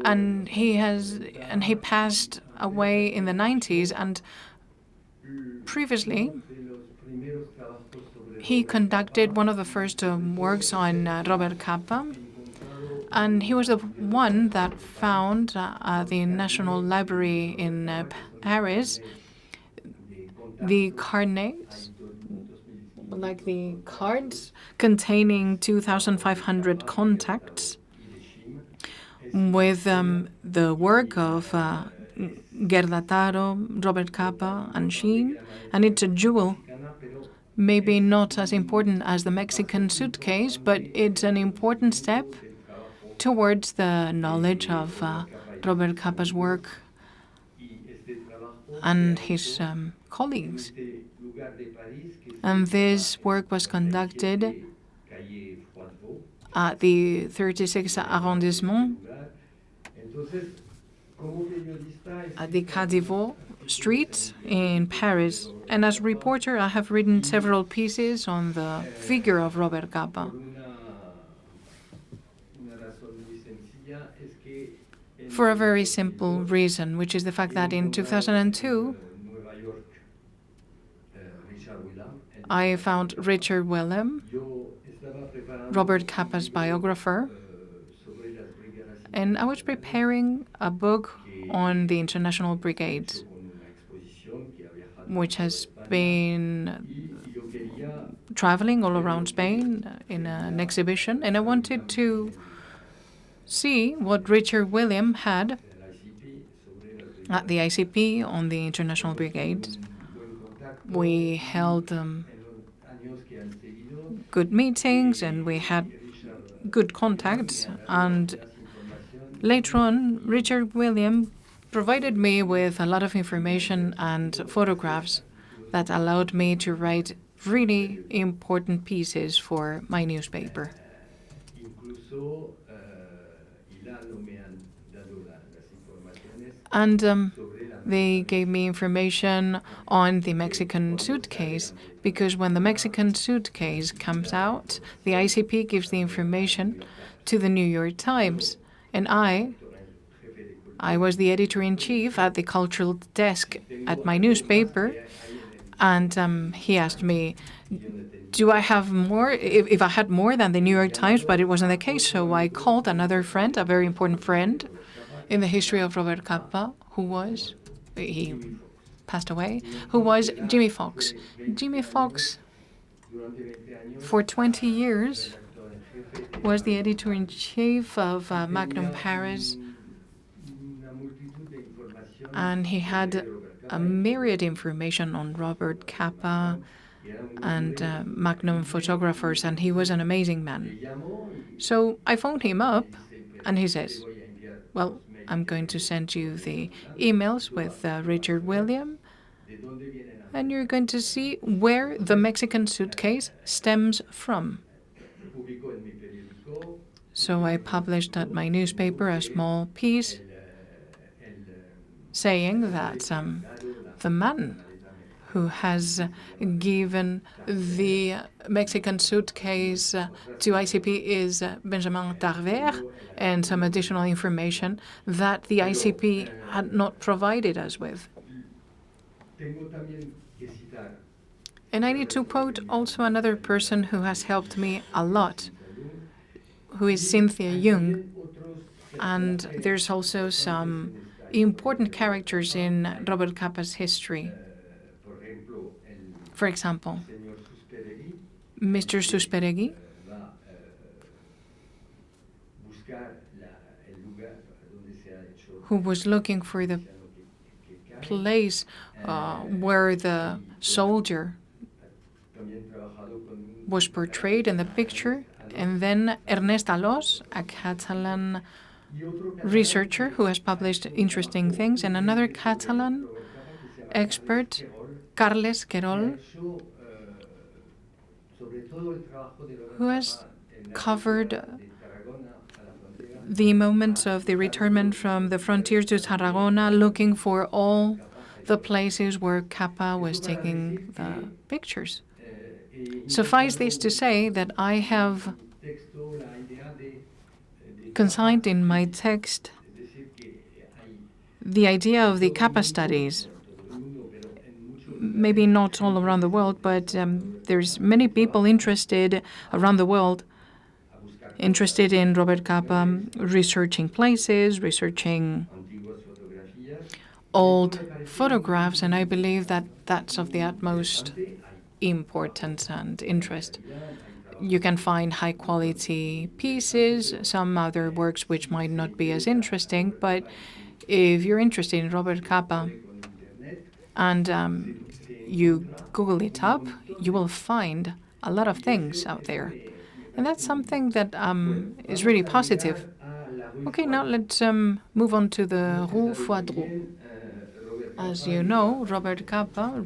and he passed away in the 90s. And previously, he conducted one of the first works on Robert Capa, and he was the one that found at the National Library in Paris the carnets, like the cards containing 2,500 contacts with the work of Gerda Taro, Robert Capa, and Sheen, and it's a jewel. Maybe not as important as the Mexican suitcase, but it's an important step towards the knowledge of Robert Capa's work and his colleagues. And this work was conducted at the 36th arrondissement at the Cadivaux Street in Paris. And as a reporter, I have written several pieces on the figure of Robert Capa. For a very simple reason, which is the fact that in 2002, I found Richard Willem, Robert Capa's biographer, and I was preparing a book on the International Brigade, which has been traveling all around Spain in an exhibition, and I wanted to see what Richard Willem had at the ICP on the International Brigade. We held good meetings and we had good contacts, and later on, Richard Willem provided me with a lot of information and photographs that allowed me to write really important pieces for my newspaper. And they gave me information on the Mexican suitcase, because when the Mexican suitcase comes out, the ICP gives the information to the New York Times. And I was the editor-in-chief at the cultural desk at my newspaper, and he asked me, do I have more, if I had more than the New York Times, but it wasn't the case. So I called another friend, a very important friend in the history of Robert Capa, he passed away, who was Jimmy Fox. Jimmy Fox, for 20 years, was the editor-in-chief of Magnum Paris, and he had a myriad information on Robert Capa and Magnum photographers, and he was an amazing man. So I phoned him up, and he says, well, I'm going to send you the emails with Richard William, and you're going to see where the Mexican suitcase stems from. So I published at my newspaper a small piece saying that the man who has given the Mexican suitcase to ICP is Benjamin Tarver, and some additional information that the ICP had not provided us with. And I need to quote also another person who has helped me a lot, who is Cynthia Jung. And there's also some important characters in Robert Capa's history. For example, Mr. Susperegui, who was looking for the place where the soldier was portrayed in the picture, and then Ernest Alós, a Catalan researcher who has published interesting things, and another Catalan expert, Carles Querol, who has covered the moments of the retirement from the frontier to Tarragona, looking for all the places where Capa was taking the pictures. Suffice this to say that I have consigned in my text the idea of the Capa studies. Maybe not all around the world, but there's many people interested around the world, interested in Robert Capa, researching places, researching old photographs, and I believe that that's of the utmost importance and interest. You can find high-quality pieces, some other works which might not be as interesting, but if you're interested in Robert Capa and you Google it up, you will find a lot of things out there. And that's something that is really positive. Okay, now let's move on to the Rue Foidreau. As you know, Robert Capa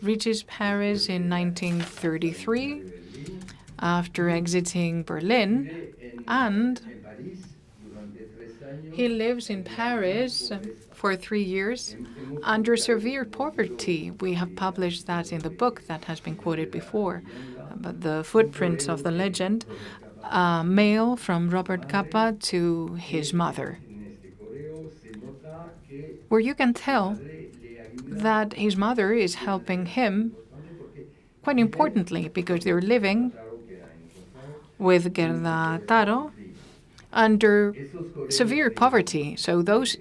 reaches Paris in 1933 after exiting Berlin, and he lives in Paris for 3 years under severe poverty. We have published that in the book that has been quoted before. But the footprints of the legend, mail from Robert Capa to his mother, where you can tell that his mother is helping him quite importantly, because they're living with Gerda Taro under severe poverty. So those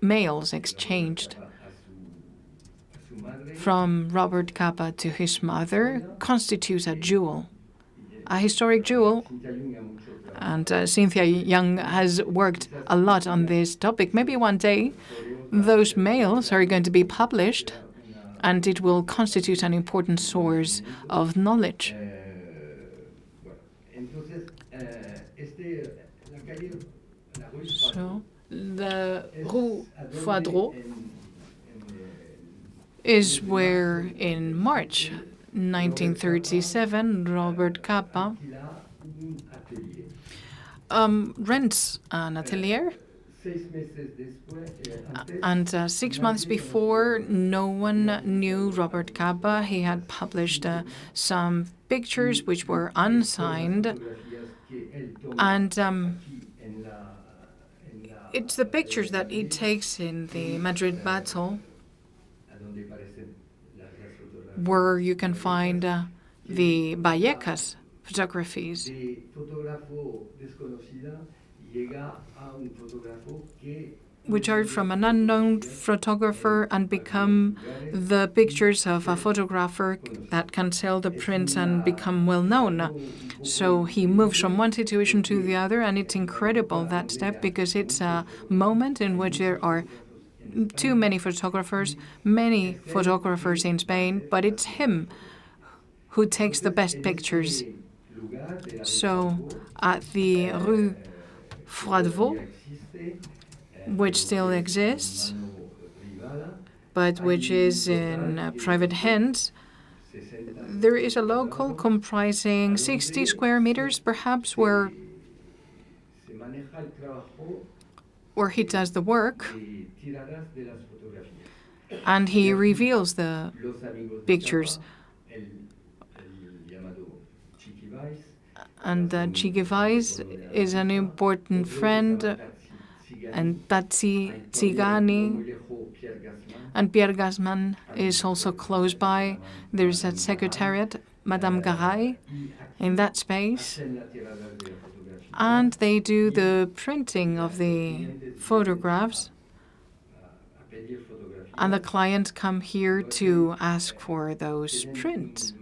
mails exchanged from Robert Capa to his mother constitutes a jewel, a historic jewel. And Cynthia Young has worked a lot on this topic. Maybe one day those mails are going to be published, and it will constitute an important source of knowledge. So, the Rue Foidreau is where in March 1937, Robert Capa rents an atelier, and 6 months before, no one knew Robert Capa. He had published some pictures which were unsigned, and it's the pictures that he takes in the Madrid battle where you can find the Vallecas photographies, which are from an unknown photographer and become the pictures of a photographer that can sell the prints and become well known. So he moves from one situation to the other, and it's incredible, that step, because it's a moment in which there are too many photographers in Spain, but it's him who takes the best pictures. So at the Rue Froidevaux, which still exists, but which is in private hands, there is a local comprising 60 square meters, perhaps, where he does the work, and he reveals the pictures. And Chiqui Valls is an important friend, and Tatsi Tsigani and Pierre Gasman is also close by. There's a secretariat, Madame Garay, in that space, and they do the printing of the photographs, and the clients come here to ask for those prints,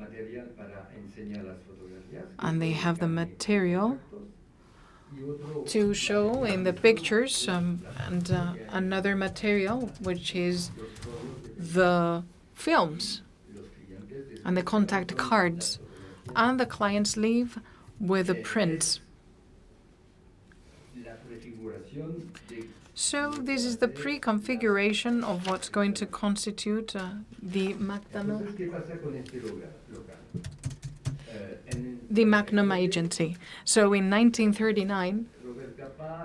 and they have the material to show in the pictures, and another material, which is the films and the contact cards, and the clients leave with the prints. So this is the pre-configuration of what's going to constitute the Magnum Agency. So in 1939,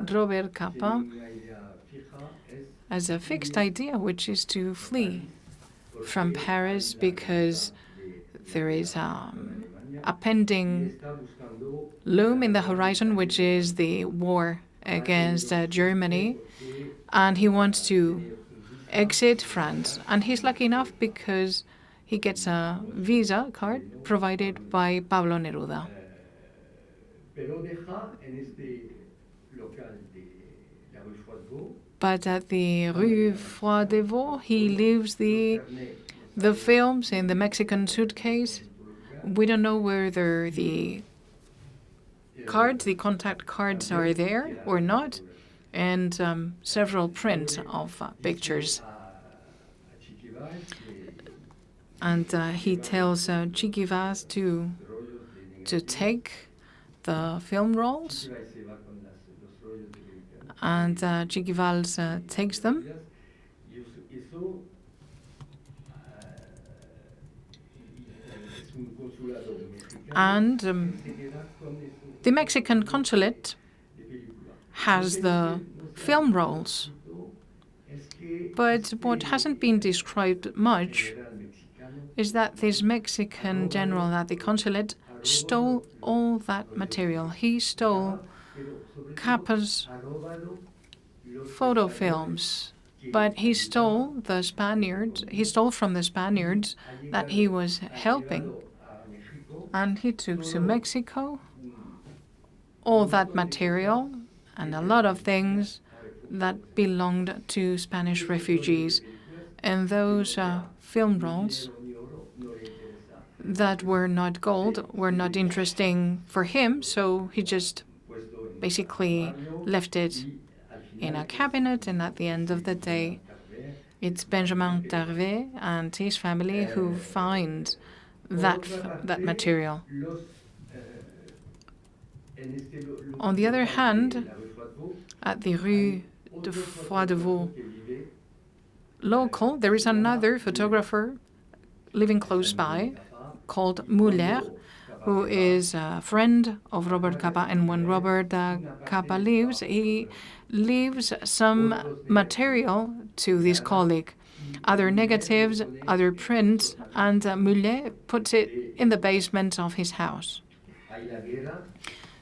Robert Capa has a fixed idea, which is to flee from Paris because there is a pending loom in the horizon, which is the war against Germany, and he wants to exit France. And he's lucky enough because he gets a visa card provided by Pablo Neruda. But at the Rue Froidevaux, he leaves the films in the Mexican suitcase. We don't know whether the cards, the contact cards, are there or not, and several prints of pictures. And he tells Chiqui Valls to take the film rolls, and Chiqui Valls takes them. And the Mexican consulate has the film rolls. But what hasn't been described much is that this Mexican general at the consulate stole all that material. He stole Capa's photo films, but he stole from the Spaniards that he was helping. And he took to Mexico all that material and a lot of things that belonged to Spanish refugees. And those film rolls that were not gold were not interesting for him, so he just basically left it in a cabinet, and at the end of the day, it's Benjamin Tarvet and his family who find that material. On the other hand, at the Rue de Froidevaux local, there is another photographer living close by called Muller, who is a friend of Robert Capa. And when Robert Capa leaves, he leaves some material to this colleague, other negatives, other prints, and Muller puts it in the basement of his house.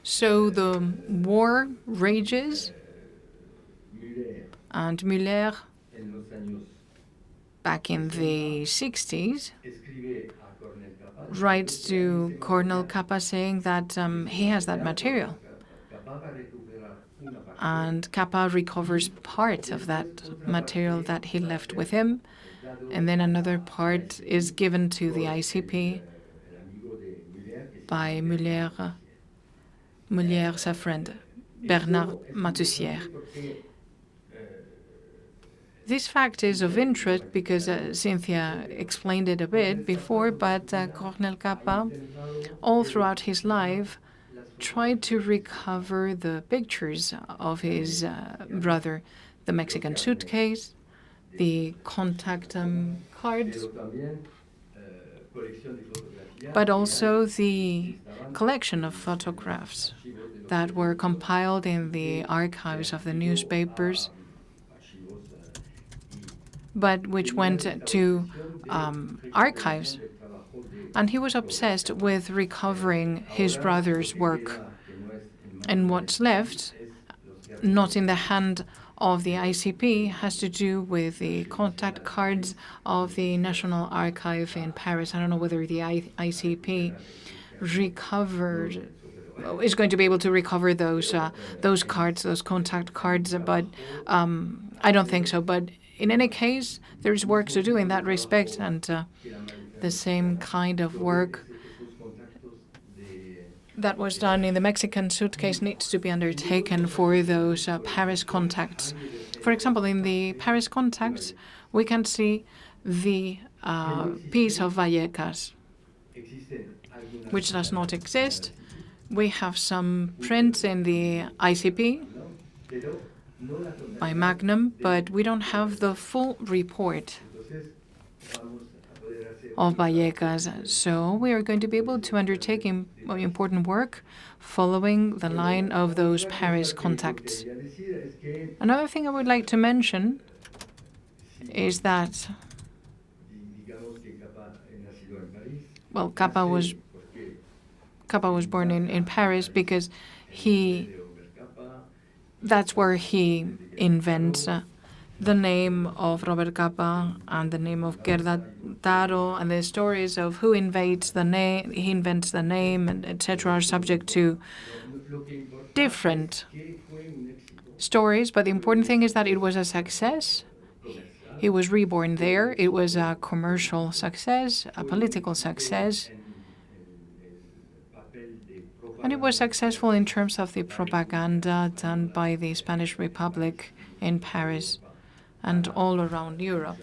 So the war rages, and Muller, back in the 60s, writes to Colonel Capa saying that he has that material. And Capa recovers part of that material that he left with him, and then another part is given to the ICP by Muller's friend, Bernard Matussière. This fact is of interest because Cynthia explained it a bit before, but Colonel Capa, all throughout his life, tried to recover the pictures of his brother, the Mexican suitcase, the contact cards, but also the collection of photographs that were compiled in the archives of the newspapers, but which went to archives. And he was obsessed with recovering his brother's work. And what's left, not in the hand of the ICP, has to do with the contact cards of the National Archive in Paris. I don't know whether the ICP is going to be able to recover those cards, those contact cards, but I don't think so. But in any case, there's work to do in that respect, and the same kind of work that was done in the Mexican suitcase needs to be undertaken for those Paris contacts. For example, in the Paris contacts, we can see the piece of Vallecas, which does not exist. We have some prints in the ICP by Magnum, but we don't have the full report of Vallecas. So we are going to be able to undertake important work following the line of those Paris contacts. Another thing I would like to mention is that, well, Capa was born in Paris because that's where he invents the name of Robert Capa and the name of Gerda Taro, and the stories of who invents the name, and etc. are subject to different stories. But the important thing is that it was a success. He was reborn there. It was a commercial success, a political success. And it was successful in terms of the propaganda done by the Spanish Republic in Paris and all around Europe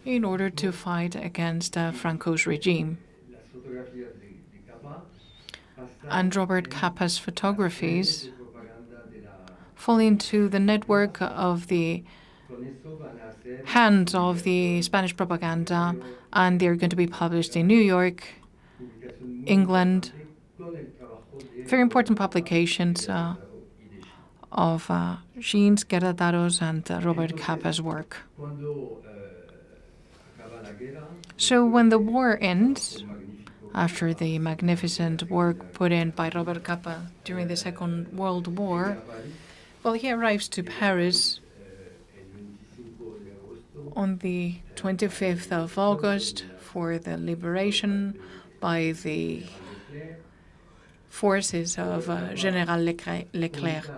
in order to fight against Franco's regime. And Robert Capa's photographies fall into the network of the hands of the Spanish propaganda, and they're going to be published in New York, England. Very important publications of Jean's, Gerda Taro's, and Robert Capa's work. So when the war ends, after the magnificent work put in by Robert Capa during the Second World War, well, he arrives to Paris on the 25th of August for the liberation by the forces of General Leclerc.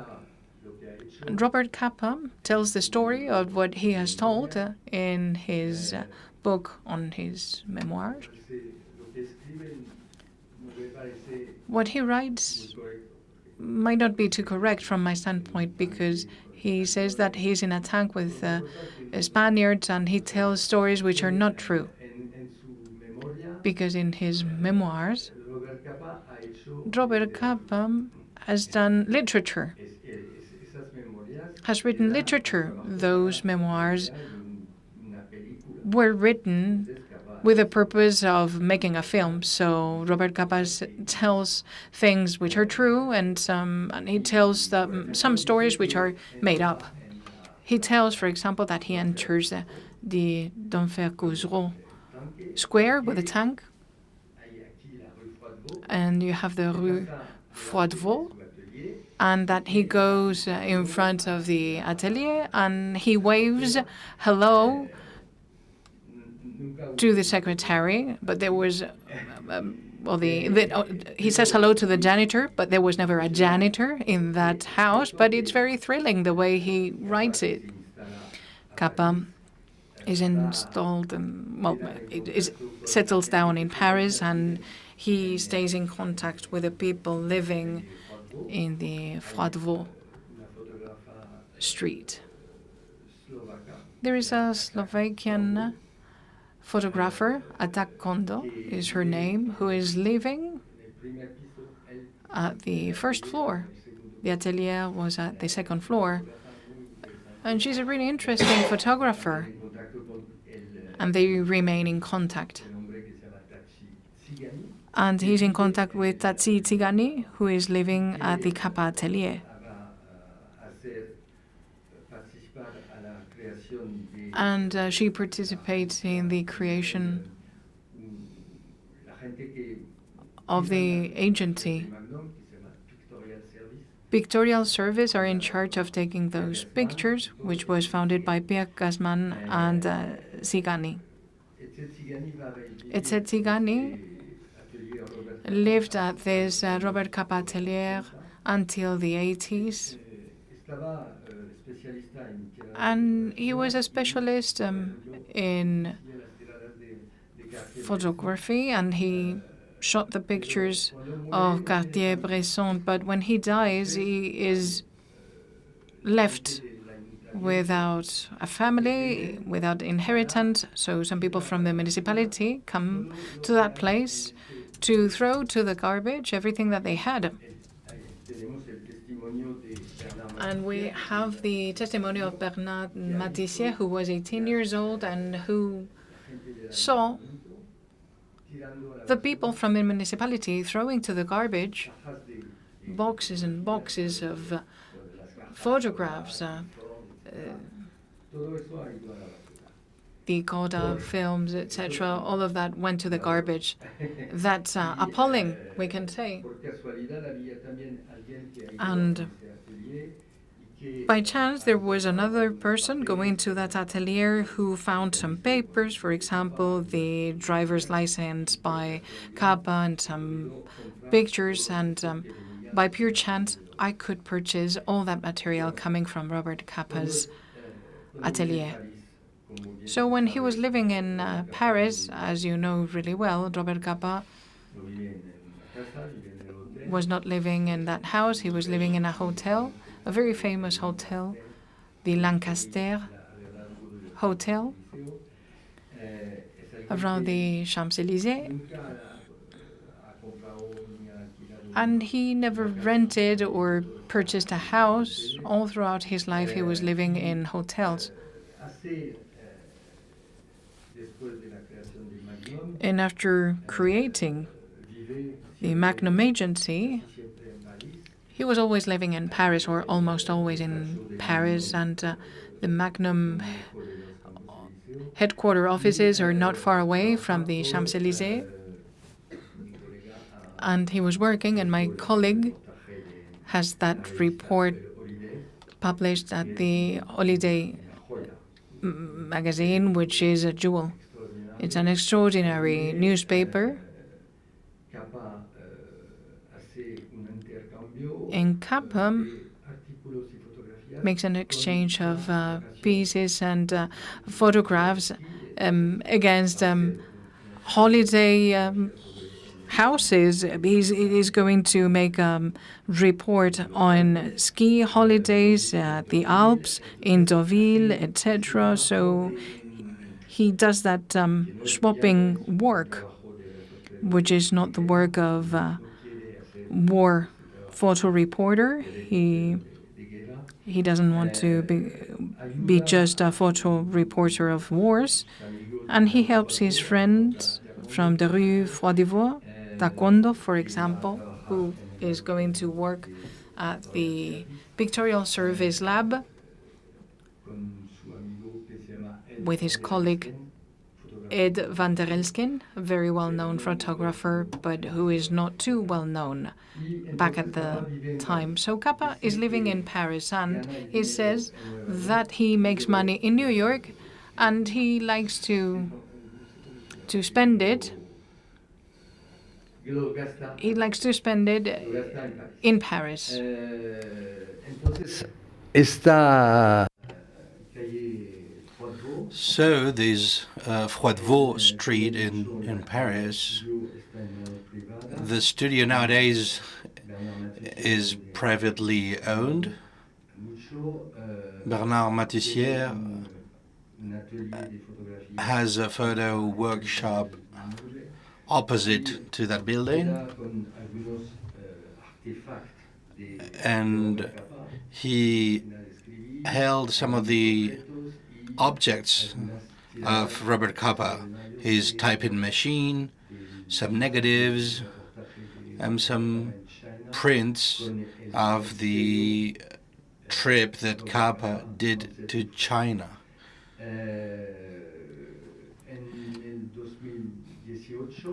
And Robert Capa tells the story of what he has told in his book on his memoirs. What he writes might not be too correct from my standpoint, because he says that he's in a tank with Spaniards, and he tells stories which are not true. Because in his memoirs, Robert Capa has done literature, has written literature. Those memoirs were written with the purpose of making a film. So Robert Capa tells things which are true, and he tells some stories which are made up. He tells, for example, that he enters the Denfert-Couzereau square with a tank, and you have the Rue Froidevaux, and that he goes in front of the atelier and he waves hello to the secretary, but there was, he says hello to the janitor, but there was never a janitor in that house. But it's very thrilling the way he writes it. Capa is installed, settles down in Paris, and he stays in contact with the people living in the Froidevaux street. There is a Slovakian photographer, Atak Kondo is her name, who is living at the first floor. The atelier was at the second floor. And she's a really interesting photographer. And they remain in contact. And he's in contact with Tatsi Tsigani, who is living at the Capa atelier. And she participates in the creation of the agency. Pictorial Service are in charge of taking those pictures, which was founded by Pierre Gassman and Tsigani. Etze Tsigani lived at this Robert Capa atelier until the 80s. And he was a specialist in photography, and he shot the pictures of Cartier-Bresson. But when he dies, he is left without a family, without inheritance. So some people from the municipality come to that place to throw to the garbage everything that they had. And we have the testimony of Bernard Matissier, who was 18 years old and who saw the people from the municipality throwing to the garbage boxes and boxes of photographs. The Coda films, etc., all of that went to the garbage. That's appalling, we can say. And by chance, there was another person going to that atelier who found some papers, for example, the driver's license by Capa and some pictures, and by pure chance, I could purchase all that material coming from Robert Capa's atelier. So when he was living in Paris, as you know really well, Robert Capa was not living in that house. He was living in a hotel, a very famous hotel, the Lancaster Hotel, around the Champs-Élysées. And he never rented or purchased a house. All throughout his life, he was living in hotels. And after creating the Magnum agency, he was always living in Paris, or almost always in Paris, and the Magnum headquarter offices are not far away from the Champs-Élysées. And he was working, and my colleague has that report published at the Holiday magazine, which is a jewel. It's an extraordinary newspaper. And Capa makes an exchange of pieces and photographs against holiday houses. He's going to make a report on ski holidays at the Alps, in Deauville, etc. So he does that swapping work, which is not the work of war photo reporter. He doesn't want to be just a photo reporter of wars, And he helps his friends from the Rue Froidevaux, Taekwondo, for example, who is going to work at the Pictorial Service Lab with his colleague Ed van der Elsken, a very well-known photographer, but who is not too well-known back at the time. So Capa is living in Paris, and he says that he makes money in New York, and he likes to spend it. He likes to spend it in Paris. So there's Froidevaux Street in Paris. The studio nowadays is privately owned. Bernard Matissier has a photo workshop opposite to that building, and he held some of the objects of Robert Capa, his typing machine, some negatives, and some prints of the trip that Capa did to China.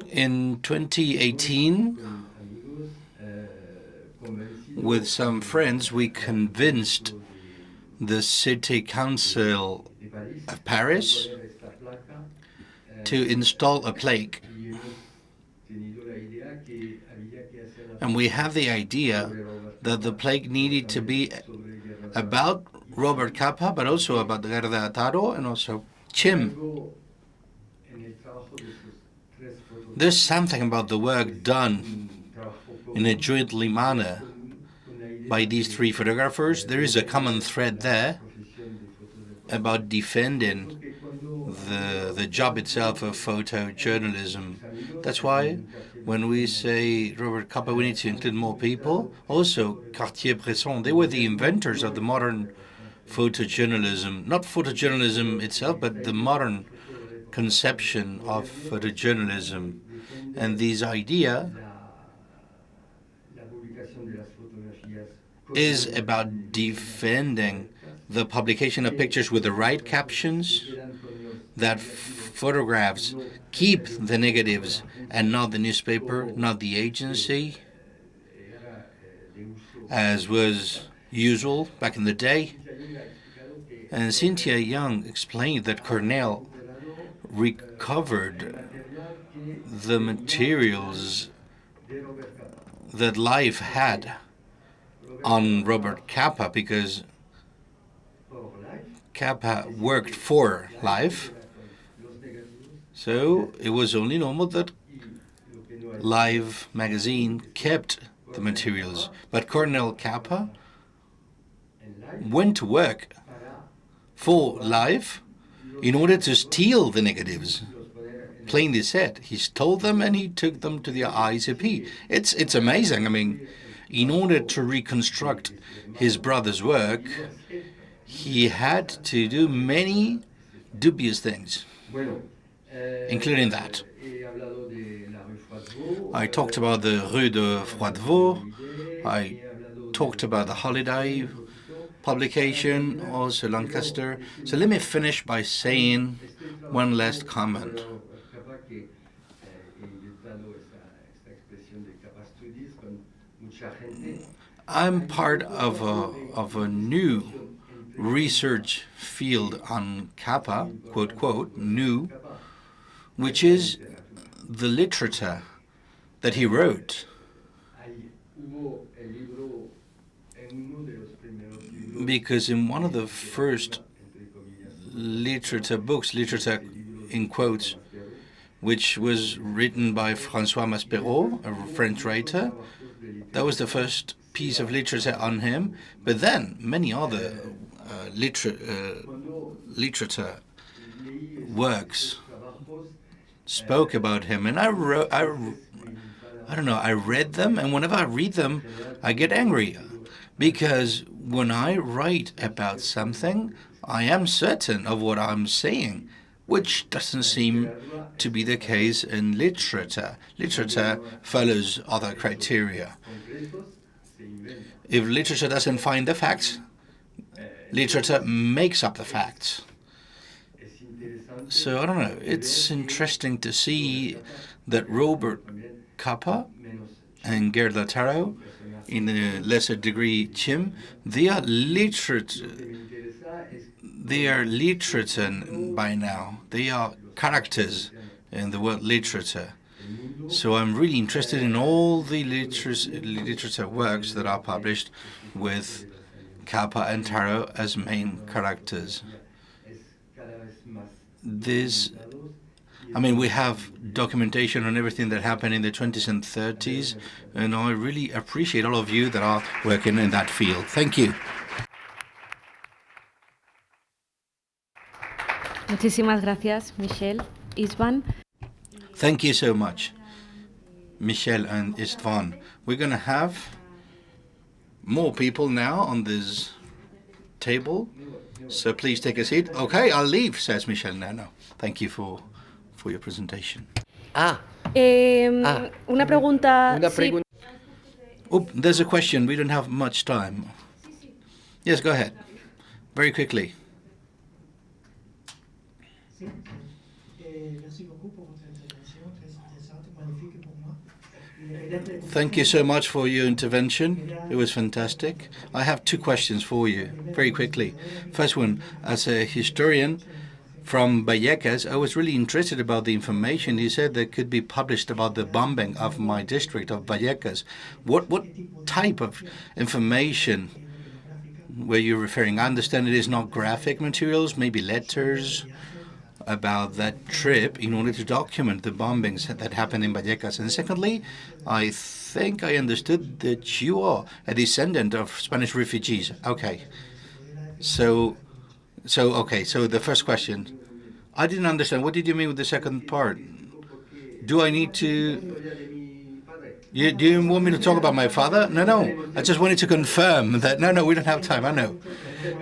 In 2018, with some friends, we convinced the City Council of Paris to install a plaque. And we have the idea that the plaque needed to be about Robert Capa, but also about Gerda Taro and also Chim. There's something about the work done in a jointly manner by these three photographers. There is a common thread there about defending the job itself of photojournalism. That's why when we say Robert Capa, we need to include more people. Also, Cartier-Bresson, they were the inventors of the modern photojournalism. Not photojournalism itself, but the modern conception of photojournalism. And this idea is about defending the publication of pictures with the right captions, that photographs keep the negatives and not the newspaper, not the agency, as was usual back in the day. And Cynthia Young explained that Cornell recovered the materials that Life had on Robert Capa, because Capa worked for Life, so it was only normal that Life magazine kept the materials. But Cornell Capa went to work for Life in order to steal the negatives. Plainly said, he stole them and he took them to the ICP. It's amazing. I mean, in order to reconstruct his brother's work, he had to do many dubious things, including that. I talked about the Rue de Froidevaux. I talked about the Holiday publication, also Lancaster. So let me finish by saying one last comment. I'm part of a new research field on Capa, quote, quote, new, which is the literature that he wrote. Because in one of the first literature books, literature in quotes, which was written by François Maspero, a French writer, that was the first piece of literature on him. But then many other literature works spoke about him, and I read them, and whenever I read them, I get angry, because when I write about something, I am certain of what I'm saying. which doesn't seem to be the case in literature. Literature follows other criteria. If literature doesn't find the facts, literature makes up the facts. So I don't know, it's interesting to see that Robert Capa and Gerda Taro, in a lesser degree Chim, they are literate by now. They are characters in the world literature. So I'm really interested in all the literature works that are published with Capa and Taro as main characters. We have documentation on everything that happened in the 20s and 30s, and I really appreciate all of you that are working in that field. Thank you. Muchísimas gracias, Michel. Istvan. Thank you so much, Michel and Istvan. We're going to have more people now on this table, so please take a seat. Okay, I'll leave, says Michel. No. Thank you for your presentation. Una pregunta. Sí. Oh, there's a question. We don't have much time. Yes, go ahead. Very quickly. Thank you so much for your intervention. It was fantastic. I have two questions for you, very quickly. First one, as a historian from Vallecas, I was really interested about the information you said that could be published about the bombing of my district of Vallecas. What type of information were you referring? I understand it is not graphic materials, maybe letters about that trip in order to document the bombings that happened in Vallecas. And secondly, I think I understood that you are a descendant of Spanish refugees. Okay. So the first question, I didn't understand. What did you mean with the second part? Do I need to... Do you want me to talk about my father? No. I just wanted to confirm that, no, we don't have time. I know.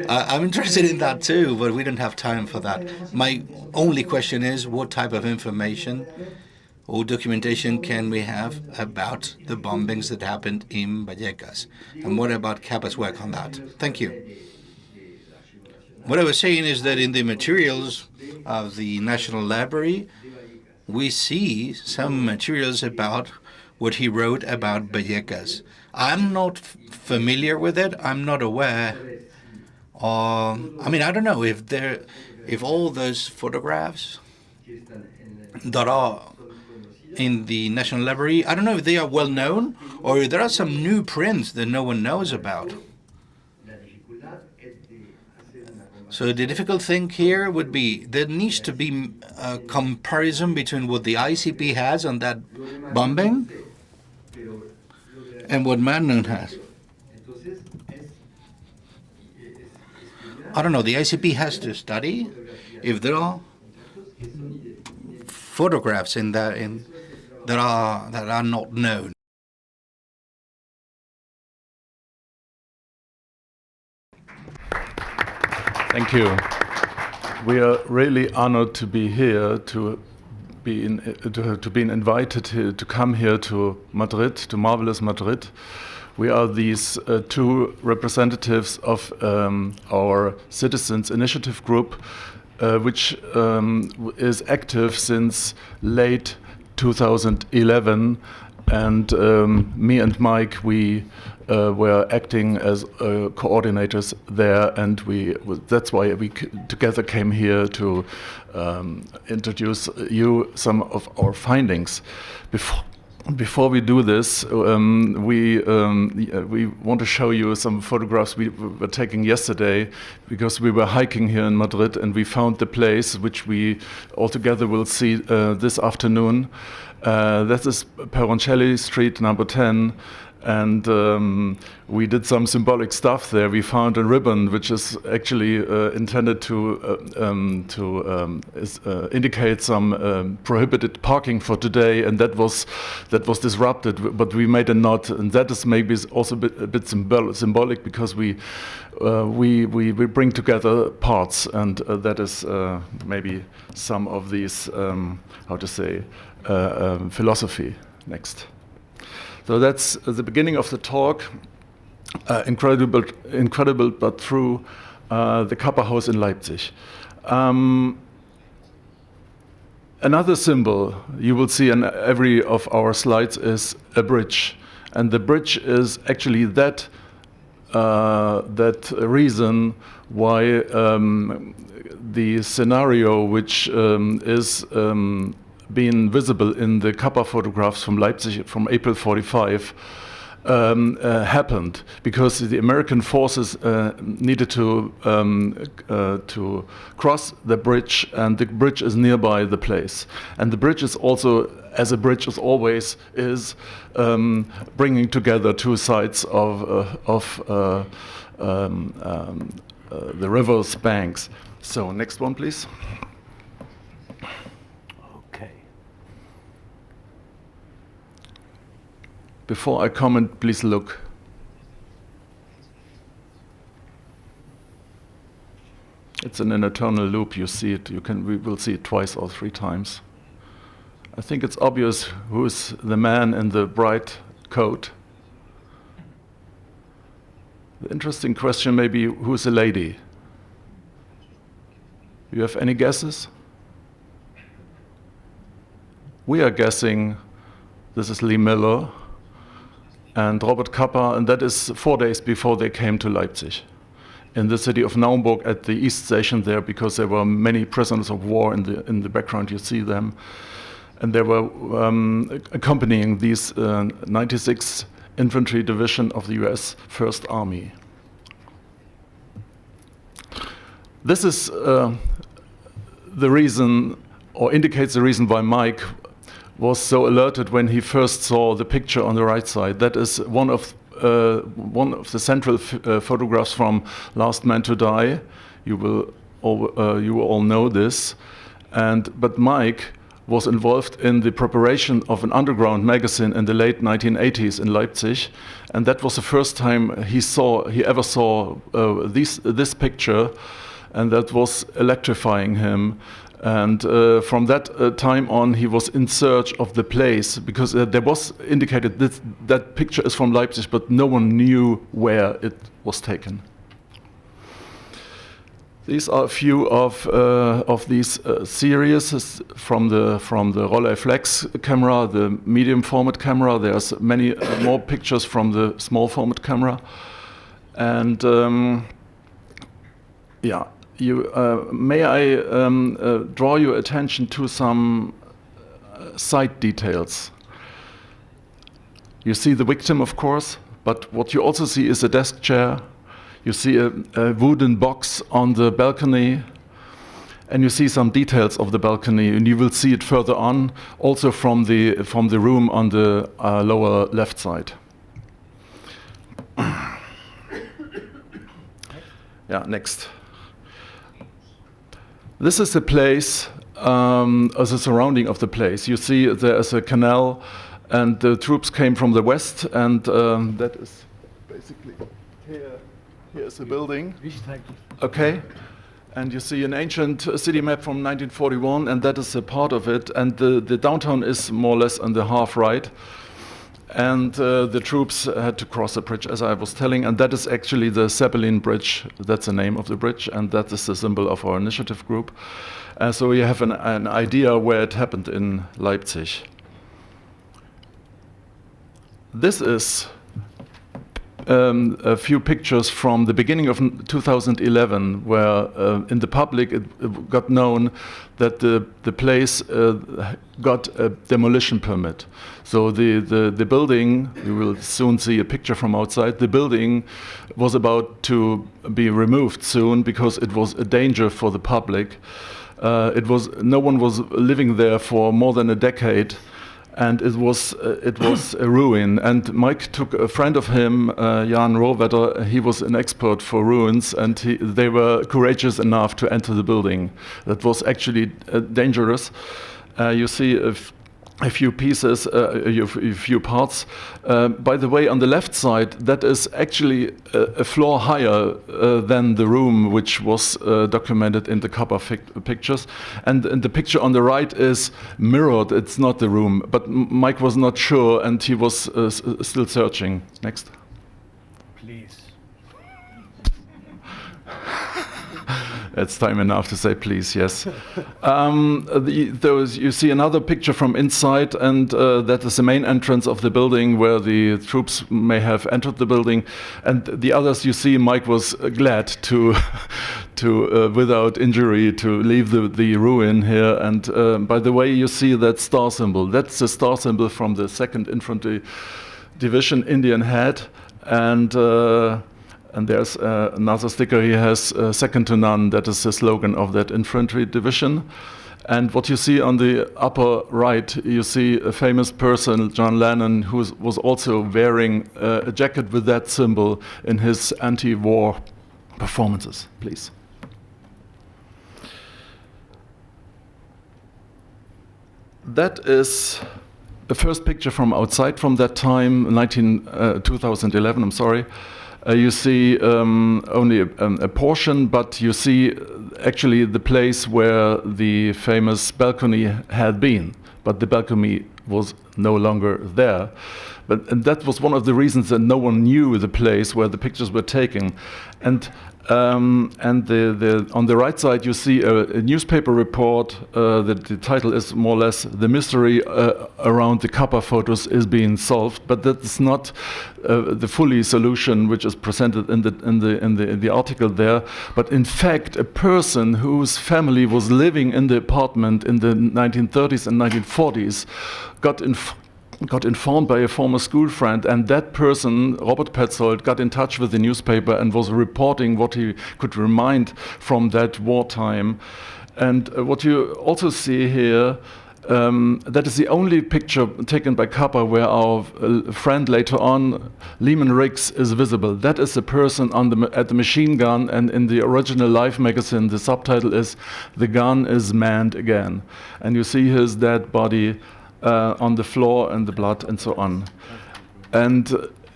I'm interested in that too, but we don't have time for that. My only question is, what type of information or documentation can we have about the bombings that happened in Vallecas? And what about Capa's work on that? Thank you. What I was saying is that in the materials of the National Library, we see some materials about what he wrote about Vallecas. I'm not familiar with it. I'm not aware. I don't know if all those photographs that are in the National Library, I don't know if they are well known or if there are some new prints that no one knows about. So the difficult thing here would be there needs to be a comparison between what the ICP has on that bombing and what Magnum has. I don't know, the ICP has to study if there are photographs in that that are not known. Thank you. We are really honored to be here, to be invited to come here to Madrid, to marvelous Madrid. We are these two representatives of our Citizens Initiative Group, which is active since late 2011. And me and Mike, we were acting as coordinators there, and that's why we together came here to introduce you some of our findings. Before we do this, we want to show you some photographs we were taking yesterday, because we were hiking here in Madrid and we found the place which we all together will see this afternoon. That is Peroncelli Street, number 10, and we did some symbolic stuff there. We found a ribbon which is actually intended to indicate some prohibited parking for today, and that was disrupted. But we made a note, and that is maybe also a bit symbolic, because we we bring together parts, and that is maybe some of these, how to say, philosophy. Next. So that's the beginning of the talk. Incredible but true, the Capa House in Leipzig. Another symbol you will see in every of our slides is a bridge. And the bridge is actually that reason why the scenario which is being visible in the Capa photographs from Leipzig from April 45 happened, because the American forces needed to cross the bridge, and the bridge is nearby the place. And the bridge is also, as a bridge is always, is bringing together two sides of the river's banks. So next one, please. Before I comment, please look. It's in an eternal loop. You see it. We will see it twice or three times. I think it's obvious who's the man in the bright coat. The interesting question may be, who's the lady? You have any guesses? We are guessing this is Lee Miller and Robert Capa, and that is 4 days before they came to Leipzig, in the city of Naumburg at the East Station there, because there were many prisoners of war in the background. You see them, and they were accompanying these 96th Infantry Division of the U.S. First Army. This is the reason, or indicates the reason why Mike was so alerted when he first saw the picture on the right side. That is one of the central photographs from Last Man to Die. You will all know this. But Mike was involved in the preparation of an underground magazine in the late 1980s in Leipzig, and that was the first time he ever saw this picture, and that was electrifying him. And from that time on, he was in search of the place, because there was indicated that picture is from Leipzig, but no one knew where it was taken. These are a few of these series from the Rolleiflex camera, the medium format camera. There's many more pictures from the small format camera, and yeah. May I draw your attention to some side details. You see the victim, of course, but what you also see is a desk chair. You see a wooden box on the balcony, and you see some details of the balcony, and you will see it further on, also from the room on the lower left side. Yeah, next. This is the place, as a surrounding of the place. You see there is a canal, and the troops came from the west, and that is basically here. Here's a building. Okay. And you see an ancient city map from 1941, and that is a part of it. And the downtown is more or less on the half right. And the troops had to cross the bridge, as I was telling, and that is actually the Zeppelin Bridge. That's the name of the bridge, and that is the symbol of our initiative group. So you have an idea where it happened in Leipzig. This is a few pictures from the beginning of 2011, where in the public it got known that the place got a demolition permit. So the building, you will soon see a picture from outside, the building was about to be removed soon because it was a danger for the public. No one was living there for more than a decade, and it was a ruin. And Mike took a friend of him, Jan Rohwetter. He was an expert for ruins, and they were courageous enough to enter the building. That was actually dangerous. You see a few pieces, a few parts. By the way, on the left side, that is actually a floor higher than the room which was documented in the Capa pictures. And the picture on the right is mirrored. It's not the room, but Mike was not sure, and he was still searching. Next. Please. It's time enough to say please, yes. You see another picture from inside, and that is the main entrance of the building where the troops may have entered the building. And the others you see, Mike was glad to, without injury, to leave the ruin here. And by the way, you see that star symbol. That's the star symbol from the 2nd Infantry Division Indian Head. And there's another sticker he has, second to none. That is the slogan of that infantry division. And what you see on the upper right, you see a famous person, John Lennon, who was also wearing a jacket with that symbol in his anti-war performances. Please. That is the first picture from outside from that time, 2011, I'm sorry. You see only a portion, but you see actually the place where the famous balcony had been, but the balcony was no longer there. And that was one of the reasons that no one knew the place where the pictures were taken. And on the right side, you see a newspaper report. The title is more or less "The mystery around the Capa photos is being solved," but that is not the fully solution which is presented in the article there. But in fact, a person whose family was living in the apartment in the 1930s and 1940s got informed by a former school friend, and that person, Robert Petzold, got in touch with the newspaper and was reporting what he could remind from that wartime. And what you also see here, that is the only picture taken by Capa where our friend later on, Lehman Riggs, is visible. That is the person at the machine gun, and in the original Life magazine, the subtitle is "The gun is manned again." And you see his dead body on the floor and the blood and so on. And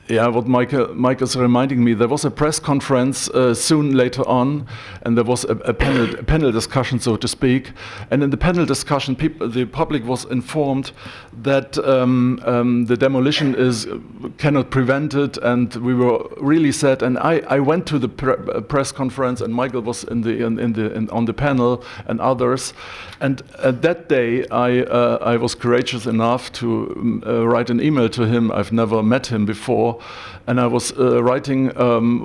what Mike is reminding me, there was a press conference soon later on, and there was a panel discussion, so to speak. And in the panel discussion, the public was informed that the demolition cannot prevent it, and we were really sad. And I went to the press conference, and Michael was on the panel, and others. And that day, I was courageous enough to write an email to him. I've never met him before. And I was writing,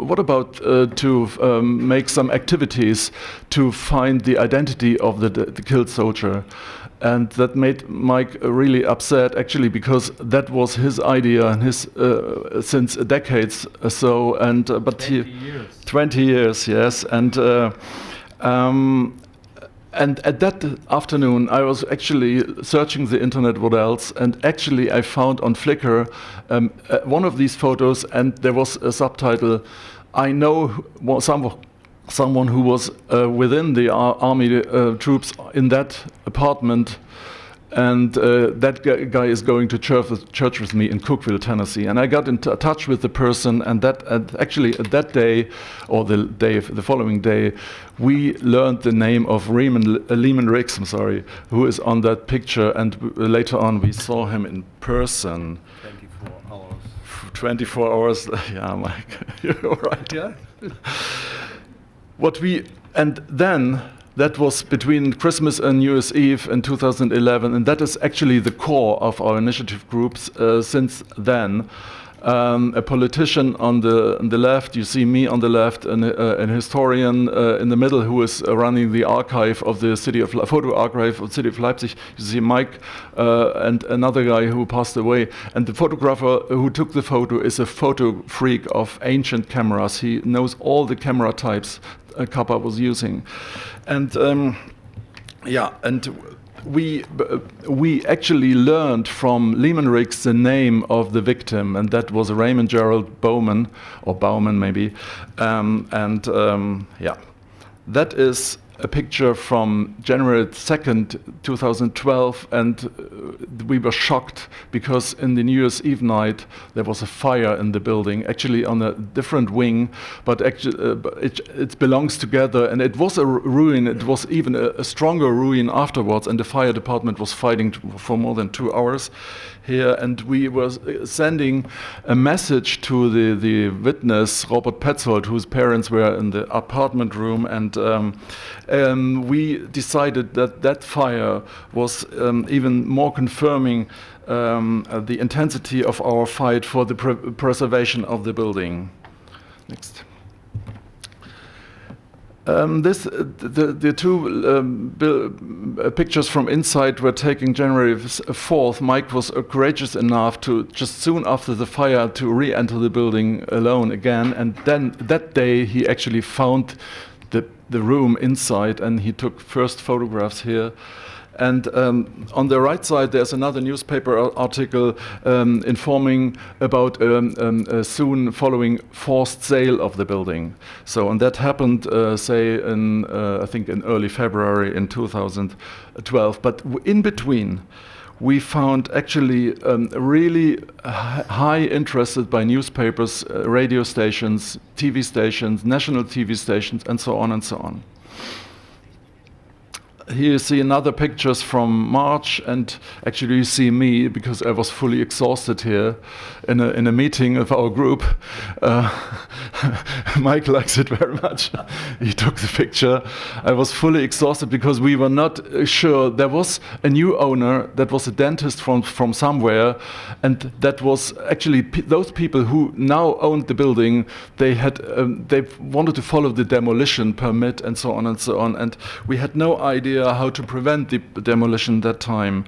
what about to make some activities to find the identity of the killed soldier? And that made Mike really upset, actually, because that was his idea and his since decades. So, and but 20 years, yes, and at that afternoon, I was actually searching the internet, what else, and actually I found on Flickr one of these photos, and there was a subtitle, "I know someone who was within the army troops in that apartment, and that guy is going to church with me in Cookeville, Tennessee." And I got in touch with the person, and actually that day, or the following day, we learned the name of Lehman Riggs, who is on that picture, and later on we saw him in person. 24 hours, yeah, Mike, you're right. Yeah. And then, that was between Christmas and New Year's Eve in 2011, and that is actually the core of our initiative groups since then. A politician on the left, you see me on the left, and an historian in the middle who is running the archive of the photo archive of the city of Leipzig. You see Mike and another guy who passed away. And the photographer who took the photo is a photo freak of ancient cameras. He knows all the camera types Capa was using. And we actually learned from Lehman Riggs the name of the victim, and that was Raymond Gerald Bowman, or Bauman maybe. That is a picture from January 2nd, 2012, and we were shocked because in the New Year's Eve night there was a fire in the building, actually on a different wing, but actually it belongs together, and it was a ruin. It was even a stronger ruin afterwards, and the fire department was fighting for more than 2 hours here, and we were sending a message to the witness, Robert Petzold, whose parents were in the apartment room, and we decided that that fire was even more confirming the intensity of our fight for the preservation of the building. Next. The two pictures from inside were taken January 4th. Mike was courageous enough to just soon after the fire to re-enter the building alone again, and then that day he actually found the room inside, and he took first photographs here. And on the right side, there's another newspaper article informing about a soon following forced sale of the building. So, and that happened, say, I think in early February in 2012. But in between, we found actually really high interested by newspapers, radio stations, TV stations, national TV stations, and so on and so on. Here you see another pictures from March, and actually you see me because I was fully exhausted here in a meeting of our group. Mike likes it very much. He took the picture. I was fully exhausted because we were not sure. There was a new owner that was a dentist from somewhere, and that was actually those people who now owned the building. They had they wanted to follow the demolition permit and so on and so on, and we had no idea how to prevent the demolition that time.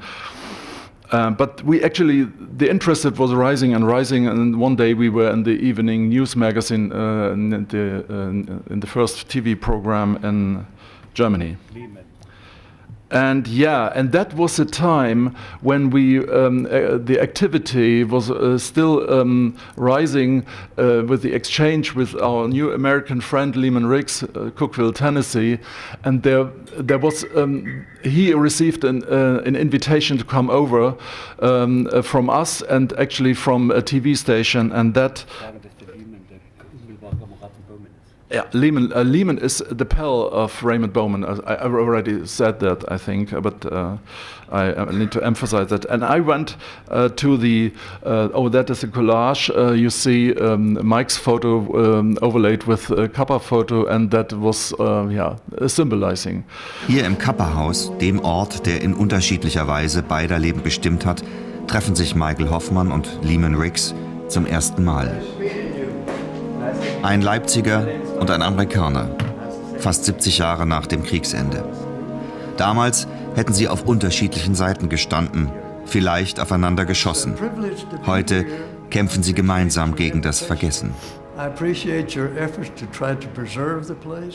But we actually, the interest was rising and rising, and one day we were in the evening news magazine in the first TV program in Germany. And yeah, and that was a time when we the activity was still rising with the exchange with our new American friend Lehman Riggs, Cookeville, Tennessee, and there was he received an invitation to come over from us and actually from a TV station, and that. Yeah, Lehman is the pal of Raymond Bowman. I already said that, I think, but I need to emphasize that. And I went to the, that is a collage. You see Mike's photo overlaid with a Capa photo, and that was, symbolizing. Hier im Capa-Haus, dem Ort, der in unterschiedlicher Weise beider Leben bestimmt hat, treffen sich Michael Hoffmann und Lehman Riggs zum ersten Mal. Ein Leipziger und ein Amerikaner, fast 70 Jahre nach dem Kriegsende. Damals hätten sie auf unterschiedlichen Seiten gestanden, vielleicht aufeinander geschossen. Heute kämpfen sie gemeinsam gegen das Vergessen.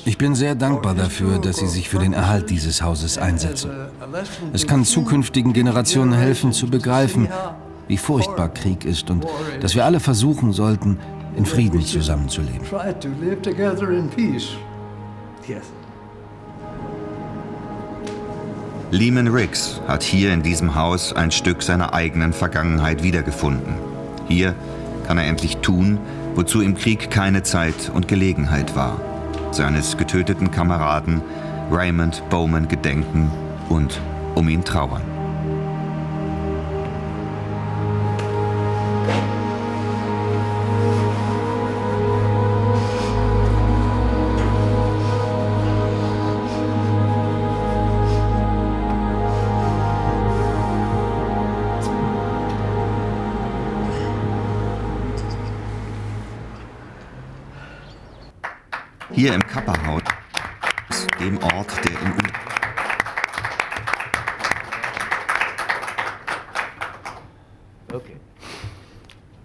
Ich bin sehr dankbar dafür, dass Sie sich für den Erhalt dieses Hauses einsetzen. Es kann zukünftigen Generationen helfen, zu begreifen, wie furchtbar Krieg ist und dass wir alle versuchen sollten, in Frieden zusammenzuleben. Lehman Riggs hat hier in diesem Haus ein Stück seiner eigenen Vergangenheit wiedergefunden. Hier kann er endlich tun, wozu im Krieg keine Zeit und Gelegenheit war. Seines getöteten Kameraden Raymond Bowman gedenken und um ihn trauern. Hier im Capa-Haus, dem Ort, der in Okay.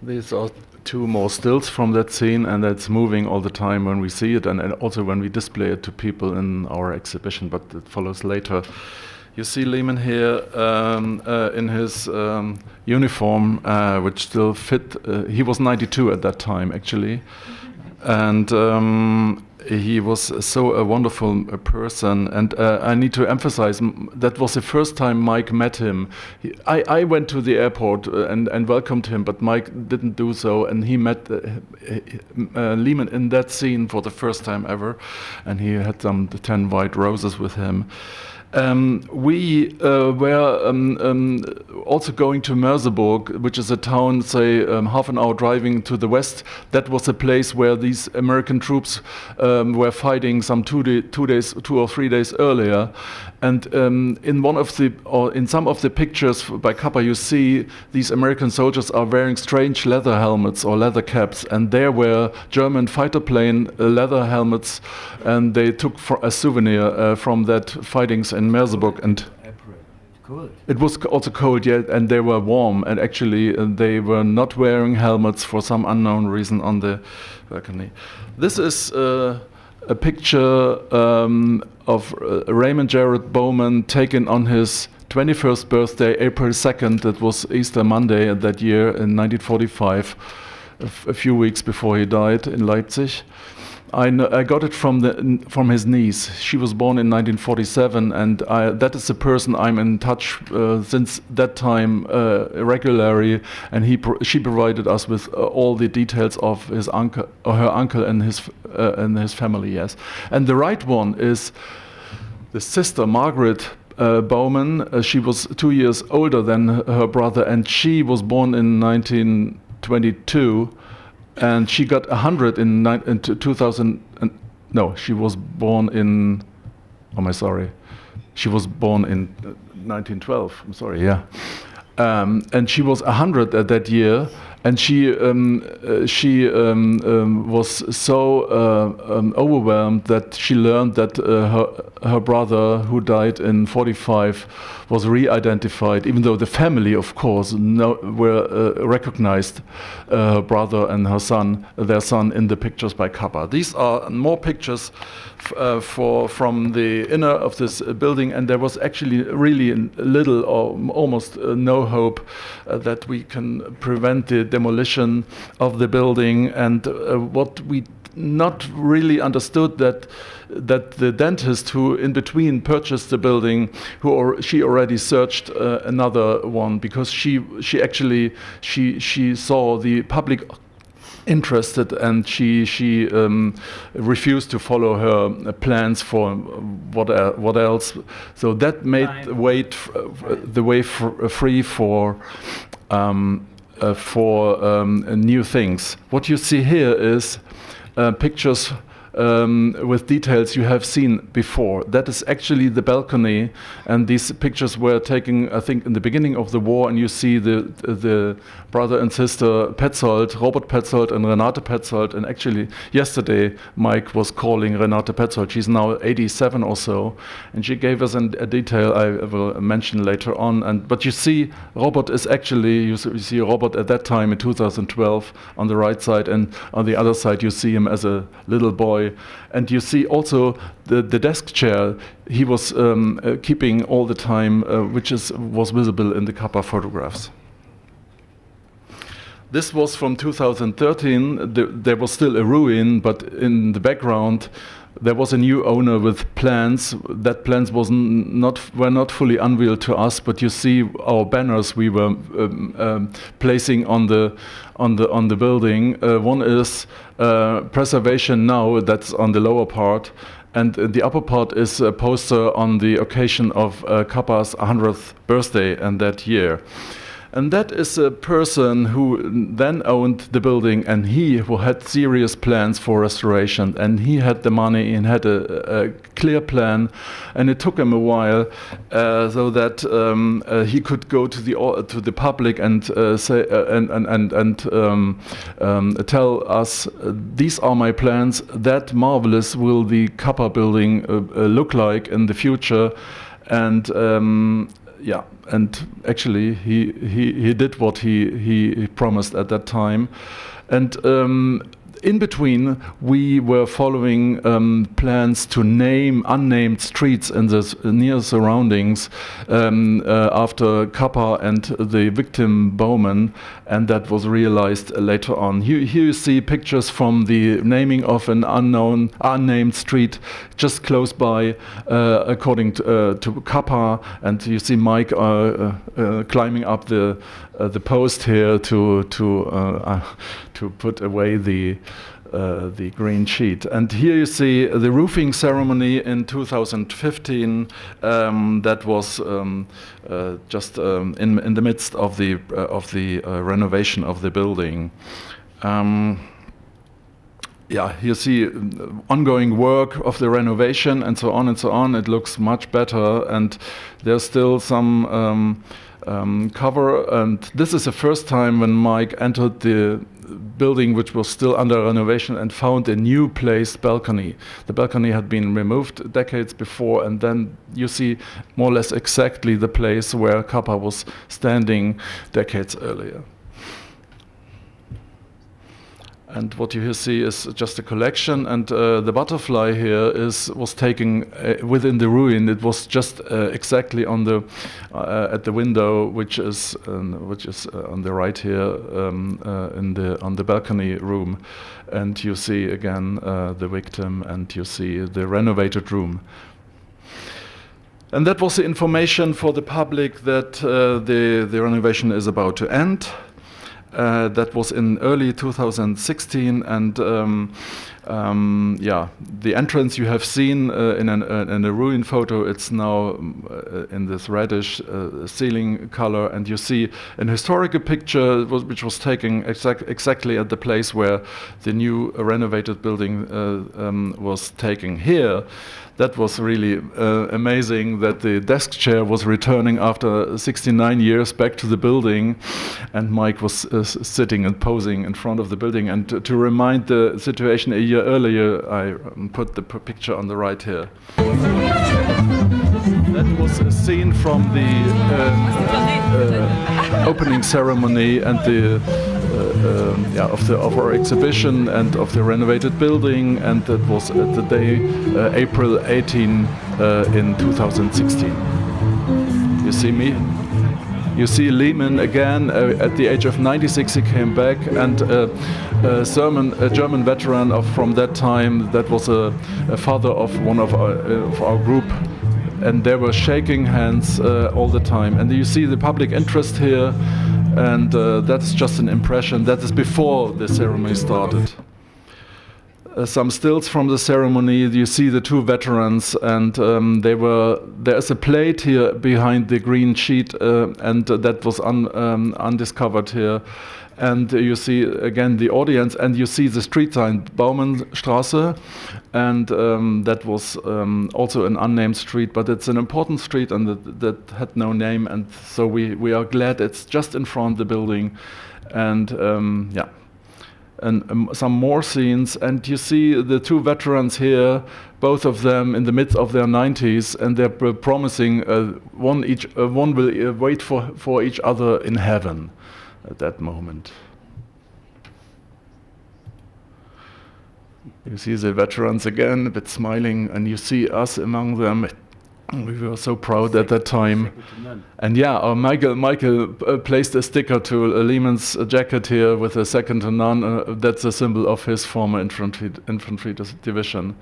These are two more stills from that scene, and that's moving all the time when we see it, and also when we display it to people in our exhibition, but it follows later. You see Lehman here in his uniform, which still fit. He was 92 at that time, actually. and he was so a wonderful person. And I need to emphasize that was the first time Mike met him. I went to the airport and welcomed him, but Mike didn't do so, and he met Lehman in that scene for the first time ever, and he had some 10 white roses with him. We were also going to Merseburg, which is a town, say, half an hour driving to the west. That was a place where these American troops were fighting some 2 or 3 days earlier. And in some of the pictures by Capa, you see these American soldiers are wearing strange leather helmets or leather caps, and there were German fighter plane leather helmets, and they took for a souvenir from that fightings in Merseburg. And it was also cold, yeah, and they were warm, and actually they were not wearing helmets for some unknown reason on the balcony. This is a picture of Raymond Jared Bowman taken on his 21st birthday, April 2nd. That was Easter Monday that year in 1945, a few weeks before he died in Leipzig. I got it from his niece. She was born in 1947, and that is the person I'm in touch since that time regularly. And she provided us with all the details of his uncle, or her uncle, and his family. Yes, and the right one is the sister Margaret Bowman. She was 2 years older than her brother, and she was born in 1922. And she got 100 in 2000. No, she was born in. She was born in 1912. I'm sorry. Yeah, and she was 100 at that year, and she was so overwhelmed that she learned that her brother, who died in 45, was re-identified, even though the family, of course, recognized her brother and their son in the pictures by Capa. These are more pictures from the inner of this building, and there was actually really little or almost no hope that we can prevent the demolition of the building. And what we not really understood that the dentist who in between purchased the building, she already searched another one, because she saw the public interested, and she refused to follow her plans for what else. So that made the way free for new things. What you see here is pictures with details you have seen before. That is actually the balcony, and these pictures were taken, I think, in the beginning of the war, and you see the brother and sister Petzold, Robert Petzold and Renate Petzold, and actually yesterday Mike was calling Renate Petzold. She's now 87 or so, and she gave us a detail I will mention later on. But you see Robert is actually, you see Robert at that time in 2012 on the right side, and on the other side you see him as a little boy. And you see also the desk chair he was keeping all the time, which was visible in the Capa photographs. This was from 2013. There was still a ruin, but in the background there was a new owner with plans. That plans were not fully unveiled to us, but you see our banners we were placing on the building. One is preservation now. That's on the lower part, and the upper part is a poster on the occasion of Capa's 100th birthday and that year. And that is a person who then owned the building, and who had serious plans for restoration, and he had the money and had a clear plan, and it took him a while so that he could go to the public and say tell us, these are my plans. That marvelous will the Capa building look like in the future, and yeah, and actually he did what he promised at that time. And in between, we were following plans to name unnamed streets in the near surroundings after Capa and the victim Bowman, and that was realized later on. Here you see pictures from the naming of an unnamed street just close by, according to Capa, and you see Mike climbing up the post here to put away the green sheet. And here you see the roofing ceremony in 2015. That was just in the midst of the renovation of the building. Yeah, you see ongoing work of the renovation and so on and so on. It looks much better, and there's still some cover. And this is the first time when Mike entered the building, which was still under renovation, and found a new placed balcony. The balcony had been removed decades before, and then you see more or less exactly the place where Capa was standing decades earlier. And what you here see is just a collection, and the butterfly here was taken within the ruin. It was just exactly on the at the window, which is on the right here on the balcony room, and you see again the victim, and you see the renovated room. And that was the information for the public that the renovation is about to end. That was in early 2016, and yeah, the entrance you have seen in a ruin photo. It's now in this reddish ceiling color, and you see an historical picture which was taken exactly at the place where the new renovated building was taken here. That was really amazing that the desk chair was returning after 69 years back to the building, and Mike was sitting and posing in front of the building. And to remind the situation a year earlier, I put the picture on the right here. That was a scene from the opening ceremony and the of our exhibition and of the renovated building, and that was at the day April 18 in 2016. You see me? You see Lehman again at the age of 96. He came back, and a German veteran from that time. That was a father of one of our group. And they were shaking hands all the time. And you see the public interest here, and that's just an impression. That is before the ceremony started. Some stills from the ceremony. You see the two veterans, and there's a plate here behind the green sheet, and that was undiscovered here. And you see again the audience, and you see the street sign, Baumannstraße, and that was also an unnamed street, but it's an important street, and that had no name, and so we are glad it's just in front of the building. And yeah, and some more scenes, and you see the two veterans here, both of them in the midst of their 90s, and they're promising one will wait for each other in heaven at that moment. You see the veterans again, a bit smiling, and you see us among them. We were so proud at that time. And yeah, Michael placed a sticker to Lehman's jacket here with a second to none. That's a symbol of his former infantry division.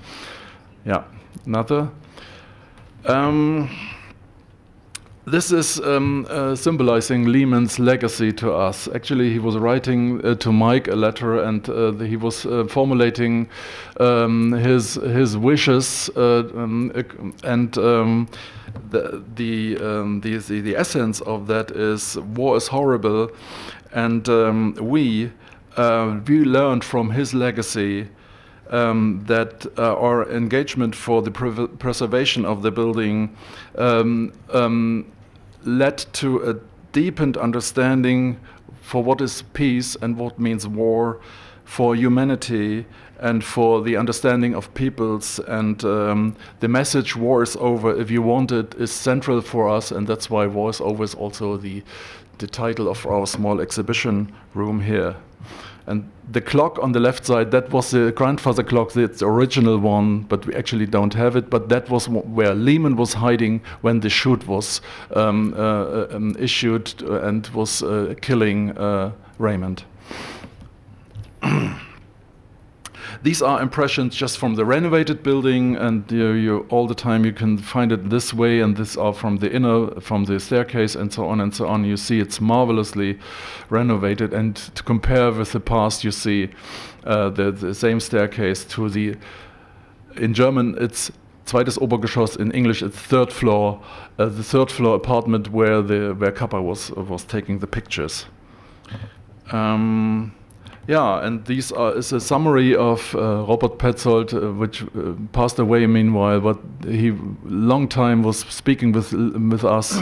Yeah, another. This is symbolizing Lehman's legacy to us. Actually, he was writing to Mike a letter, and he was formulating his wishes, and the essence of that is war is horrible, and we learned from his legacy that our engagement for the preservation of the building led to a deepened understanding for what is peace and what means war, for humanity and for the understanding of peoples. And the message "war is over if you want it" is central for us, and that's why "War is Over" is also the title of our small exhibition room here. And the clock on the left side, that was the grandfather clock, the original one, but we actually don't have it. But that was where Lehman was hiding when the shoot was issued and was killing Raymond. These are impressions just from the renovated building, and you all the time you can find it this way, and these are from the staircase and so on and so on. You see it's marvelously renovated, and to compare with the past, you see the same staircase to the, in German it's zweites Obergeschoss, in English it's third floor, the third floor apartment where Capa was taking the pictures. Yeah, and these is a summary of Robert Petzold, which passed away meanwhile, but he long time was speaking with us.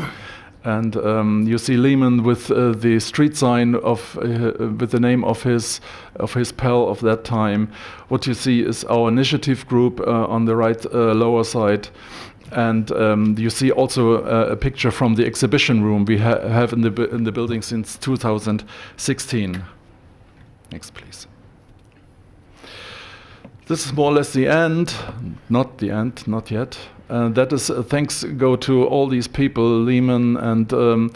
And you see Lehman with the street sign with the name of his pal of that time. What you see is our initiative group on the right lower side. And you see also a picture from the exhibition room we have in the building since 2016. Next, please. This is more or less the end. Not the end, not yet. That is thanks go to all these people, Lehman and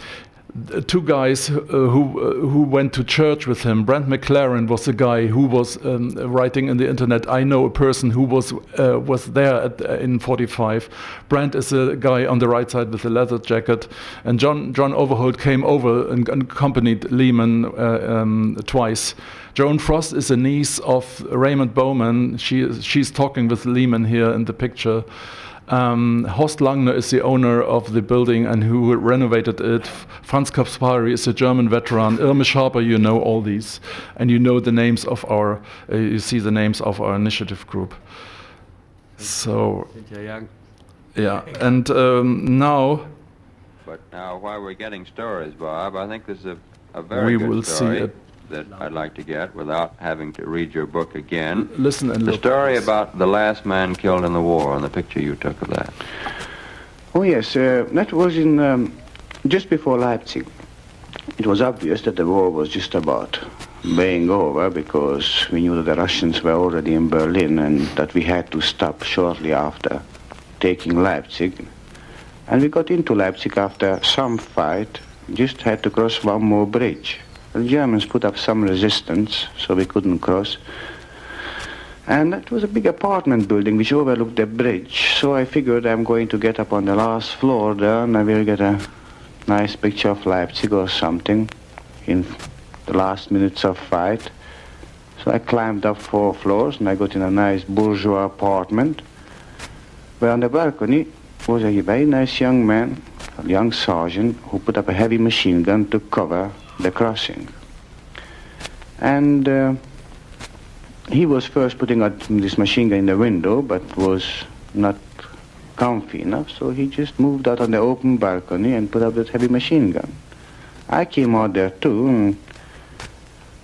two guys who went to church with him. Brent McLaren was the guy who was writing in the internet. I know a person who was there in 45. Brent is a guy on the right side with a leather jacket, and John Overholt came over and accompanied Lehman twice. Joan Frost is a niece of Raymond Bowman. She's talking with Lehman here in the picture. Horst Langner is the owner of the building and who renovated it. Franz Kaspari is a German veteran. Irma Schaper, you know all these. And you know the names of you see the names of our initiative group. So, yeah, and now... But now, while we're getting stories, Bob, I think this is a very good story that I'd like to get without having to read your book again. Listen and the look. Story about the last man killed in the war, and the picture you took of that. Oh yes, that was in just before Leipzig. It was obvious that the war was just about being over because we knew that the Russians were already in Berlin and that we had to stop shortly after taking Leipzig. And we got into Leipzig after some fight, just had to cross one more bridge. The Germans put up some resistance, so we couldn't cross. And it was a big apartment building which overlooked the bridge, so I figured I'm going to get up on the last floor there and I will get a nice picture of Leipzig or something in the last minutes of fight. So I climbed up 4 floors and I got in a nice bourgeois apartment, where on the balcony was a very nice young man, a young sergeant, who put up a heavy machine gun to cover the crossing. And he was first putting out this machine gun in the window, but was not comfy enough, so he just moved out on the open balcony and put up that heavy machine gun. I came out there too and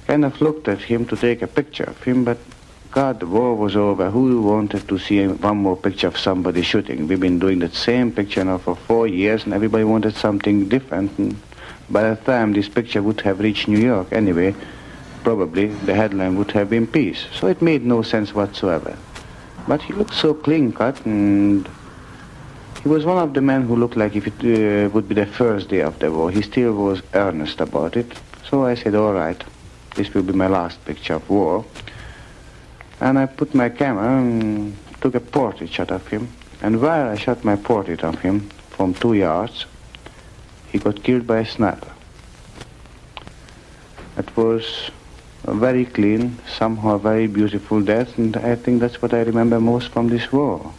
kind of looked at him to take a picture of him, but God, the war was over. Who wanted to see one more picture of somebody shooting? We've been doing that same picture now for 4 years, and everybody wanted something different. And by the time this picture would have reached New York anyway, probably the headline would have been peace. So it made no sense whatsoever. But he looked so clean-cut, and he was one of the men who looked like if it would be the first day of the war. He still was earnest about it. So I said, all right, this will be my last picture of war. And I put my camera and took a portrait shot of him. And while I shot my portrait of him from 2 yards, he got killed by a sniper. It was a very clean, somehow very beautiful death, and I think that's what I remember most from this war.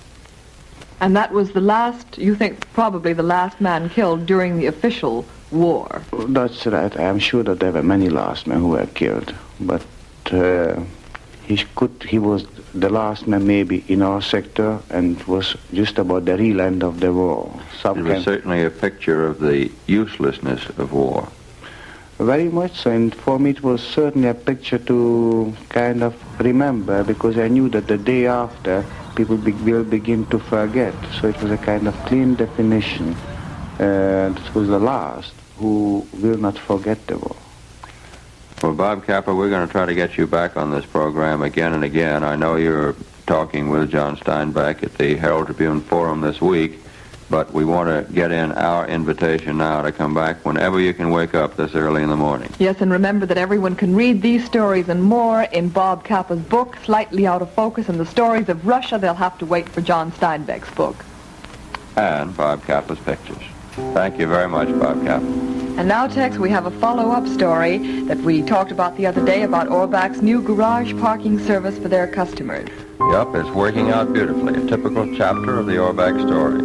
And that was the last, you think, probably the last man killed during the official war. That's right. I am sure that there were many last men who were killed, but he was the last man maybe in our sector, and it was just about the real end of the war. It was certainly a picture of the uselessness of war. Very much so, and for me it was certainly a picture to kind of remember, because I knew that the day after people will begin to forget. So it was a kind of clean definition. This was the last who will not forget the war. Well, Bob Capa, we're going to try to get you back on this program again and again. I know you're talking with John Steinbeck at the Herald Tribune Forum this week, but we want to get in our invitation now to come back whenever you can wake up this early in the morning. Yes, and remember that everyone can read these stories and more in Bob Capa's book, Slightly Out of Focus, and the stories of Russia. They'll have to wait for John Steinbeck's book. And Bob Capa's pictures. Thank you very much, Bob Capa. And now, Tex, we have a follow-up story that we talked about the other day about Orbach's new garage parking service for their customers. Yup, it's working out beautifully. A typical chapter of the Orbach story.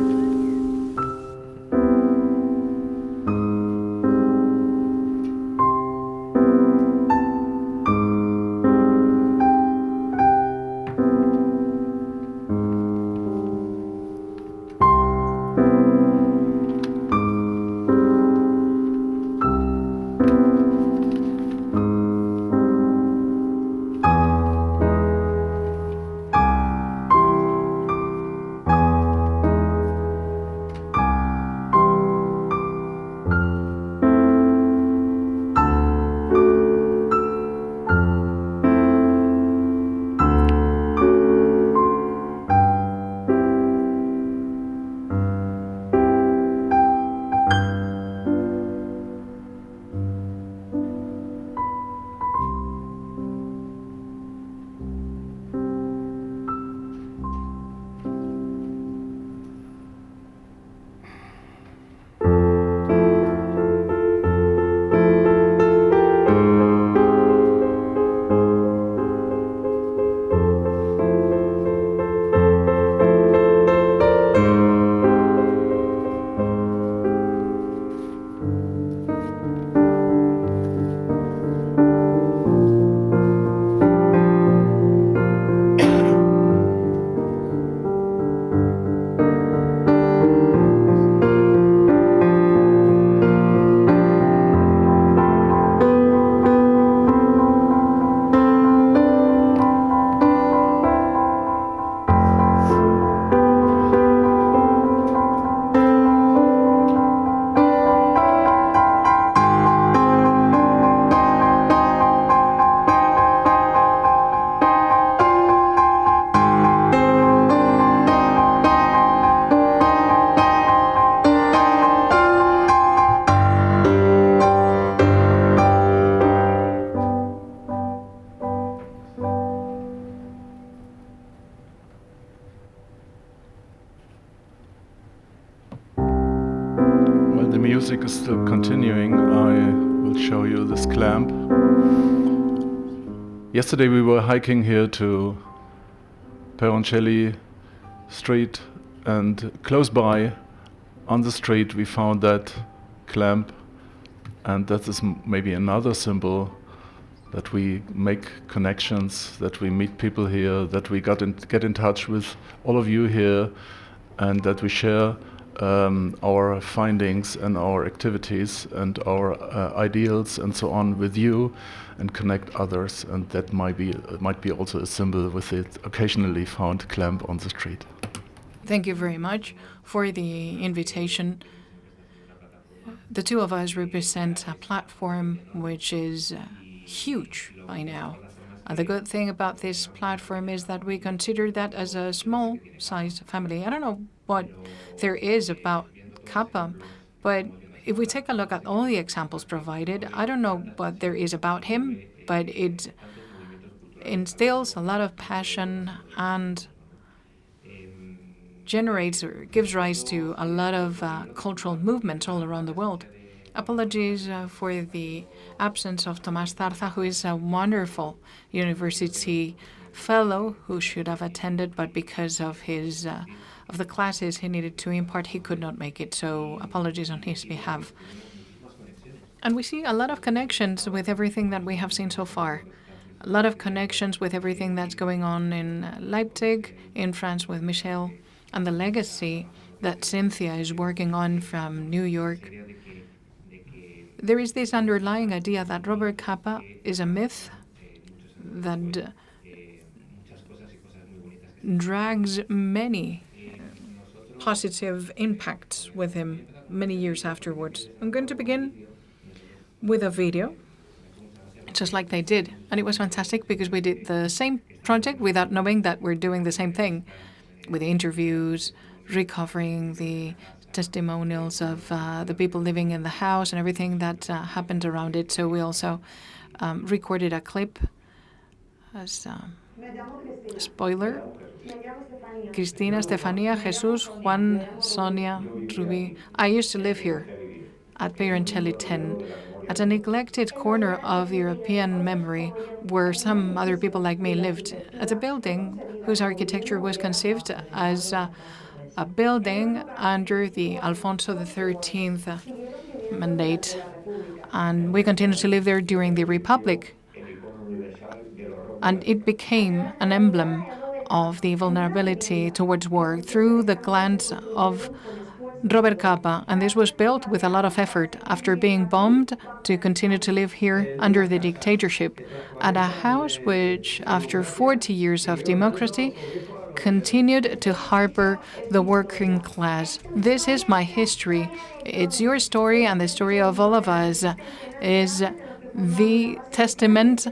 Music is still continuing. I will show you this clamp. Yesterday we were hiking here to Peroncelli Street, and close by on the street we found that clamp, and that is maybe another symbol that we make connections, that we meet people here, that we get in touch with all of you here, and that we share our findings and our activities and our ideals and so on with you, and connect others. And that might be also a symbol with the occasionally found clamp on the street. Thank you very much for the invitation. The two of us represent a platform which is huge by now. And the good thing about this platform is that we consider that as a small-sized family. I don't know what there is about Capa, but if we take a look at all the examples provided, I don't know what there is about him, but it instills a lot of passion and generates or gives rise to a lot of cultural movements all around the world. Apologies for the absence of Tomás Zarza, who is a wonderful university fellow who should have attended, but because of his of the classes he needed to impart, he could not make it. So apologies on his behalf. And we see a lot of connections with everything that we have seen so far. A lot of connections with everything that's going on in Leipzig, in France with Michel, and the legacy that Cynthia is working on from New York. There is this underlying idea that Robert Capa is a myth that drags many positive impacts with him many years afterwards. I'm going to begin with a video just like they did. And it was fantastic because we did the same project without knowing that we're doing the same thing, with the interviews, recovering the testimonials of the people living in the house and everything that happened around it. So we also recorded a clip as a spoiler. Cristina, Estefania, Jesus, Juan, Sonia, Ruby. I used to live here at Peroncelli 10, at a neglected corner of European memory where some other people like me lived, at a building whose architecture was conceived as a building under the Alfonso XIII mandate. And we continued to live there during the Republic. And it became an emblem of the vulnerability towards war through the glance of Robert Capa, and this was built with a lot of effort after being bombed to continue to live here under the dictatorship, at a house which, after 40 years of democracy, continued to harbor the working class. This is my history. It's your story, and the story of all of us is the testament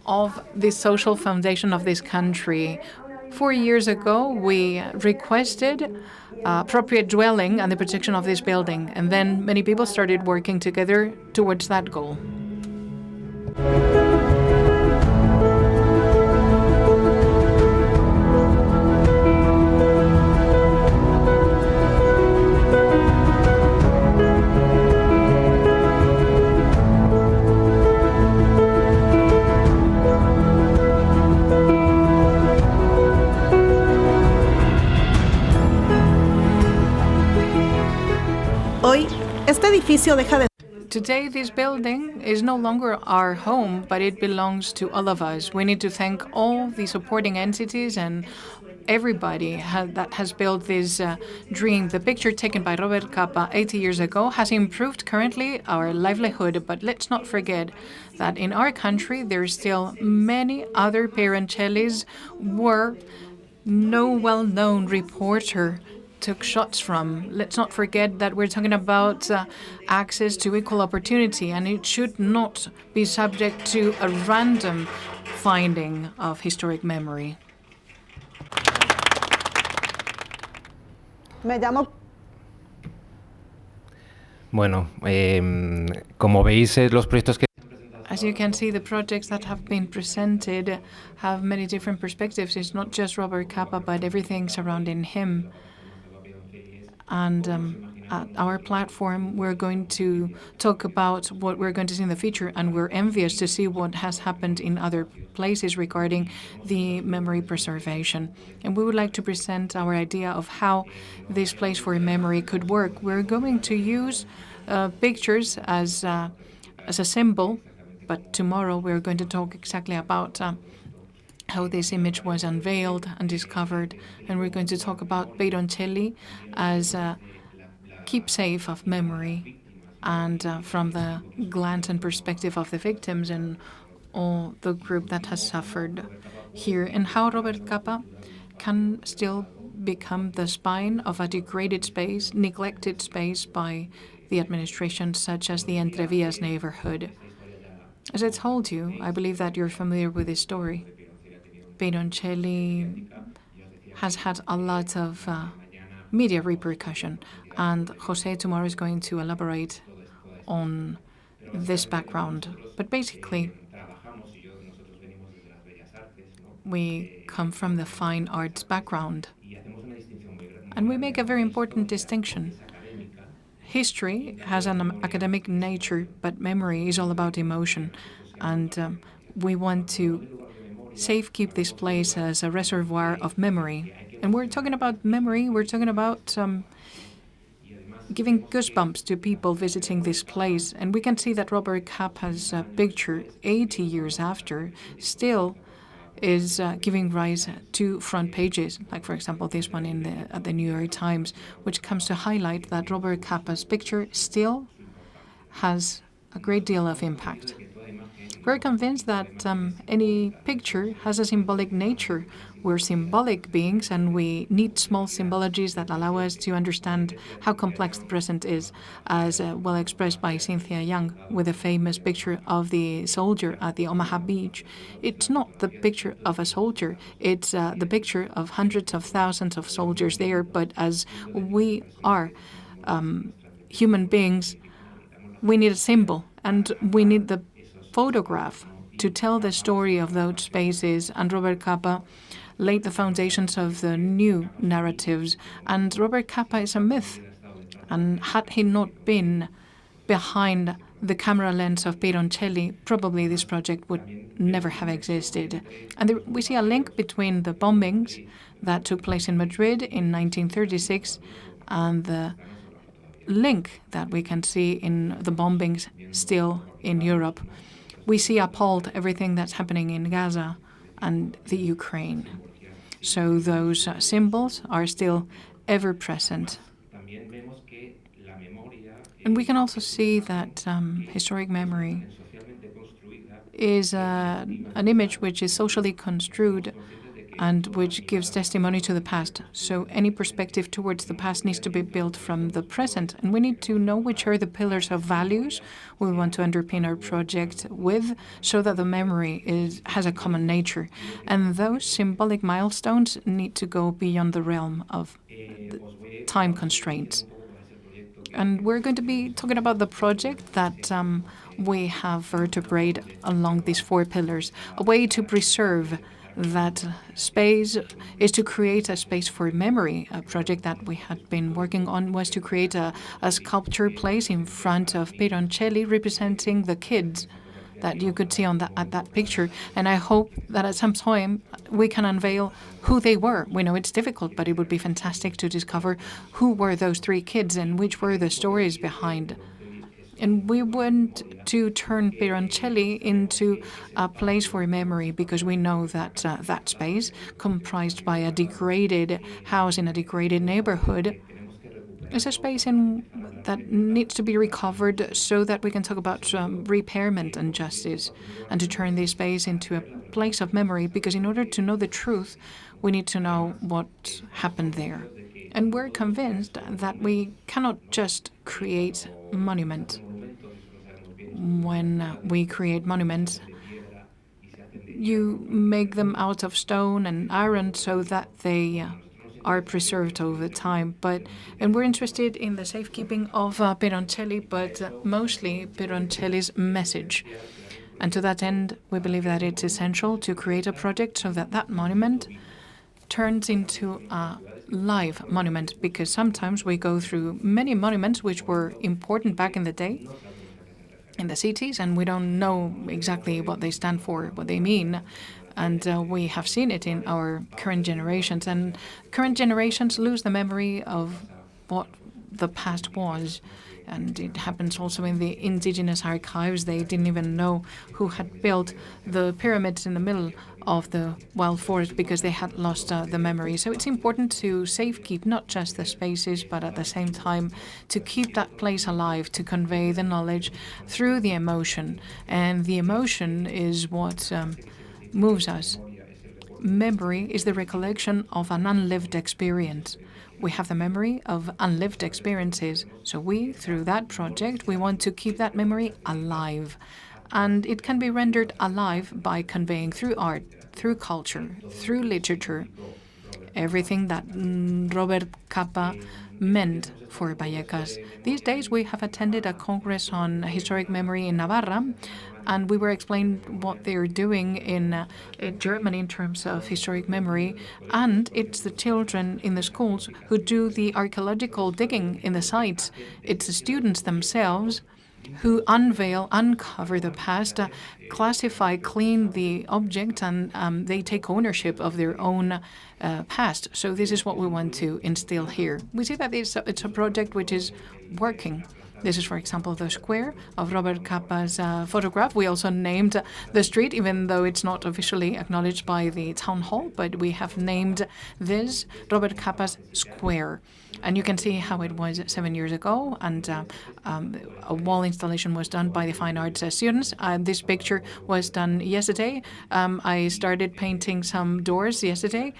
of the social foundation of this country. 4 years ago, we requested appropriate dwelling and the protection of this building, and then many people started working together towards that goal. Hoy, este edificio deja de... Today, this building is no longer our home, but it belongs to all of us. We need to thank all the supporting entities and everybody that has built this dream. The picture taken by Robert Capa 80 years ago has improved currently our livelihood, but let's not forget that in our country there are still many other Peroncellis where no well-known reporter took shots from. Let's not forget that we're talking about access to equal opportunity, and it should not be subject to a random finding of historic memory. Bueno, como veis, los proyectos que... As you can see, the projects that have been presented have many different perspectives. It's not just Robert Capa, but everything surrounding him. And at our platform, we're going to talk about what we're going to see in the future, and we're envious to see what has happened in other places regarding the memory preservation. And we would like to present our idea of how this place for memory could work. We're going to use pictures as a symbol, but tomorrow we're going to talk exactly about how this image was unveiled and discovered, and we're going to talk about Peroncelli as a keepsake of memory, and from the glance and perspective of the victims and all the group that has suffered here, and how Robert Capa can still become the spine of a degraded space, neglected space by the administration, such as the Entrevías neighborhood. As I told you, I believe that you're familiar with this story. Peroncelli has had a lot of media repercussion, and José tomorrow is going to elaborate on this background. But basically, we come from the fine arts background, and we make a very important distinction. History has an academic nature, but memory is all about emotion, and we want to safekeep this place as a reservoir of memory. And we're talking about memory, we're talking about giving goosebumps to people visiting this place. And we can see that Robert Capa's picture, 80 years after, still is giving rise to front pages, like, for example, this one at the New York Times, which comes to highlight that Robert Capa's picture still has a great deal of impact. We're convinced that any picture has a symbolic nature. We're symbolic beings, and we need small symbologies that allow us to understand how complex the present is, as well expressed by Cynthia Young with a famous picture of the soldier at the Omaha beach. It's not the picture of a soldier, it's the picture of hundreds of thousands of soldiers there, but as we are human beings, we need a symbol, and we need the photograph to tell the story of those spaces. And Robert Capa laid the foundations of the new narratives. And Robert Capa is a myth. And had he not been behind the camera lens of Pironcelli, probably this project would never have existed. And we see a link between the bombings that took place in Madrid in 1936 and the link that we can see in the bombings still in Europe. We see appalled everything that's happening in Gaza and the Ukraine. So those symbols are still ever present. And we can also see that historic memory is an image which is socially construed and which gives testimony to the past. So any perspective towards the past needs to be built from the present. And we need to know which are the pillars of values we want to underpin our project with, so that the memory has a common nature. And those symbolic milestones need to go beyond the realm of the time constraints. And we're going to be talking about the project that we have vertebrated along these four pillars. A way to preserve that space is to create a space for memory. A project that we had been working on was to create a sculpture place in front of Pironcelli representing the kids that you could see on at that picture. And I hope that at some point we can unveil who they were. We know it's difficult, but it would be fantastic to discover who were those three kids and which were the stories behind. And we want to turn Pironcelli into a place for memory, because we know that that space, comprised by a degraded house in a degraded neighborhood, is a space that needs to be recovered so that we can talk about repairment and justice, and to turn this space into a place of memory, because in order to know the truth, we need to know what happened there. And we're convinced that we cannot just create monuments. When we create monuments, you make them out of stone and iron so that they are preserved over time. And we're interested in the safekeeping of Pironcelli, but mostly Pironcelli's message. And to that end, we believe that it's essential to create a project so that that monument turns into a live monument, because sometimes we go through many monuments which were important back in the day in the cities, and we don't know exactly what they stand for, what they mean. And we have seen it in our current generations. And current generations lose the memory of what the past was. And it happens also in the indigenous archives. They didn't even know who had built the pyramids in the middle of the wild forest because they had lost the memory. So it's important to safekeep not just the spaces, but at the same time to keep that place alive, to convey the knowledge through the emotion. And the emotion is what moves us. Memory is the recollection of an unlived experience. We have the memory of unlived experiences. So we, through that project, we want to keep that memory alive. And it can be rendered alive by conveying through art, through culture, through literature, everything that Robert Capa meant for Vallecas. These days we have attended a congress on historic memory in Navarra, and we were explained what they're doing in Germany in terms of historic memory. And it's the children in the schools who do the archaeological digging in the sites. It's the students themselves who uncover the past, classify, clean the object, and they take ownership of their own past. So this is what we want to instill here. We see that it's a project which is working. This is, for example, the square of Robert Capa's photograph. We also named the street, even though it's not officially acknowledged by the town hall, but we have named this Robert Capa's square. And you can see how it was 7 years ago, and a wall installation was done by the fine arts students. This picture was done yesterday. I started painting some doors yesterday,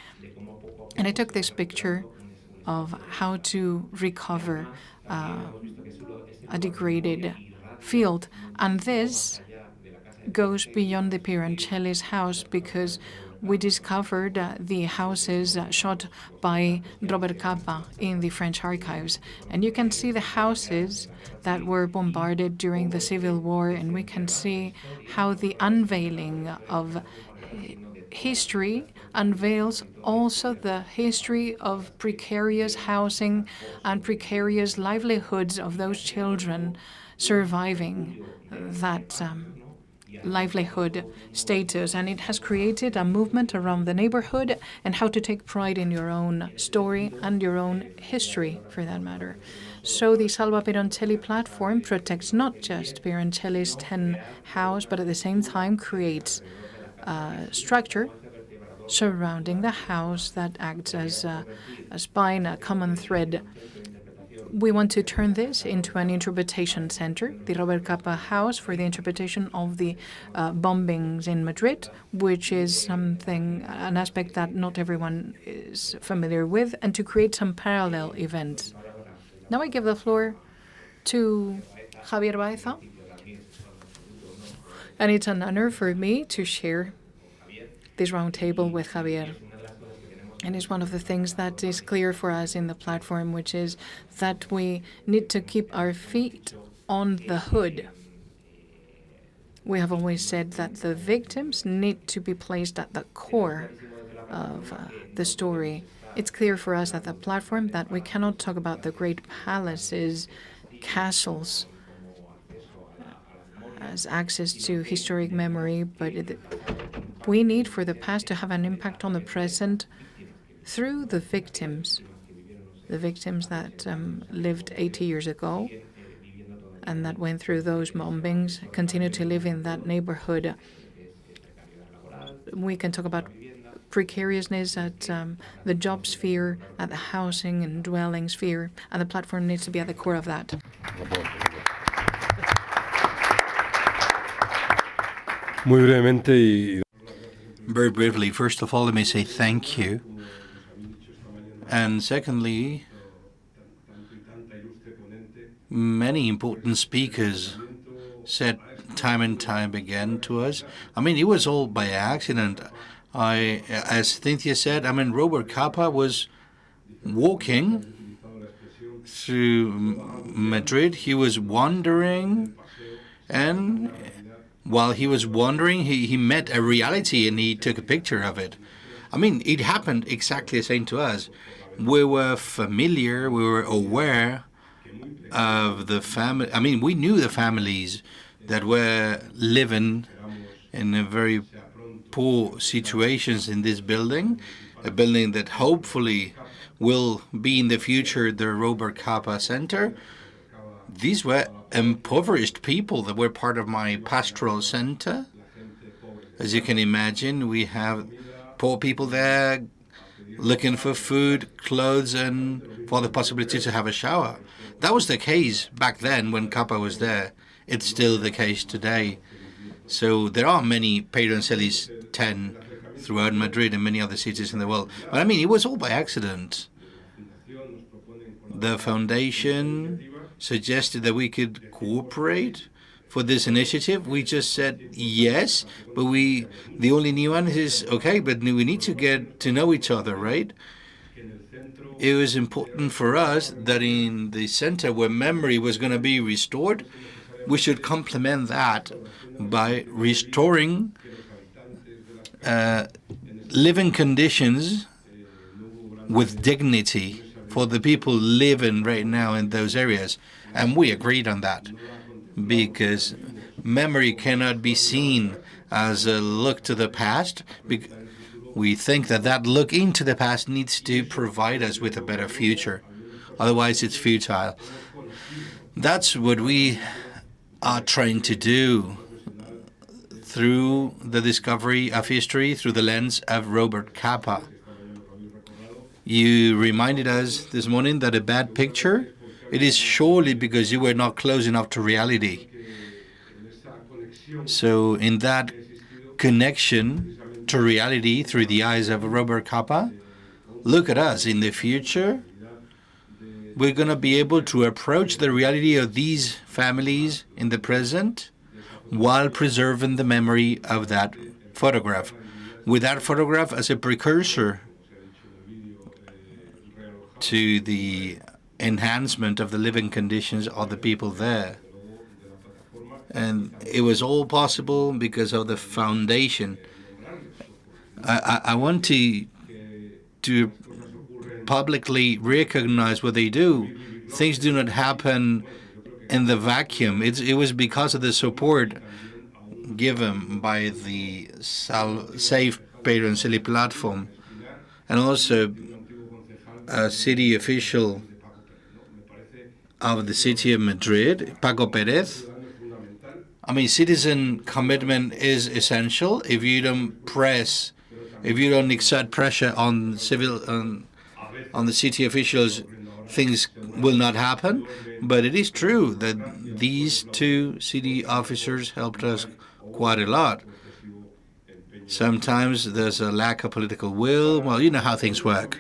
and I took this picture of how to recover a degraded field. And this goes beyond the Pirancelli's house, because we discovered the houses shot by Robert Capa in the French archives. And you can see the houses that were bombarded during the Civil War, and we can see how the unveiling of history unveils also the history of precarious housing and precarious livelihoods of those children surviving that livelihood status. And it has created a movement around the neighborhood and how to take pride in your own story and your own history, for that matter. So the Salva Pirancelli platform protects not just Pirancelli's 10 house, but at the same time creates a structure surrounding the house that acts as a spine, a common thread. We want to turn this into an interpretation center, the Robert Capa House, for the interpretation of the bombings in Madrid, which is something, an aspect that not everyone is familiar with, and to create some parallel events. Now I give the floor to Javier Baeza, and it's an honor for me to share this roundtable with Javier. And it's one of the things that is clear for us in the platform, which is that we need to keep our feet on the hood. We have always said that the victims need to be placed at the core of the story. It's clear for us at the platform that we cannot talk about the great palaces, castles, as access to historic memory, but we need for the past to have an impact on the present through the victims that lived 80 years ago and that went through those bombings, continue to live in that neighborhood. We can talk about precariousness at the job sphere, at the housing and dwelling sphere, and the platform needs to be at the core of that. Very briefly, first of all, let me say thank you. And secondly, many important speakers said time and time again to us, I mean, it was all by accident. As Cynthia said, I mean, Robert Capa was walking through Madrid. He was wandering, and while he was wandering, he met a reality and he took a picture of it. I mean, it happened exactly the same to us. We were familiar, we were aware of the family. I mean, we knew the families that were living in a very poor situations in this building, a building that hopefully will be in the future the Robert Capa Center. These were impoverished people that were part of my pastoral center. As you can imagine, we have poor people there looking for food, clothes, and for the possibility to have a shower. That was the case back then when Capa was there. It's still the case today. So there are many Pirancelli's 10 throughout Madrid and many other cities in the world. But I mean, it was all by accident. The foundation suggested that we could cooperate for this initiative. We just said yes, but the only nuance is, okay, but we need to get to know each other, right? It was important for us that in the center where memory was going to be restored, we should complement that by restoring living conditions with dignity for the people living right now in those areas. And we agreed on that, because memory cannot be seen as a look to the past. We think that look into the past needs to provide us with a better future. Otherwise, it's futile. That's what we are trying to do through the discovery of history through the lens of Robert Capa. You reminded us this morning that a bad picture, it is surely because you were not close enough to reality. So in that connection to reality through the eyes of Robert Capa, look at us in the future. We're going to be able to approach the reality of these families in the present while preserving the memory of that photograph, with that photograph as a precursor to the enhancement of the living conditions of the people there. And it was all possible because of the foundation. I want to publicly recognize what they do. Things do not happen in the vacuum. It was because of the support given by the Safe Pedro and Silly platform, and also a city official of the city of Madrid, Paco Perez. I mean, citizen commitment is essential. If you don't exert pressure on on the city officials, things will not happen. But it is true that these two city officers helped us quite a lot. Sometimes there's a lack of political will. Well, you know how things work.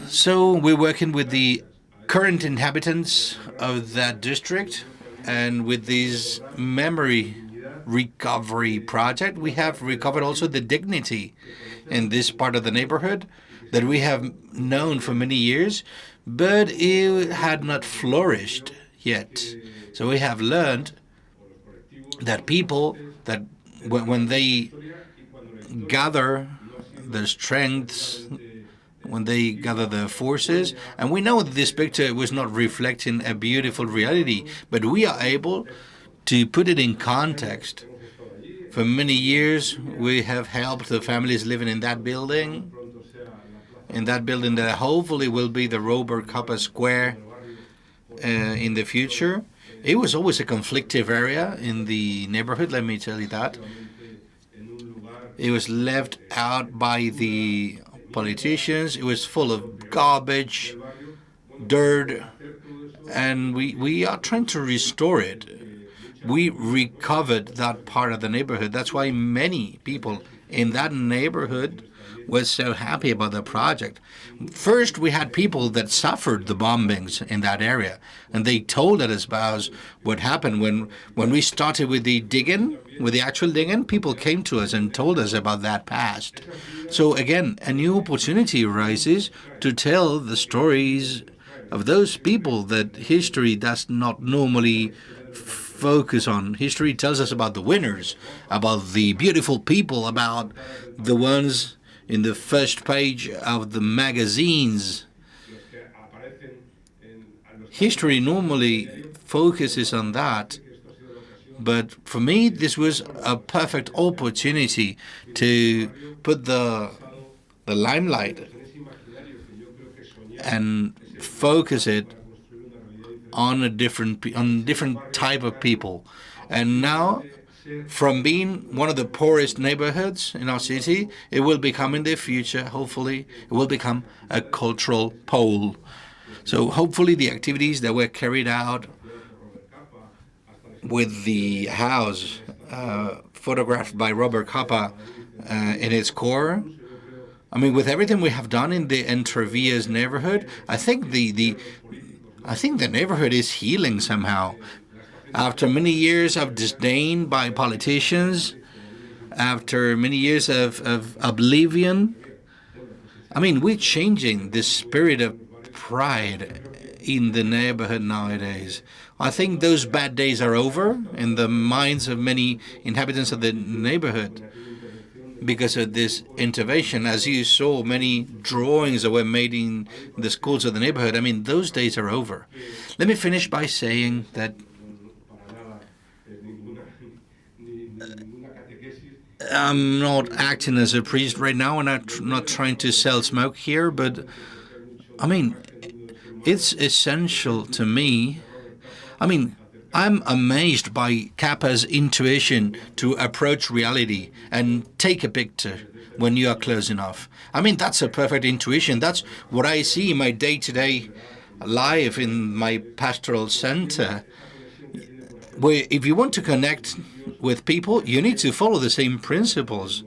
So we're working with the current inhabitants of that district, and with this memory recovery project, we have recovered also the dignity in this part of the neighborhood that we have known for many years, but it had not flourished yet. So we have learned that people, that when they gather their strengths, when they gather their forces, and we know that this picture was not reflecting a beautiful reality, but we are able to put it in context. For many years, we have helped the families living in that building that hopefully will be the Robert Capa Square in the future. It was always a conflictive area in the neighborhood, let me tell you that. It was left out by the politicians. It was full of garbage, dirt, and we are trying to restore it. We recovered that part of the neighborhood. That's why many people in that neighborhood were so happy about the project. First, we had people that suffered the bombings in that area, and they told us about what happened when we started with the digging, with the actual digging. People came to us and told us about that past. So again, a new opportunity arises to tell the stories of those people that history does not normally focus on. History tells us about the winners, about the beautiful people, about the ones in the first page of the magazines. History normally focuses on that, but for me this was a perfect opportunity to put the limelight and focus it on a different type of people. And now, from being one of the poorest neighborhoods in our city, it will become in the future, hopefully, it will become a cultural pole. So hopefully the activities that were carried out with the house photographed by Robert Capa in its core, I mean, with everything we have done in the Entrevías neighborhood, I think the neighborhood is healing somehow. After many years of disdain by politicians, after many years of oblivion, I mean, we're changing the spirit of pride in the neighborhood nowadays. I think those bad days are over in the minds of many inhabitants of the neighborhood because of this intervention. As you saw, many drawings that were made in the schools of the neighborhood. I mean, those days are over. Let me finish by saying that I'm not acting as a priest right now, and I'm not trying to sell smoke here, but I mean, it's essential to me. I mean, I'm amazed by Capa's intuition to approach reality and take a picture when you are close enough. I mean, that's a perfect intuition. That's what I see in my day-to-day life in my pastoral center. Where if you want to connect with people, you need to follow the same principles.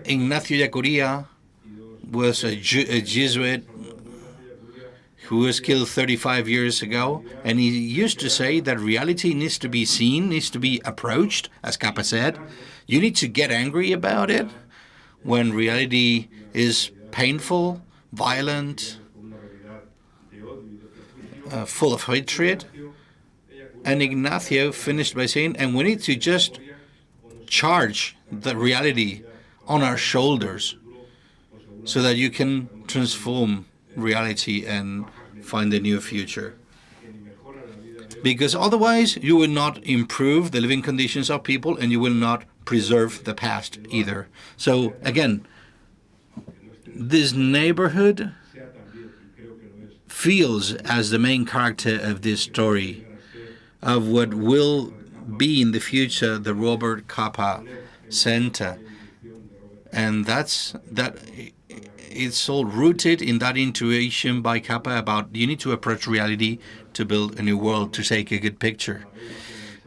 Ignacio Yacuria was a Jesuit who was killed 35 years ago, and he used to say that reality needs to be seen, needs to be approached, as Capa said. You need to get angry about it when reality is painful, violent, full of hatred. And Ignacio finished by saying, and we need to just charge the reality on our shoulders so that you can transform reality and find a new future. Because otherwise, you will not improve the living conditions of people and you will not preserve the past either. So again, this neighborhood feels as the main character of this story of what will be in the future the Robert Capa Center. And it's all rooted in that intuition by Capa about you need to approach reality to build a new world, to take a good picture.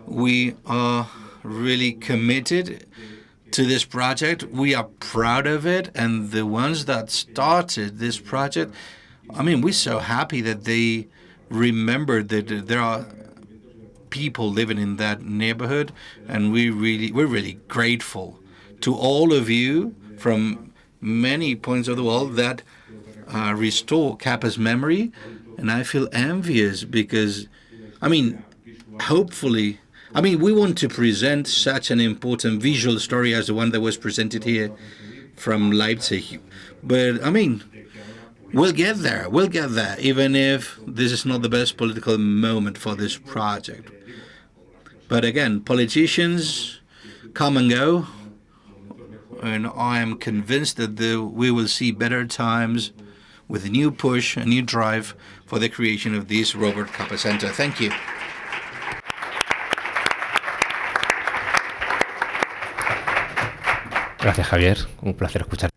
We are really committed to this project. We are proud of it, and the ones that started this project, I mean, we're so happy that they remembered that there are people living in that neighborhood, and we're really grateful to all of you from many points of the world that restore Capa's memory. And I feel envious because, I mean, hopefully, I mean, we want to present such an important visual story as the one that was presented here from Leipzig. But, I mean, we'll get there, even if this is not the best political moment for this project. But again, politicians come and go, and I am convinced that we will see better times with a new push, a new drive for the creation of this Robert Capa Center. Thank you. Gracias, Javier. Un placer escuchar.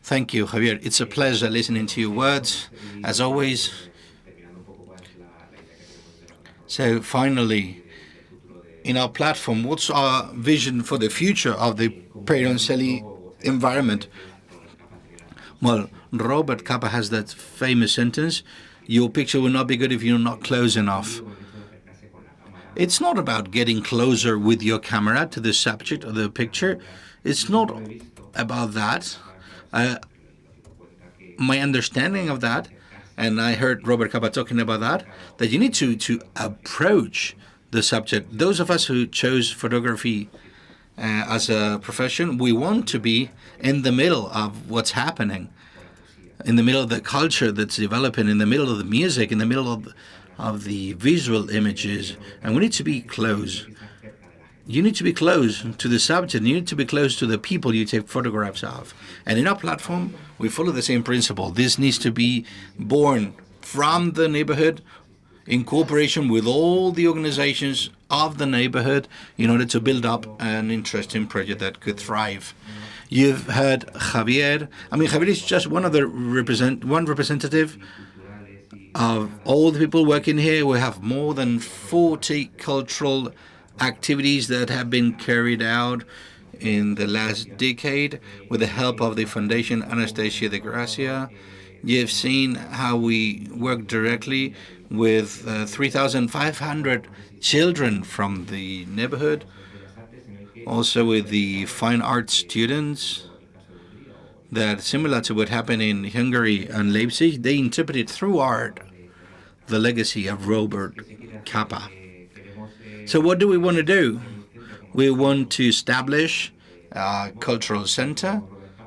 Thank you, Javier. It's a pleasure listening to your words, as always. So finally, in our platform, what's our vision for the future of the Peroncelli environment? Well, Robert Capa has that famous sentence, your picture will not be good if you're not close enough. It's not about getting closer with your camera to the subject of the picture. It's not about that. My understanding of that, and I heard Robert Capa talking about that you need to approach the subject. Those of us who chose photography as a profession, we want to be in the middle of what's happening, in the middle of the culture that's developing, in the middle of the music, in the middle of the visual images, and we need to be close. You need to be close to the subject. You need to be close to the people you take photographs of. And in our platform, we follow the same principle. This needs to be born from the neighborhood in cooperation with all the organizations of the neighborhood in order to build up an interesting project that could thrive. You've heard Javier. I mean, Javier is just one representative of all the people working here. We have more than 40 cultural activities that have been carried out in the last decade with the help of the Foundation Anastasia de Gracia. You've seen how we work directly with 3,500 children from the neighborhood, also with the fine arts students that, similar to what happened in Hungary and Leipzig, they interpreted through art the legacy of Robert Capa. So what do we want to do? We want to establish a cultural center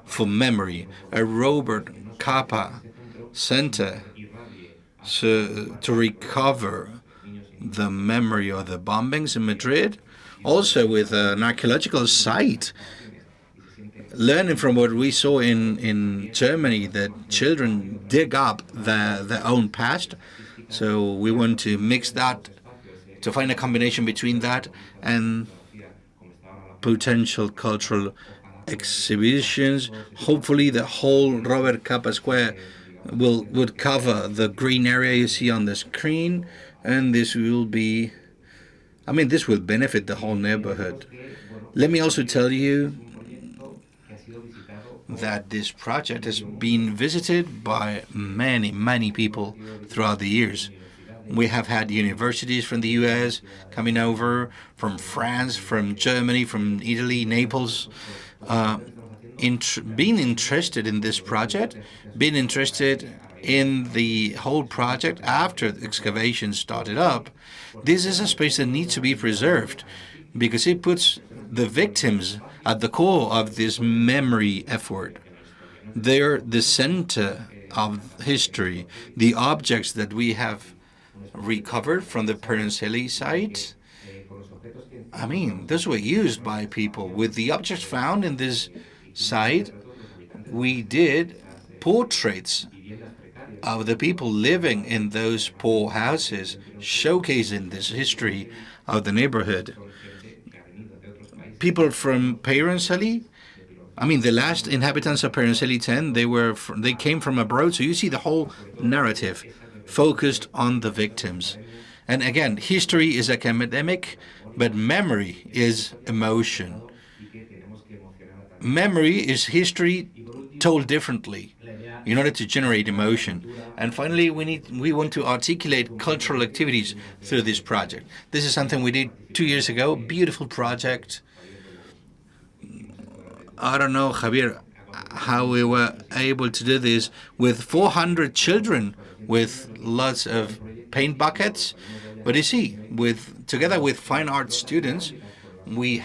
for memory, a Robert Capa Center to recover the memory of the bombings in Madrid, also with an archaeological site learning from what we saw in Germany, that children dig up their own past. So we want to mix that, to find a combination between that and potential cultural exhibitions. Hopefully the whole Robert Capa Square would cover the green area you see on the screen, and this will benefit the whole neighborhood. Let me also tell you that this project has been visited by many people throughout the years. We have had universities from the US coming over, from France, from Germany, from Italy, Naples, being interested in this project, being interested in the whole project after the excavation started up. This is a space that needs to be preserved because it puts the victims at the core of this memory effort. They're the center of history. The objects that we have recovered from the Perenseli site, those were used by people. With the objects found in this site, we did portraits of the people living in those poor houses, showcasing this history of the neighborhood. People from Perenseli, the last inhabitants of Perenseli 10, they came from abroad, so you see the whole narrative focused on the victims. And again, history is academic, but memory is emotion. Memory is history told differently in order to generate emotion. And finally, we want to articulate cultural activities through this project. This is something we did 2 years ago, beautiful project. I don't know, Javier, how we were able to do this with 400 children, with lots of paint buckets. But you see, together with fine art students, we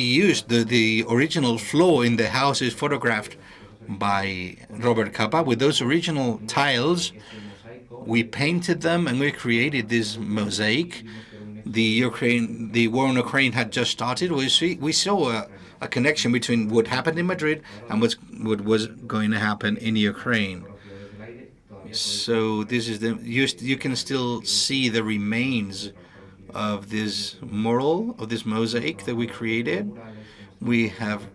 used the original floor in the houses photographed by Robert Capa. With those original tiles, we painted them and we created this mosaic. The war in Ukraine had just started. We saw a connection between what happened in Madrid and what was going to happen in Ukraine. So this is you can still see the remains of this mural, of this mosaic that we created. We have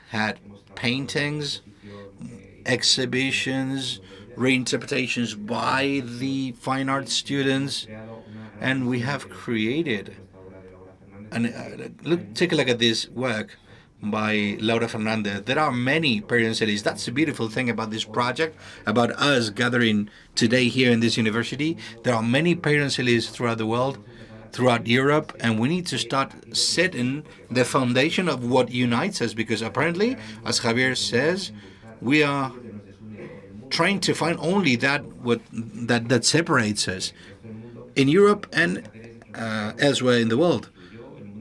had paintings, exhibitions, reinterpretations by the fine art students, and we have created. And take a look at this work by Laura Fernandez. There are many Perencelis. That's the beautiful thing about this project, about us gathering today here in this university. There are many Perencelis throughout the world, throughout Europe, and we need to start setting the foundation of what unites us, because apparently, as Javier says, we are trying to find only that separates us in Europe and elsewhere in the world.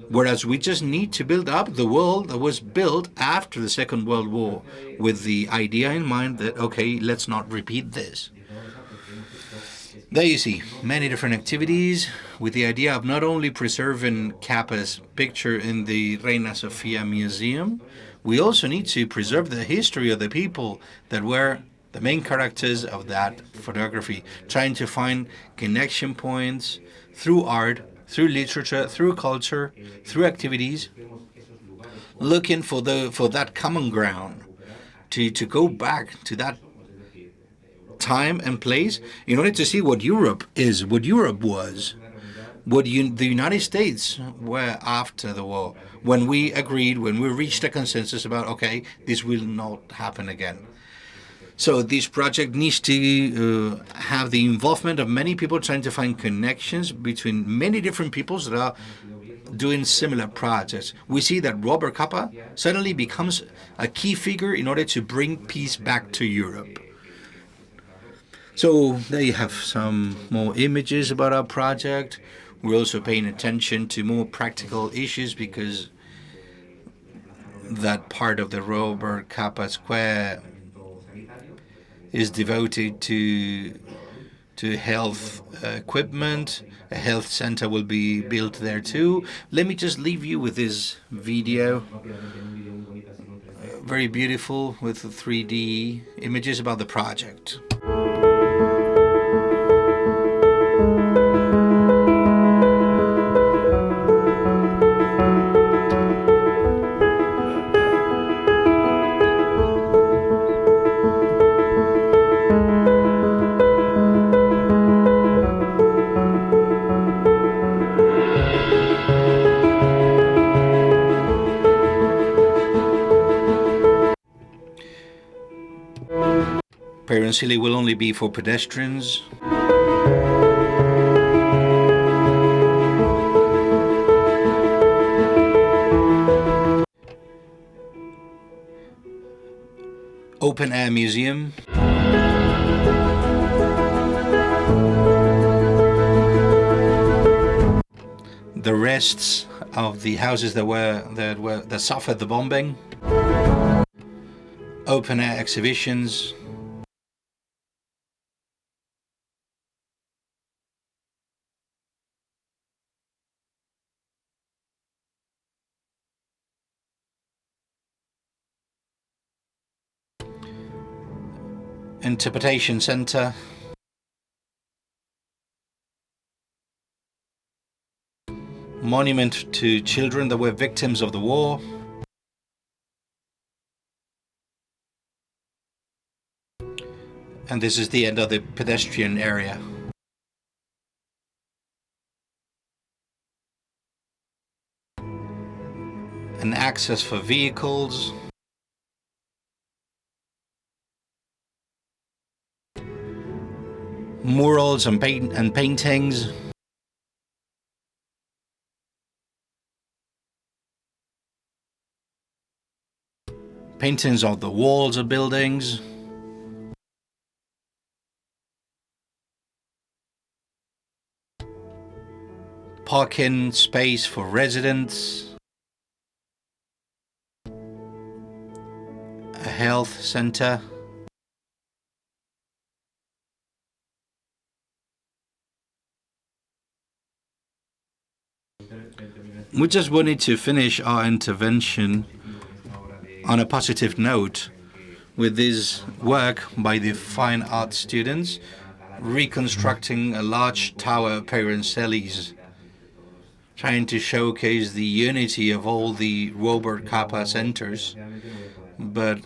Whereas we just need to build up the world that was built after the Second World War with the idea in mind that, okay, let's not repeat this. There you see many different activities with the idea of not only preserving Capa's picture in the Reina Sofia Museum, we also need to preserve the history of the people that were the main characters of that photography, trying to find connection points through art, through literature, through culture, through activities, looking for that common ground, to go back to that time and place in order to see what Europe is, what Europe was, what the United States were after the war, when we reached a consensus about, okay, this will not happen again. So this project needs to have the involvement of many people trying to find connections between many different peoples that are doing similar projects. We see that Robert Capa suddenly becomes a key figure in order to bring peace back to Europe. So there you have some more images about our project. We're also paying attention to more practical issues because that part of the Robert Capa Square is devoted to to health equipment. A health center will be built there too. Let me just leave you with this video. Very beautiful with 3D images about the project. Peransili will only be for pedestrians. Open air museum. The rests of the houses that suffered the bombing. Open air exhibitions. Interpretation center. Monument to children that were victims of the war. And this is the end of the pedestrian area. An access for vehicles. Murals and paintings. Paintings of the walls of buildings. Parking space for residents. A health center. We just wanted to finish our intervention on a positive note with this work by the fine art students reconstructing a large tower Peransili's, trying to showcase the unity of all the Robert Capa centers. But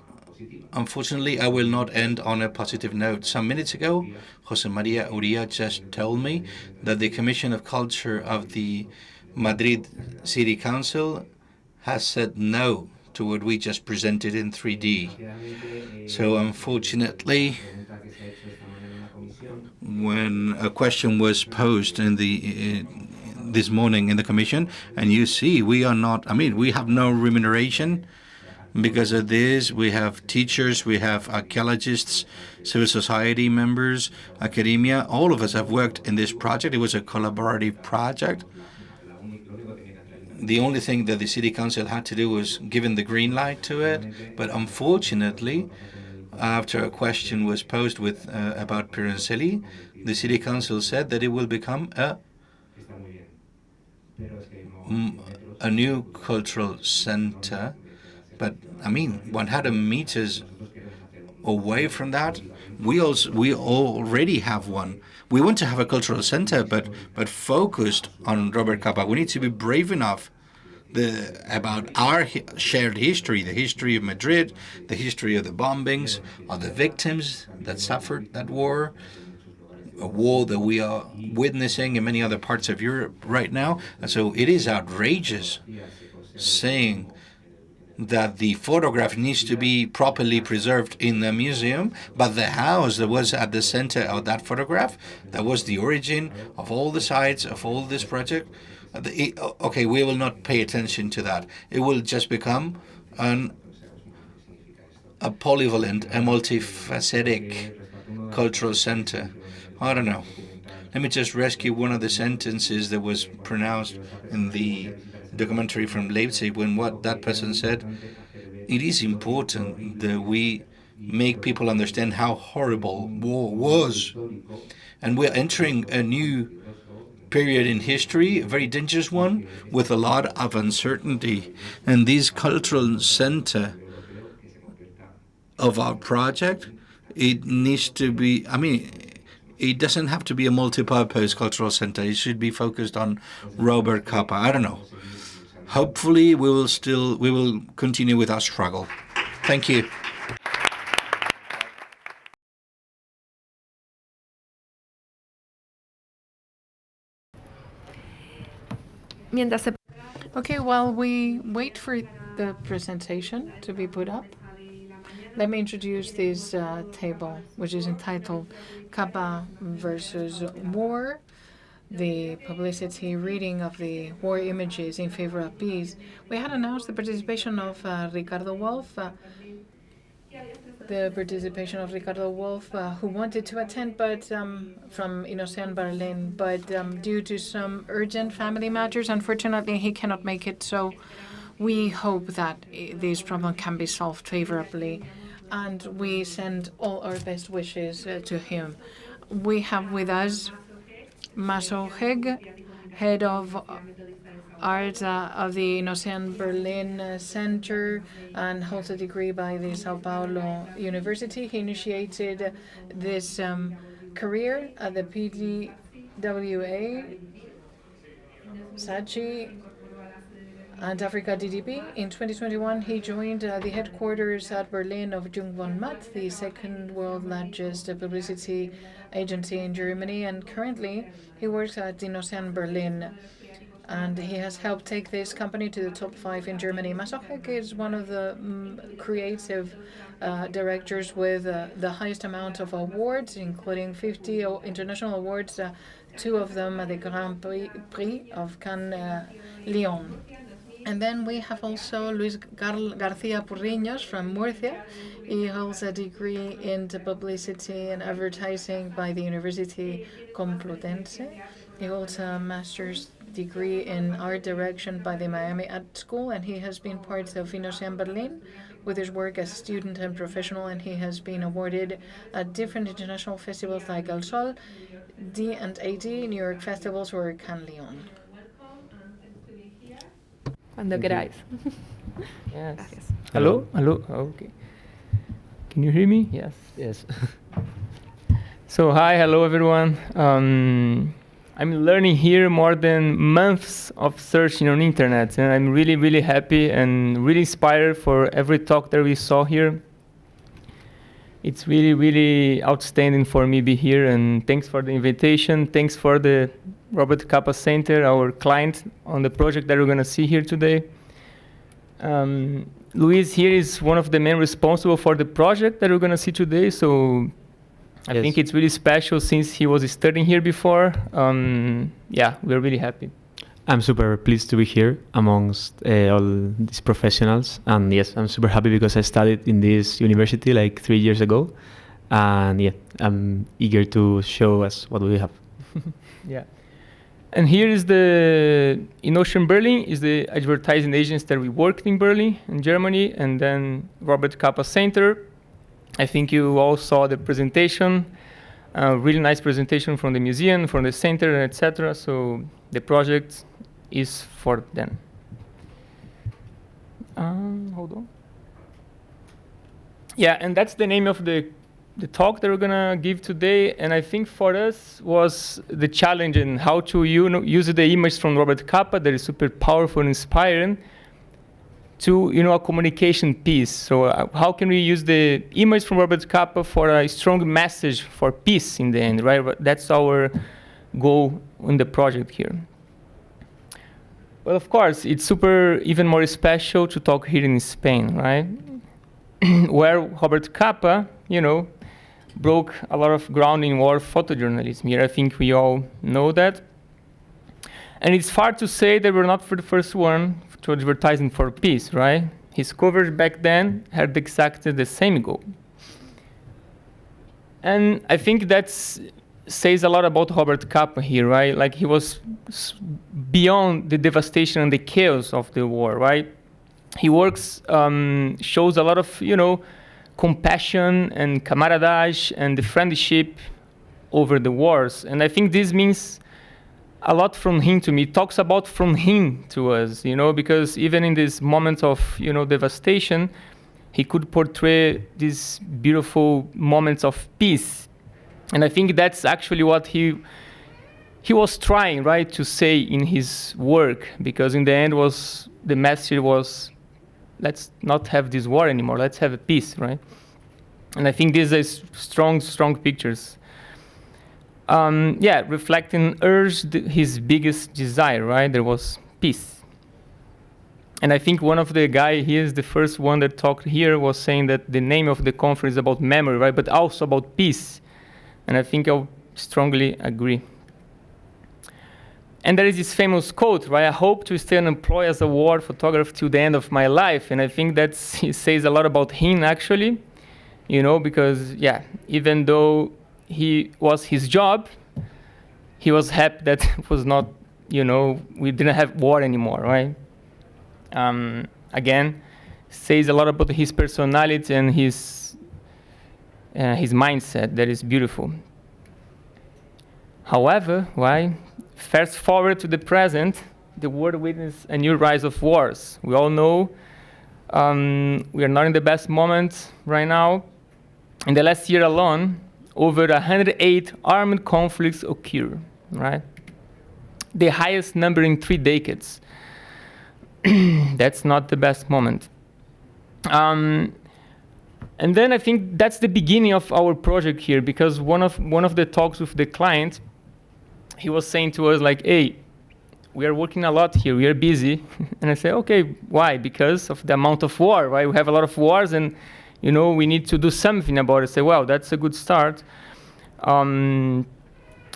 unfortunately, I will not end on a positive note. Some minutes ago, Jose Maria Uria just told me that the Commission of Culture of the Madrid City Council has said no to what we just presented in 3D. So unfortunately, when a question was posed in this morning in the commission, and you see we are not, we have no remuneration because of this. We have teachers, we have archaeologists, civil society members, academia. All of us have worked in this project. It was a collaborative project. The only thing that the city council had to do was given the green light to it. But unfortunately, after a question was posed about Peransili, the city council said that it will become a new cultural center. But 100 meters away from that, we already have one. We want to have a cultural center, but focused on Robert Capa. We need to be brave enough about our shared history, the history of Madrid, the history of the bombings, of the victims that suffered that war, a war that we are witnessing in many other parts of Europe right now. And so it is outrageous saying that the photograph needs to be properly preserved in the museum, but the house that was at the center of that photograph, that was the origin of all the sites of all this project, okay, we will not pay attention to that. It will just become a polyvalent, a multifaceted cultural center. I don't know. Let me just rescue one of the sentences that was pronounced in the documentary from Leipzig when what that person said. It is important that we make people understand how horrible war was. And we're entering a new period in history, a very dangerous one, with a lot of uncertainty. And this cultural center of our project, it needs to be, it doesn't have to be a multi-purpose cultural center. It should be focused on Robert Capa. I don't know. Hopefully we will continue with our struggle. Thank you. Okay, while we wait for the presentation to be put up, let me introduce this table, which is entitled Capa versus War, the publicity reading of the war images in favor of peace. We had announced the participation of Ricardo Wolf, who wanted to attend, but from Innocent Berlin, but due to some urgent family matters, unfortunately, he cannot make it. So we hope that this problem can be solved favorably, and we send all our best wishes to him. We have with us Maso Heg, head of art of the Innocent Berlin Center, and holds a degree by the Sao Paulo University. He initiated this career at the PDWA, SACHI, and Africa DDB. In 2021, he joined the headquarters at Berlin of Jung von Matt, the second world largest publicity agency in Germany, and currently he works at Innocent Berlin. And he has helped take this company to the top 5 in Germany. Masochek is one of the creative directors with the highest amount of awards, including 50 international awards, 2 of them at the Grand Prix of Cannes, Lyon. And then we have also Luis García Porriños from Murcia. He holds a degree in publicity and advertising by the University Complutense. He holds a master's degree in art direction by the Miami Art School, and he has been part of Innocent Berlin with his work as student and professional, and he has been awarded at different international festivals like El Sol, D&AD, New York festivals, or Cannes Lyon. Cuando queráis. Yes. Hello? Hello? Okay. Can you hear me? Yes. Yes. So, hi, hello, everyone. I'm learning here more than months of searching on internet, and I'm really, really happy and really inspired for every talk that we saw here. It's really, really outstanding for me to be here, and thanks for the invitation. Thanks for the Robert Capa Center, our client on the project that we're going to see here today. Luis here is one of the men responsible for the project that we're going to see today, so I think it's really special since he was studying here before. Yeah, we're really happy. I'm super pleased to be here amongst all these professionals. And yes, I'm super happy because I studied in this university like 3 years ago. And yeah, I'm eager to show us what we have. Yeah. And here is Innocent Berlin is the advertising agency that we worked in Berlin, in Germany, and then Robert Capa Center. I think you all saw the presentation, really nice presentation from the museum, from the center, etc. So the project is for them. Hold on. Yeah, and that's the name of the talk that we're gonna give today. And I think for us was the challenge in how to use the image from Robert Capa that is super powerful and inspiring to a communication piece. So how can we use the image from Robert Capa for a strong message for peace in the end, right? That's our goal in the project here. Well, of course, it's even more special to talk here in Spain, right? Where Robert Capa, broke a lot of ground in war photojournalism here. I think we all know that. And it's far to say that we're not for the first one to advertising for peace, right? His coverage back then had exactly the same goal. And I think that says a lot about Robert Capa here, right? Like he was beyond the devastation and the chaos of the war, right? He works, shows a lot of, compassion and camaraderie and the friendship over the wars. And I think this means a lot from him to me. It talks about from him to us, because even in this moment of, devastation, he could portray these beautiful moments of peace. And I think that's actually what he was trying, right, to say in his work, because in the end the message was, let's not have this war anymore, let's have a peace, right? And I think these are strong pictures. Reflecting his biggest desire, right? There was peace. And I think one of the guy here, the first one that talked here, was saying that the name of the conference is about memory, right? But also about peace. And I think I'll strongly agree. And there is this famous quote, right? I hope to stay unemployed as a war photographer till the end of my life. And I think it says a lot about him, actually, because, even though he was his job, he was happy that it was not, we didn't have war anymore, right? Again, says a lot about his personality and his mindset. That is beautiful. However, fast forward to the present, the world witnessed a new rise of wars. We all know we are not in the best moment right now. In the last year alone, over 108 armed conflicts occur, right? The highest number in 3 decades. That's not the best moment. And then I think that's the beginning of our project here, because one of the talks with the client, he was saying to us like, hey, we are working a lot here, we are busy. And I say, okay, why? Because of the amount of war, right? We have a lot of wars and, we need to do something about it. I say, well, that's a good start.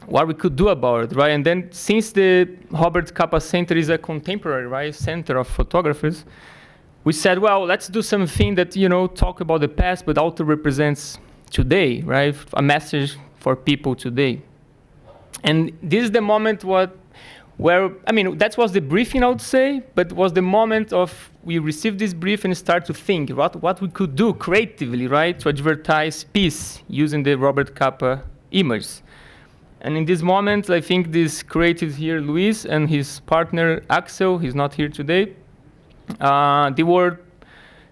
What we could do about it, right? And then since the Robert Capa Center is a contemporary, right, center of photographers, we said, well, let's do something that, talk about the past, but also represents today, right? A message for people today. And this is the moment that was the briefing, I would say, but was the moment of we received this brief and start to think what we could do creatively, right, to advertise peace using the Robert Capa image. And in this moment, I think this creative here, Luis, and his partner, Axel, he's not here today, they were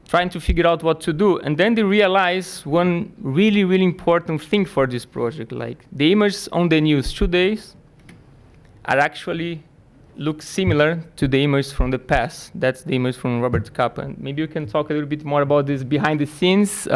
trying to figure out what to do. And then they realized one really, really important thing for this project, like the images on the news today are actually look similar to the image from the past. That's the image from Robert Capa. And maybe you can talk a little bit more about this behind the scenes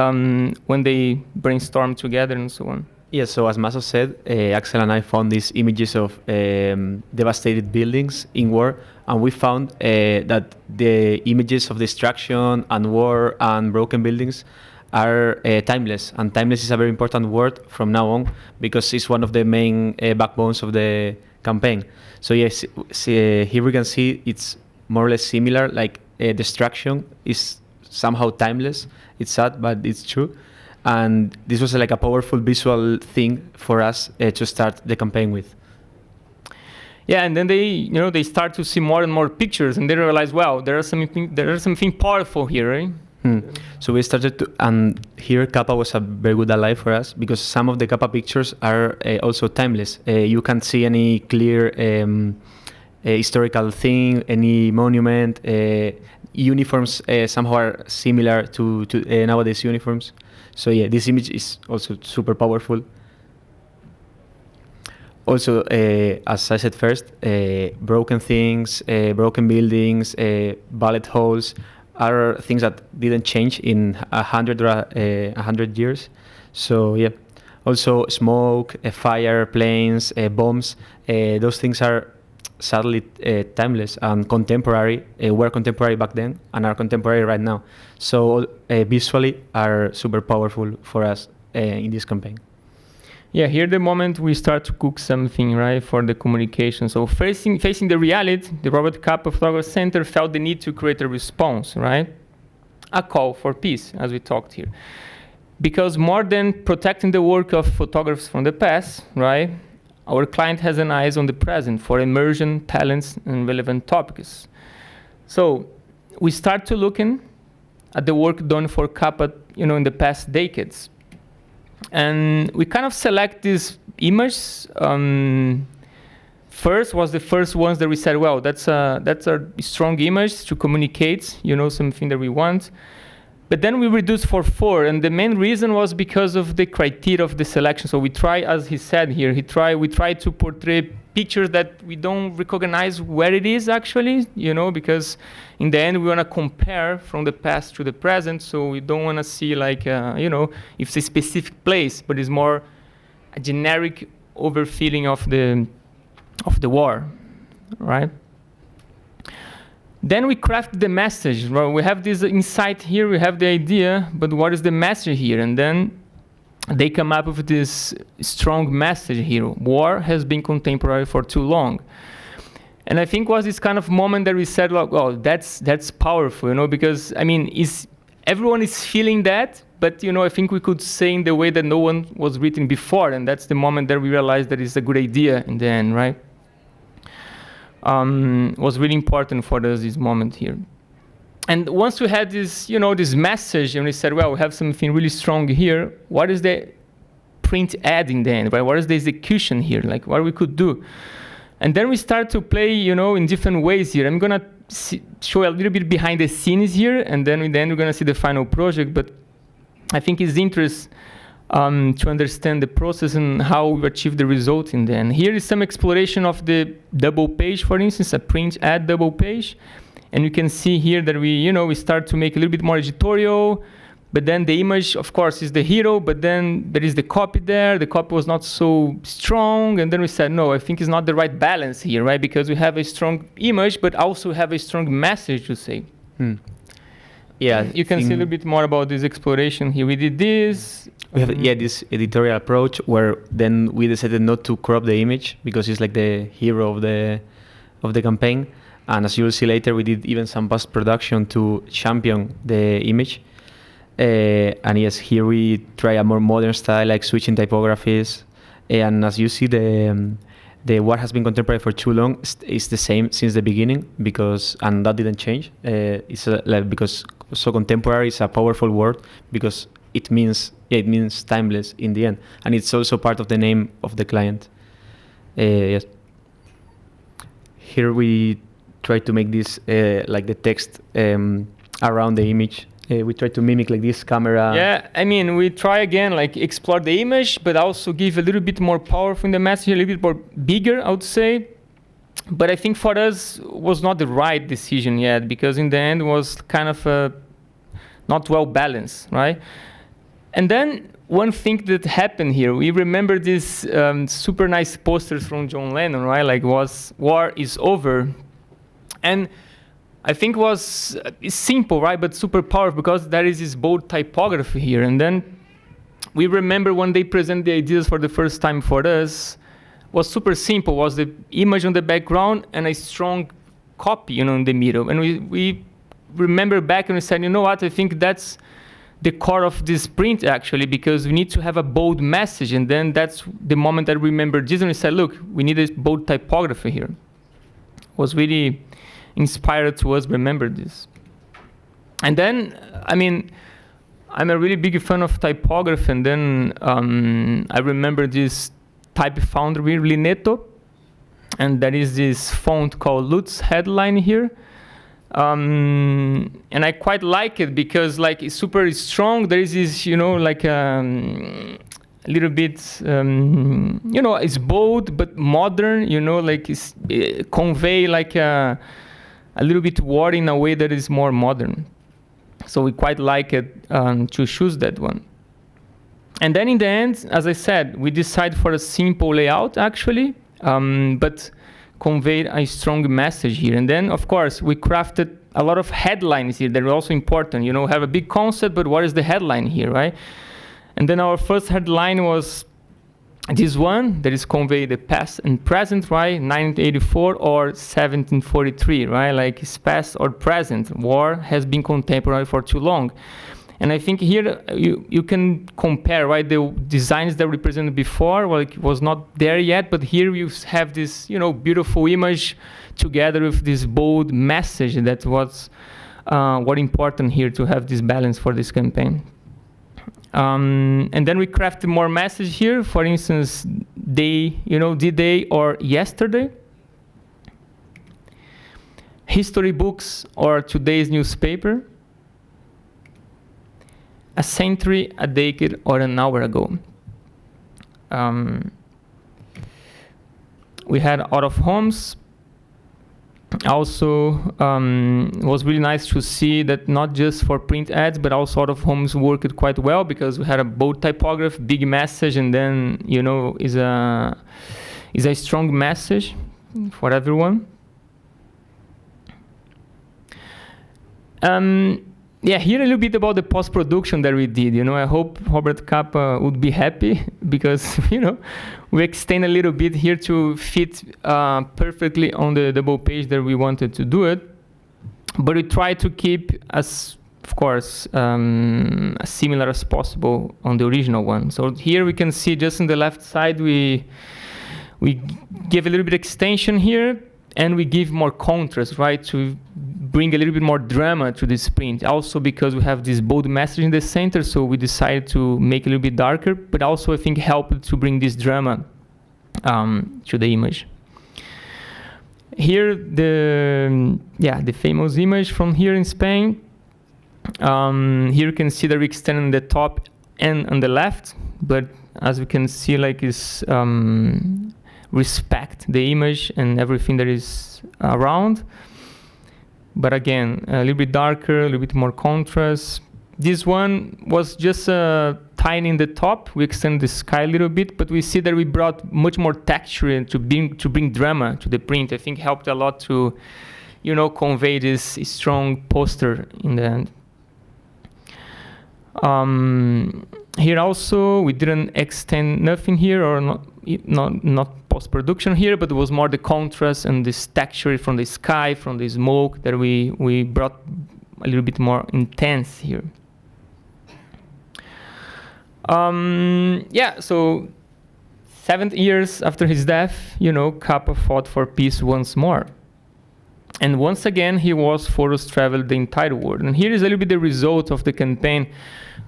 when they brainstorm together and so on. Yeah, so as Maso said, Axel and I found these images of devastated buildings in war, and we found that the images of destruction and war and broken buildings are timeless, and timeless is a very important word from now on because it's one of the main backbones of the campaign. So yes, here we can see it's more or less similar, like destruction is somehow timeless. It's sad, but it's true. And this was like a powerful visual thing for us to start the campaign with. Yeah, and then they start to see more and more pictures, and they realize, wow, there is something powerful here, right? So we started to, and here Capa was a very good ally for us because some of the Capa pictures are also timeless. You can't see any clear historical thing, any monument. Uniforms somehow are similar to nowadays uniforms. So yeah, this image is also super powerful. Also, as I said first, broken things, broken buildings, bullet holes are things that didn't change in 100 years. So yeah, also smoke, fire, planes, bombs, those things are sadly timeless and contemporary, were contemporary back then and are contemporary right now. So visually are super powerful for us in this campaign. Yeah, here the moment we start to cook something, right, for the communication. So facing the reality, the Robert Capa Photography Center felt the need to create a response, right? A call for peace, as we talked here. Because more than protecting the work of photographers from the past, right, our client has an eyes on the present for emerging talents and relevant topics. So we start to looking at the work done for Capa in the past decades. And we kind of select these images. First was the first ones that we said, well, that's a strong image to communicate, something that we want. But then we reduced for 4, and the main reason was because of the criteria of the selection. So we try, as he said here, we try to portray pictures that we don't recognize where it is actually, because in the end we want to compare from the past to the present. So we don't want to see like, if it's a specific place, but it's more a generic overfeeling of the war, right? Then we craft the message. Well, we have this insight here, we have the idea, but what is the message here? And then they come up with this strong message here. War has been contemporary for too long. And I think was this kind of moment that we said, like, well, that's powerful, because, everyone is feeling that, but, I think we could say in the way that no one was written before, and that's the moment that we realized that it's a good idea in the end, right? Was really important for us, this moment here. And once we had this, this message, and we said, well, we have something really strong here, what is the print ad in the end, right? What is the execution here, like what we could do? And then we start to play, in different ways here. I'm going to show a little bit behind the scenes here, and then in the end we're going to see the final project, but I think it's interesting to understand the process and how we achieve the result in the end. Here is some exploration of the double page, for instance, a print ad double page. And you can see here that we start to make a little bit more editorial, but then the image, of course, is the hero, but then there is the copy there. The copy was not so strong. And then we said, no, I think it's not the right balance here, right? Because we have a strong image, but also have a strong message to say. Yeah, you can see a little bit more about this exploration here. We did this. We have this editorial approach where then we decided not to crop the image because it's like the hero of the campaign. And as you will see later, we did even some post-production to champion the image. And yes, here we try a more modern style, like switching typographies. And as you see, the what has been contemporary for too long is the same since the beginning, and that didn't change. Because so contemporary is a powerful word because it means timeless in the end, and it's also part of the name of the client. Yes. Here we try to make this like the text around the image. We try to mimic like this camera. Yeah, we try again, like explore the image, but also give a little bit more power from the message, a little bit more bigger, I would say. But I think for us was not the right decision yet, because in the end was kind of not well balanced, right? And then one thing that happened here, we remember these super nice posters from John Lennon, right? Like war is over. And I think it's simple, right? But super powerful because there is this bold typography here. And then we remember when they present the ideas for the first time for us, was super simple, was the image on the background and a strong copy, in the middle. And we remember back and we said, you know what, I think that's the core of this print actually, because we need to have a bold message. And then that's the moment I remember this and we said, look, we need a bold typography here. Was really inspired to us remember this. And then, I'm a really big fan of typography, and then I remember this type foundry, Lineto, and there is this font called Lutz headline here. And I quite like it because it's super strong. There is this, like a little bit, it's bold but modern, it's convey like a little bit war in a way that is more modern. So we quite like it to choose that one. And then in the end, as I said, we decide for a simple layout actually, but convey a strong message here. And then, of course, we crafted a lot of headlines here that are also important. Have a big concept, but what is the headline here, right? And then our first headline was this one, that is convey the past and present, right? 1984 or 1743, right? Like it's past or present. War has been contemporary for too long. And I think here you can compare, right? The designs that we presented before, well, it was not there yet, but here you have this, beautiful image together with this bold message that was what important here to have this balance for this campaign. And then we crafted more message here. For instance, day, D-Day or yesterday. History books or today's newspaper. A century, a decade, or an hour ago. We had out of homes. Also, it was really nice to see that not just for print ads, but also out of homes worked quite well because we had a bold typography, big message, and then is a strong message for everyone. Yeah, here a little bit about the post-production that we did. I hope Robert Capa would be happy because, we extend a little bit here to fit perfectly on the double page that we wanted to do it. But we try to keep, as similar as possible on the original one. So here we can see just on the left side, we give a little bit extension here, and we give more contrast, right, to bring a little bit more drama to this print. Also because we have this bold message in the center, so we decided to make it a little bit darker, but also I think helped to bring this drama to the image. Here, the famous image from here in Spain. Here you can see that we extend on the top and on the left, but as we can see, it's respect the image and everything that is around. But again, a little bit darker, a little bit more contrast. This one was just tiny in the top. We extended the sky a little bit, but we see that we brought much more texture to bring drama to the print. I think helped a lot to, convey this strong poster in the end. Here also, we didn't extend nothing here, or not post-production here, but it was more the contrast and this texture from the sky, from the smoke that we brought a little bit more intense here. So 7 years after his death, Capa fought for peace once more. And once again, he was forced to travel the entire world. And here is a little bit the result of the campaign.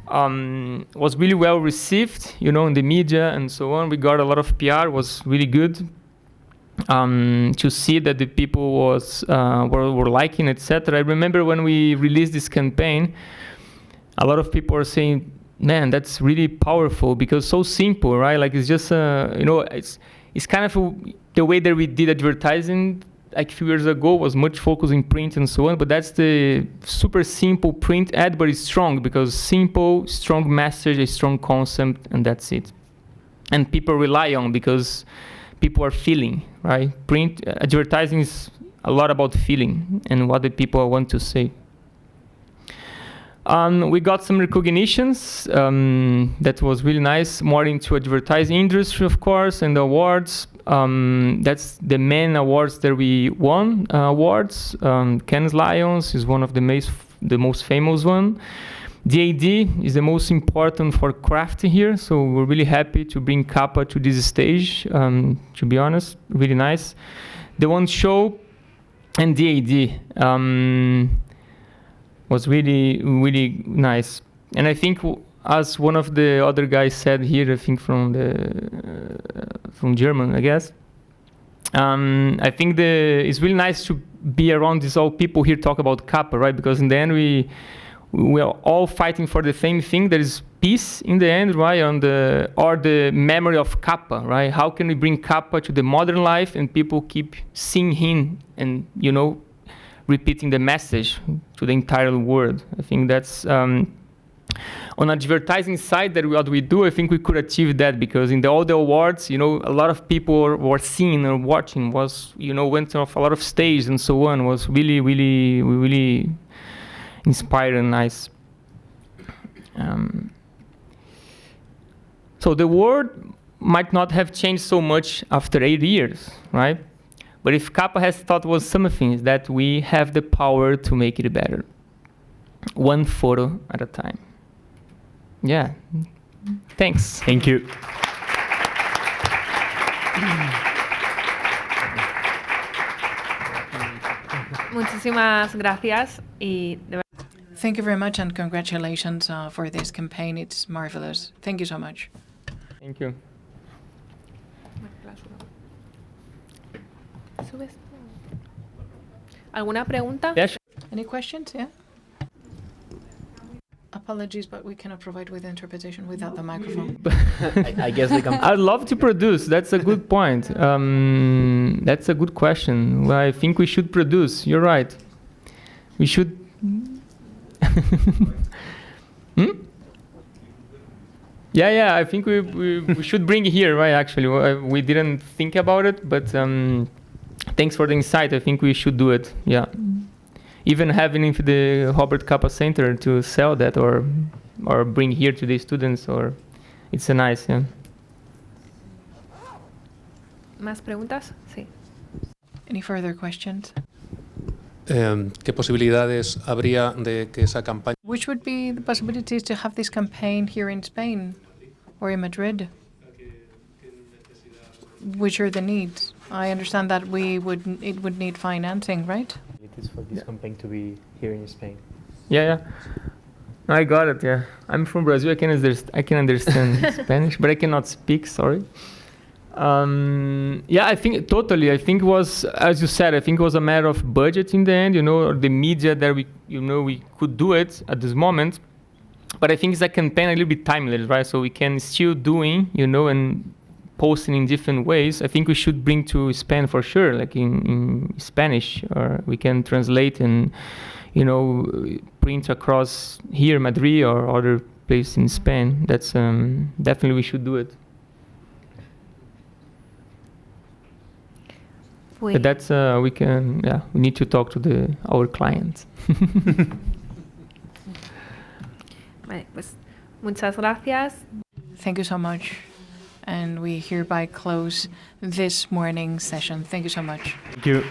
Was really well received, in the media and so on. We got a lot of PR, was really good to see that the people were liking, etc. I remember when we released this campaign, a lot of people were saying, man, that's really powerful because so simple, right? It's just, it's kind of the way that we did advertising a few years ago was much focused in print and so on, but that's the super simple print ad, but it's strong because simple, strong message, a strong concept, and that's it. And people rely on because people are feeling, right? Print advertising is a lot about feeling and what the people want to say. We got some recognitions that was really nice, more into advertising industry, of course, and the awards. That's the main awards that we won. Awards. Cannes Lions is one of the most famous one. DAD is the most important for craft here, so we're really happy to bring Capa to this stage. To be honest, really nice. The one show and DAD. Was really, really nice. And I think, as one of the other guys said here, I think from German, I guess, I think it's really nice to be around these all people here talk about Capa, right? Because in the end, we are all fighting for the same thing. There is peace in the end, right? Or the memory of Capa, right? How can we bring Capa to the modern life and people keep seeing him and, repeating the message to the entire world. I think that's on advertising side that what we do. I think we could achieve that because in all the awards, a lot of people were seeing or watching. Went off a lot of stage and so on. Was really, really, really inspiring and nice. So the world might not have changed so much after 8 years, right? But if Capa has taught us something, that we have the power to make it better. One photo at a time. Yeah. Thanks. Thank you. Muchísimas gracias. Thank you very much, and congratulations for this campaign. It's marvelous. Thank you so much. Thank you. ¿Alguna pregunta? Any questions? Yeah. Apologies, but we cannot provide with interpretation without the microphone. I guess they can. I'd love to produce. That's a good point. That's a good question. Well, I think we should produce. You're right. We should. Yeah. I think we should bring it here, right? Actually, we didn't think about it, but thanks for the insight. I think we should do it. Yeah. Even having the Robert Capa Center to sell that or bring here to the students, or it's a nice. Yeah. ¿Más preguntas? Sí. Any further questions? ¿Qué posibilidades habría de que esa campaña? Which would be the possibilities to have this campaign here in Spain or in Madrid? Which are the needs? I understand that it would need financing, right? It is for this campaign to be here in Spain. Yeah. I got it. Yeah, I'm from Brazil. I can understand Spanish, but I cannot speak. Sorry. Yeah, I think totally. I think it was, as you said, I think it was a matter of budget in the end. The media that we could do it at this moment, but I think it's a campaign a little bit timeless, right? So we can still doing, and posting in different ways. I think we should bring to Spain for sure, like in Spanish, or we can translate and print across here, Madrid or other places in Spain. That's definitely we should do it. But that's we need to talk to our clients. Vale, pues muchas gracias. Thank you so much. And we hereby close this morning's session. Thank you so much. Thank you.